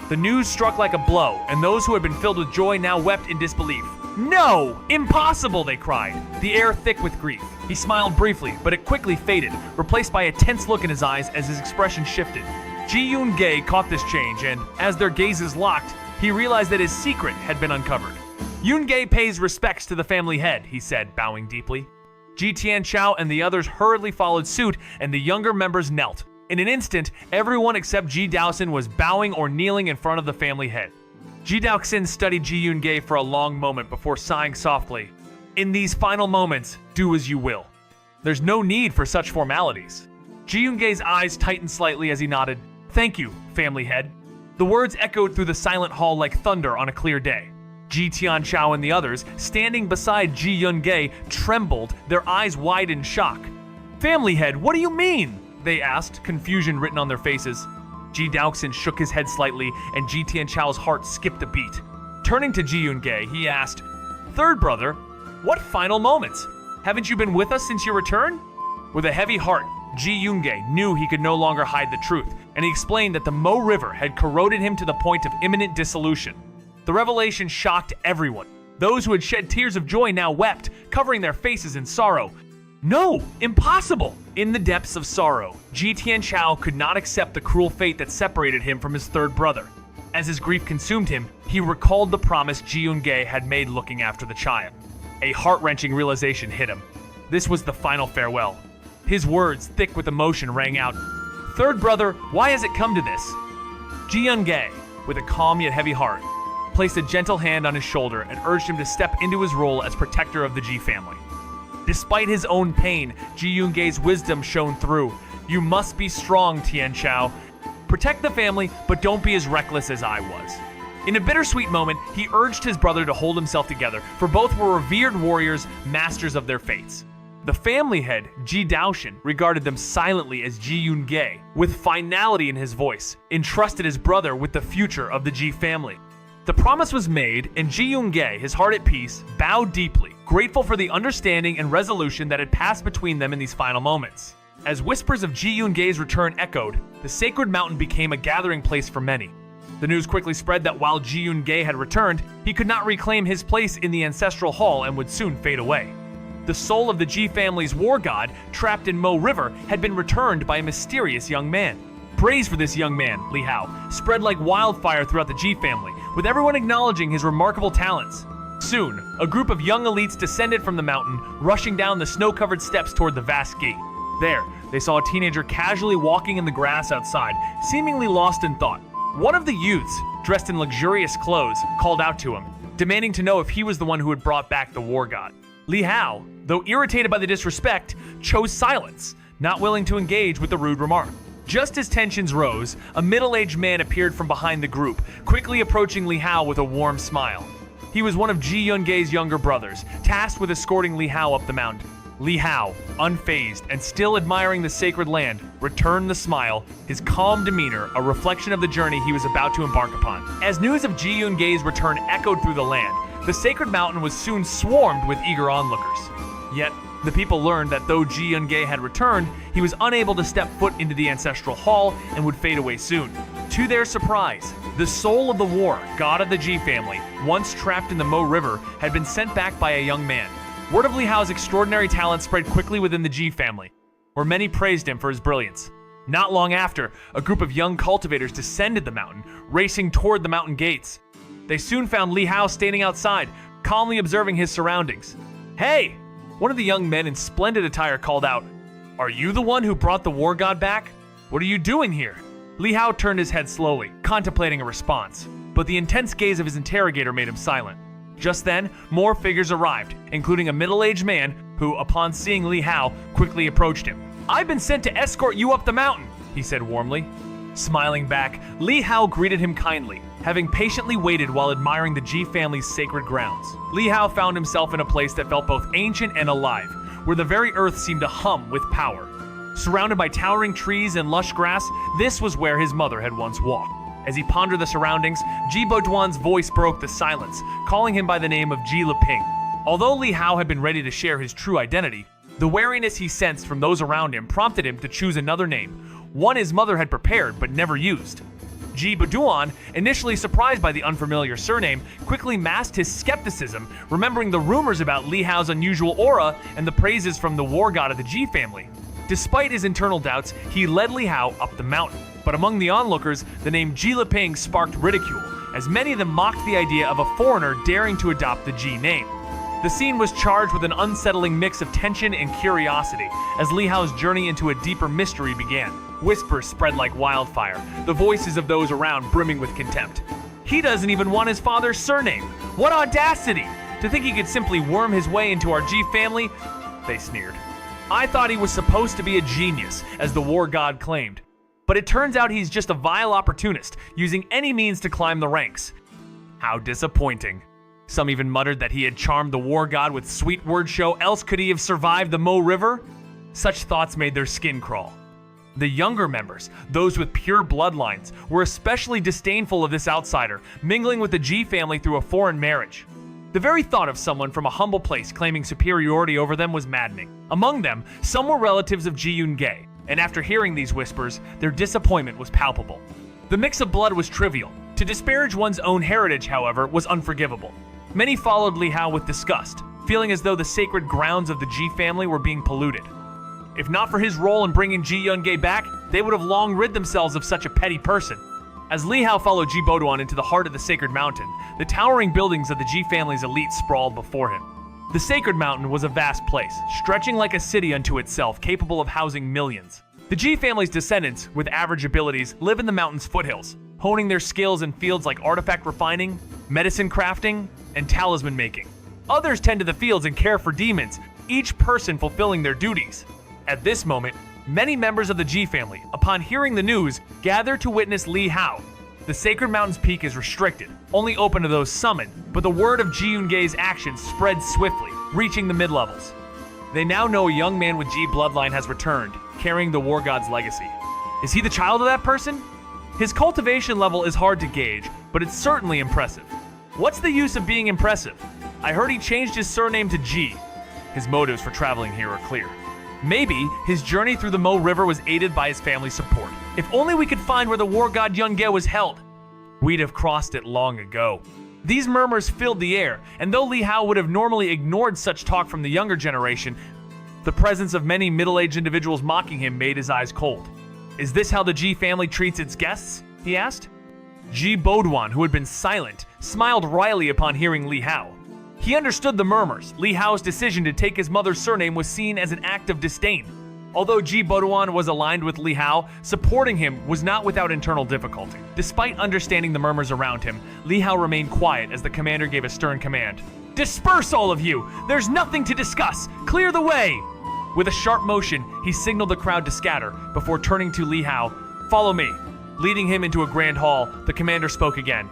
The news struck like a blow, and those who had been filled with joy now wept in disbelief. No! Impossible, they cried, the air thick with grief. He smiled briefly, but it quickly faded, replaced by a tense look in his eyes as his expression shifted. Ji Yunge caught this change, and as their gazes locked, he realized that his secret had been uncovered. Yunge pays respects to the family head, he said, bowing deeply. Ji Tianchao and the others hurriedly followed suit, and the younger members knelt. In an instant, everyone except Ji Daoxin was bowing or kneeling in front of the family head. Ji Daoxin studied Ji Yunge for a long moment before sighing softly. In these final moments, do as you will. There's no need for such formalities. Ji Yunge's eyes tightened slightly as he nodded. Thank you, family head. The words echoed through the silent hall like thunder on a clear day. Ji Tianchao and the others, standing beside Ji Yunge, trembled, their eyes wide in shock. Family head, what do you mean? They asked, confusion written on their faces. Ji Daoxin shook his head slightly, and Ji Tianchao's heart skipped a beat. Turning to Ji Yunge, he asked, Third brother, what final moments? Haven't you been with us since your return? With a heavy heart, Ji Yunge knew he could no longer hide the truth, and he explained that the Mo River had corroded him to the point of imminent dissolution. The revelation shocked everyone. Those who had shed tears of joy now wept, covering their faces in sorrow. No, impossible! In the depths of sorrow, Ji Tianchao could not accept the cruel fate that separated him from his third brother. As his grief consumed him, he recalled the promise Ji Yunge had made looking after the child. A heart-wrenching realization hit him. This was the final farewell. His words, thick with emotion, rang out. "Third brother, why has it come to this?" Ji Yunge, with a calm yet heavy heart, placed a gentle hand on his shoulder and urged him to step into his role as protector of the Ji family. Despite his own pain, Ji Yunge's wisdom shone through. "You must be strong, Tianchao. Protect the family, but don't be as reckless as I was." In a bittersweet moment, he urged his brother to hold himself together, for both were revered warriors, masters of their fates. The family head, Ji Daoshan, regarded them silently as Ji Yunge, with finality in his voice, entrusted his brother with the future of the Ji family. The promise was made, and Ji Yunge, his heart at peace, bowed deeply, grateful for the understanding and resolution that had passed between them in these final moments. As whispers of Ji Yunge's return echoed, the sacred mountain became a gathering place for many. The news quickly spread that while Ji Yunge had returned, he could not reclaim his place in the ancestral hall and would soon fade away. The soul of the Ji family's war god, trapped in Mo River, had been returned by a mysterious young man. Praise for this young man, Li Hao, spread like wildfire throughout the Ji family, with everyone acknowledging his remarkable talents. Soon, a group of young elites descended from the mountain, rushing down the snow-covered steps toward the vast gate. There, they saw a teenager casually walking in the grass outside, seemingly lost in thought. One of the youths, dressed in luxurious clothes, called out to him, demanding to know if he was the one who had brought back the war god. Li Hao, though irritated by the disrespect, chose silence, not willing to engage with the rude remark. Just as tensions rose, a middle-aged man appeared from behind the group, quickly approaching Li Hao with a warm smile. He was one of Ji Yunge's younger brothers, tasked with escorting Li Hao up the mountain. Li Hao, unfazed and still admiring the sacred land, returned the smile, his calm demeanor a reflection of the journey he was about to embark upon. As news of Ji Yunge's return echoed through the land, the sacred mountain was soon swarmed with eager onlookers. Yet, the people learned that though Ji Yunge had returned, he was unable to step foot into the ancestral hall and would fade away soon. To their surprise, the soul of the war, god of the Ji family, once trapped in the Mo River, had been sent back by a young man. Word of Li Hao's extraordinary talent spread quickly within the Ji family, where many praised him for his brilliance. Not long after, a group of young cultivators descended the mountain, racing toward the mountain gates. They soon found Li Hao standing outside, calmly observing his surroundings. "Hey!" One of the young men in splendid attire called out, "Are you the one who brought the war god back? What are you doing here?" Li Hao turned his head slowly, contemplating a response, but the intense gaze of his interrogator made him silent. Just then, more figures arrived, including a middle-aged man who, upon seeing Li Hao, quickly approached him. "I've been sent to escort you up the mountain," he said warmly. Smiling back, Li Hao greeted him kindly, having patiently waited while admiring the Ji family's sacred grounds. Li Hao found himself in a place that felt both ancient and alive, where the very earth seemed to hum with power. Surrounded by towering trees and lush grass, this was where his mother had once walked. As he pondered the surroundings, Ji Boduan's voice broke the silence, calling him by the name of Ji Leping. Although Li Hao had been ready to share his true identity, the wariness he sensed from those around him prompted him to choose another name, one his mother had prepared but never used. Ji Boduan, initially surprised by the unfamiliar surname, quickly masked his skepticism, remembering the rumors about Li Hao's unusual aura and the praises from the war god of the Ji family. Despite his internal doubts, he led Li Hao up the mountain. But among the onlookers, the name Ji Leping sparked ridicule, as many of them mocked the idea of a foreigner daring to adopt the Ji name. The scene was charged with an unsettling mix of tension and curiosity, as Li Hao's journey into a deeper mystery began. Whispers spread like wildfire, the voices of those around brimming with contempt. "He doesn't even want his father's surname. What audacity! To think he could simply worm his way into our Ji family?" they sneered. "I thought he was supposed to be a genius, as the war god claimed. But it turns out he's just a vile opportunist, using any means to climb the ranks. How disappointing." Some even muttered that he had charmed the war god with sweet word show, else could he have survived the Mo River? Such thoughts made their skin crawl. The younger members, those with pure bloodlines, were especially disdainful of this outsider, mingling with the Ji family through a foreign marriage. The very thought of someone from a humble place claiming superiority over them was maddening. Among them, some were relatives of Ji Yunge, and after hearing these whispers, their disappointment was palpable. The mix of blood was trivial. To disparage one's own heritage, however, was unforgivable. Many followed Li Hao with disgust, feeling as though the sacred grounds of the Ji family were being polluted. If not for his role in bringing Ji Yun-gae back, they would have long rid themselves of such a petty person. As Li Hao followed Ji Boduan into the heart of the sacred mountain, the towering buildings of the Ji family's elite sprawled before him. The sacred mountain was a vast place, stretching like a city unto itself, capable of housing millions. The Ji family's descendants, with average abilities, live in the mountain's foothills, honing their skills in fields like artifact refining, medicine crafting, and talisman making. Others tend to the fields and care for demons, each person fulfilling their duties. At this moment, many members of the Ji family, upon hearing the news, gather to witness Li Hao. The Sacred Mountain's peak is restricted, only open to those summoned, but the word of Ji Yun-gae's actions spreads swiftly, reaching the mid-levels. They now know a young man with Ji bloodline has returned, carrying the war god's legacy. Is he the child of that person? His cultivation level is hard to gauge, but it's certainly impressive. What's the use of being impressive? I heard he changed his surname to Ji. His motives for traveling here are clear. Maybe his journey through the Mo River was aided by his family's support. If only we could find where the war god Yun-gae was held. We'd have crossed it long ago. These murmurs filled the air, and though Li Hao would have normally ignored such talk from the younger generation, the presence of many middle-aged individuals mocking him made his eyes cold. Is this how the Ji family treats its guests? He asked. Ji Boduan, who had been silent, smiled wryly upon hearing Li Hao. He understood the murmurs. Li Hao's decision to take his mother's surname was seen as an act of disdain. Although Ji Boduan was aligned with Li Hao, supporting him was not without internal difficulty. Despite understanding the murmurs around him, Li Hao remained quiet as the commander gave a stern command. Disperse, all of you! There's nothing to discuss! Clear the way! With a sharp motion, he signaled the crowd to scatter before turning to Li Hao. Follow me. Leading him into a grand hall, the commander spoke again.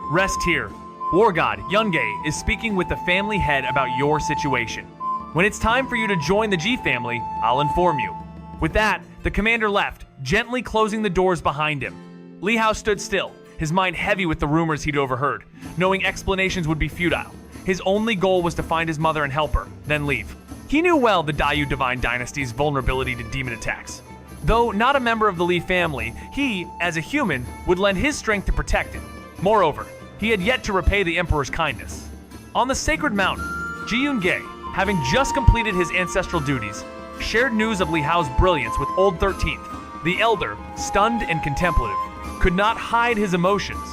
Rest here. War God Yun-gae is speaking with the family head about your situation. When it's time for you to join the Ji family, I'll inform you. With that, the commander left, gently closing the doors behind him. Li Hao stood still, his mind heavy with the rumors he'd overheard, knowing explanations would be futile. His only goal was to find his mother and help her, then leave. He knew well the Dayu Divine Dynasty's vulnerability to demon attacks. Though not a member of the Li family, he, as a human, would lend his strength to protect it. Moreover, he had yet to repay the Emperor's kindness. On the sacred mountain, Ji Yun-gae, having just completed his ancestral duties, shared news of Li Hao's brilliance with Old 13th. The elder, stunned and contemplative, could not hide his emotions.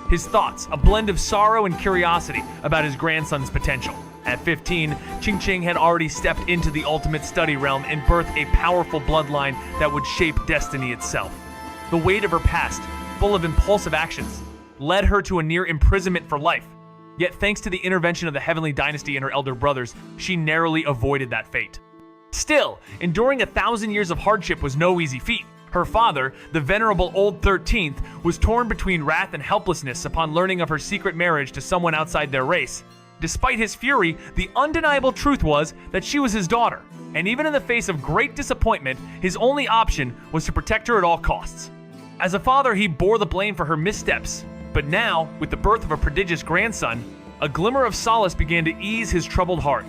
His thoughts, a blend of sorrow and curiosity about his grandson's potential. At 15, Qingqing had already stepped into the ultimate study realm and birthed a powerful bloodline that would shape destiny itself. The weight of her past, full of impulsive actions, led her to a near imprisonment for life. Yet thanks to the intervention of the Heavenly Dynasty and her elder brothers, she narrowly avoided that fate. Still, enduring 1,000 years of hardship was no easy feat. Her father, the venerable Old 13th, was torn between wrath and helplessness upon learning of her secret marriage to someone outside their race. Despite his fury, the undeniable truth was that she was his daughter, and even in the face of great disappointment, his only option was to protect her at all costs. As a father, he bore the blame for her missteps, but now, with the birth of a prodigious grandson, a glimmer of solace began to ease his troubled heart.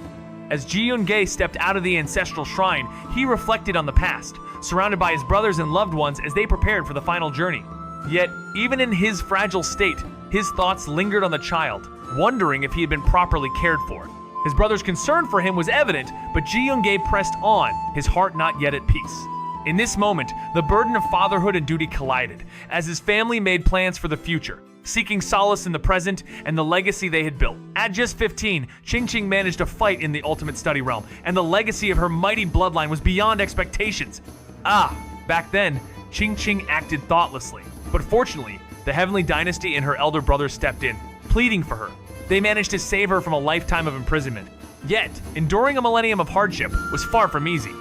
As Ji Yun-gae stepped out of the ancestral shrine, he reflected on the past, surrounded by his brothers and loved ones as they prepared for the final journey. Yet, even in his fragile state, his thoughts lingered on the child, wondering if he had been properly cared for. His brother's concern for him was evident, but Ji Yun-gae pressed on, his heart not yet at peace. In this moment, the burden of fatherhood and duty collided, as his family made plans for the future, seeking solace in the present and the legacy they had built. At just 15, Qingqing managed to fight in the ultimate study realm, and the legacy of her mighty bloodline was beyond expectations. Back then, Qingqing acted thoughtlessly, but fortunately, the Heavenly Dynasty and her elder brother stepped in, pleading for her. They managed to save her from a lifetime of imprisonment. Yet, enduring a millennium of hardship was far from easy.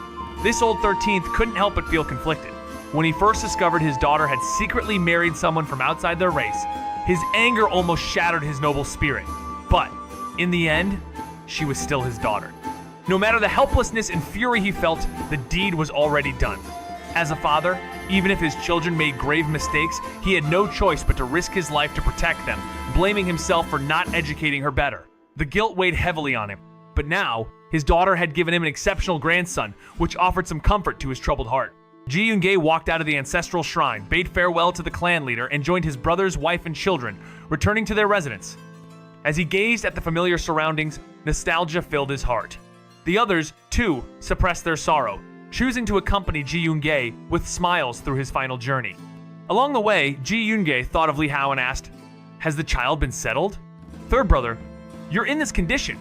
This Old 13th couldn't help but feel conflicted. When he first discovered his daughter had secretly married someone from outside their race, his anger almost shattered his noble spirit. But, in the end, she was still his daughter. No matter the helplessness and fury he felt, the deed was already done. As a father, even if his children made grave mistakes, he had no choice but to risk his life to protect them, blaming himself for not educating her better. The guilt weighed heavily on him. But now, his daughter had given him an exceptional grandson, which offered some comfort to his troubled heart. Ji Yun-gae walked out of the ancestral shrine, bade farewell to the clan leader, and joined his brothers, wife, and children, returning to their residence. As he gazed at the familiar surroundings, nostalgia filled his heart. The others, too, suppressed their sorrow, choosing to accompany Ji Yoon-gae with smiles through his final journey. Along the way, Ji Yoon-gae thought of Li Hao and asked, "Has the child been settled?" "Third brother, you're in this condition.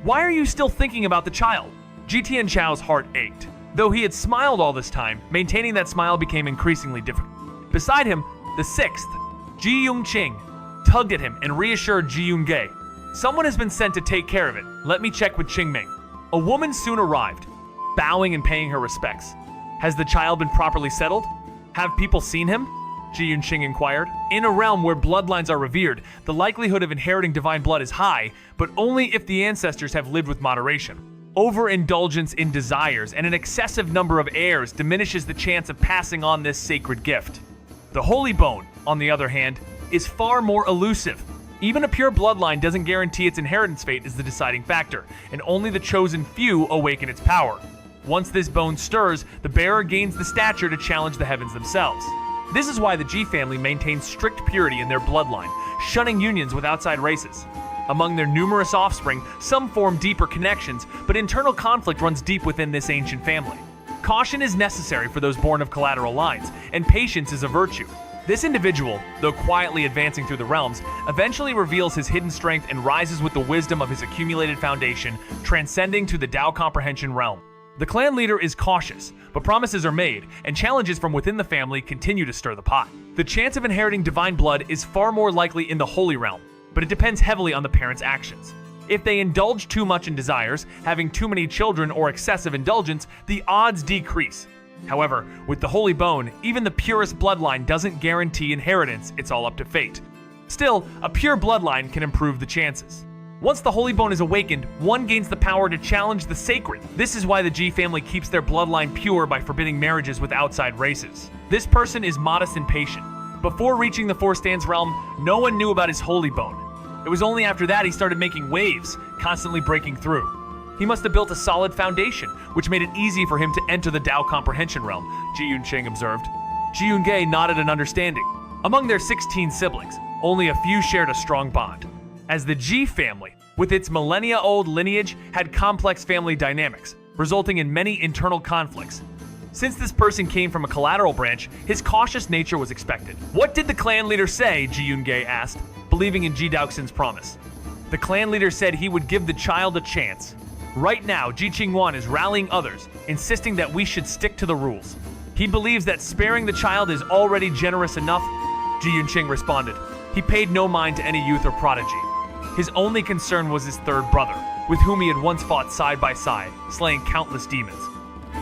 Why are you still thinking about the child?" Ji Tianchao's heart ached. Though he had smiled all this time, maintaining that smile became increasingly difficult. Beside him, the sixth, Ji Yung-ching, tugged at him and reassured Ji Yoon-gae. "Someone has been sent to take care of it. Let me check with Qingming." A woman soon arrived, bowing and paying her respects. "Has the child been properly settled? Have people seen him?" Ji Yun-ching inquired. In a realm where bloodlines are revered, the likelihood of inheriting divine blood is high, but only if the ancestors have lived with moderation. Overindulgence in desires and an excessive number of heirs diminishes the chance of passing on this sacred gift. The holy bone, on the other hand, is far more elusive. Even a pure bloodline doesn't guarantee its inheritance fate is the deciding factor, and only the chosen few awaken its power. Once this bone stirs, the bearer gains the stature to challenge the heavens themselves. This is why the Ji family maintains strict purity in their bloodline, shunning unions with outside races. Among their numerous offspring, some form deeper connections, but internal conflict runs deep within this ancient family. Caution is necessary for those born of collateral lines, and patience is a virtue. This individual, though quietly advancing through the realms, eventually reveals his hidden strength and rises with the wisdom of his accumulated foundation, transcending to the Tao comprehension realm. The clan leader is cautious, but promises are made, and challenges from within the family continue to stir the pot. The chance of inheriting divine blood is far more likely in the holy realm, but it depends heavily on the parents' actions. If they indulge too much in desires, having too many children, or excessive indulgence, the odds decrease. However, with the holy bone, even the purest bloodline doesn't guarantee inheritance, it's all up to fate. Still, a pure bloodline can improve the chances. Once the holy bone is awakened, one gains the power to challenge the sacred. This is why the Ji family keeps their bloodline pure by forbidding marriages with outside races. This person is modest and patient. Before reaching the Four Stands realm, no one knew about his holy bone. It was only after that he started making waves, constantly breaking through. He must have built a solid foundation, which made it easy for him to enter the Tao comprehension realm, Ji Yun-ching observed. Ji Yoon-gae nodded in understanding. Among their 16 siblings, only a few shared a strong bond. As the Ji family, with its millennia-old lineage, had complex family dynamics, resulting in many internal conflicts. Since this person came from a collateral branch, his cautious nature was expected. "What did the clan leader say?" Ji Yoon-gae asked, believing in Ji Daoxin's promise. "The clan leader said he would give the child a chance. Right now, Ji Qingwan is rallying others, insisting that we should stick to the rules. He believes that sparing the child is already generous enough," Ji Yun-ching responded. He paid no mind to any youth or prodigy. His only concern was his third brother, with whom he had once fought side by side, slaying countless demons.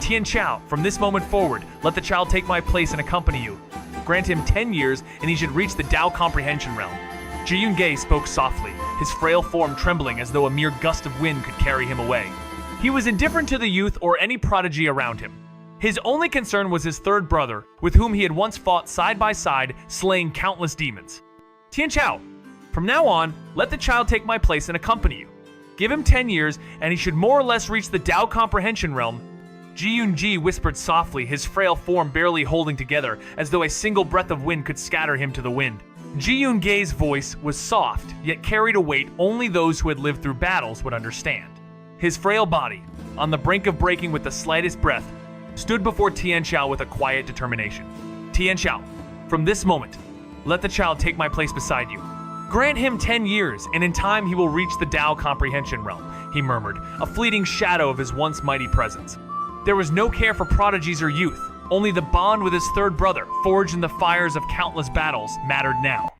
"Tian Chao, from this moment forward, let the child take my place and accompany you. Grant him 10 years, and he should reach the Tao comprehension realm." Ji Yoon-gae spoke softly, his frail form trembling as though a mere gust of wind could carry him away. He was indifferent to the youth or any prodigy around him. His only concern was his third brother, with whom he had once fought side by side, slaying countless demons. "Tian Chao, from now on, let the child take my place and accompany you. Give him 10 years, and he should more or less reach the Tao comprehension realm." Ji Yoon-ji whispered softly, his frail form barely holding together, as though a single breath of wind could scatter him to the wind. Ji Yoon-gae's voice was soft, yet carried a weight only those who had lived through battles would understand. His frail body, on the brink of breaking with the slightest breath, stood before Tian Chao with a quiet determination. "Tian Chao, from this moment, let the child take my place beside you. Grant him 10 years, and in time he will reach the Tao comprehension realm," he murmured, a fleeting shadow of his once mighty presence. There was no care for prodigies or youth. Only the bond with his third brother, forged in the fires of countless battles, mattered now.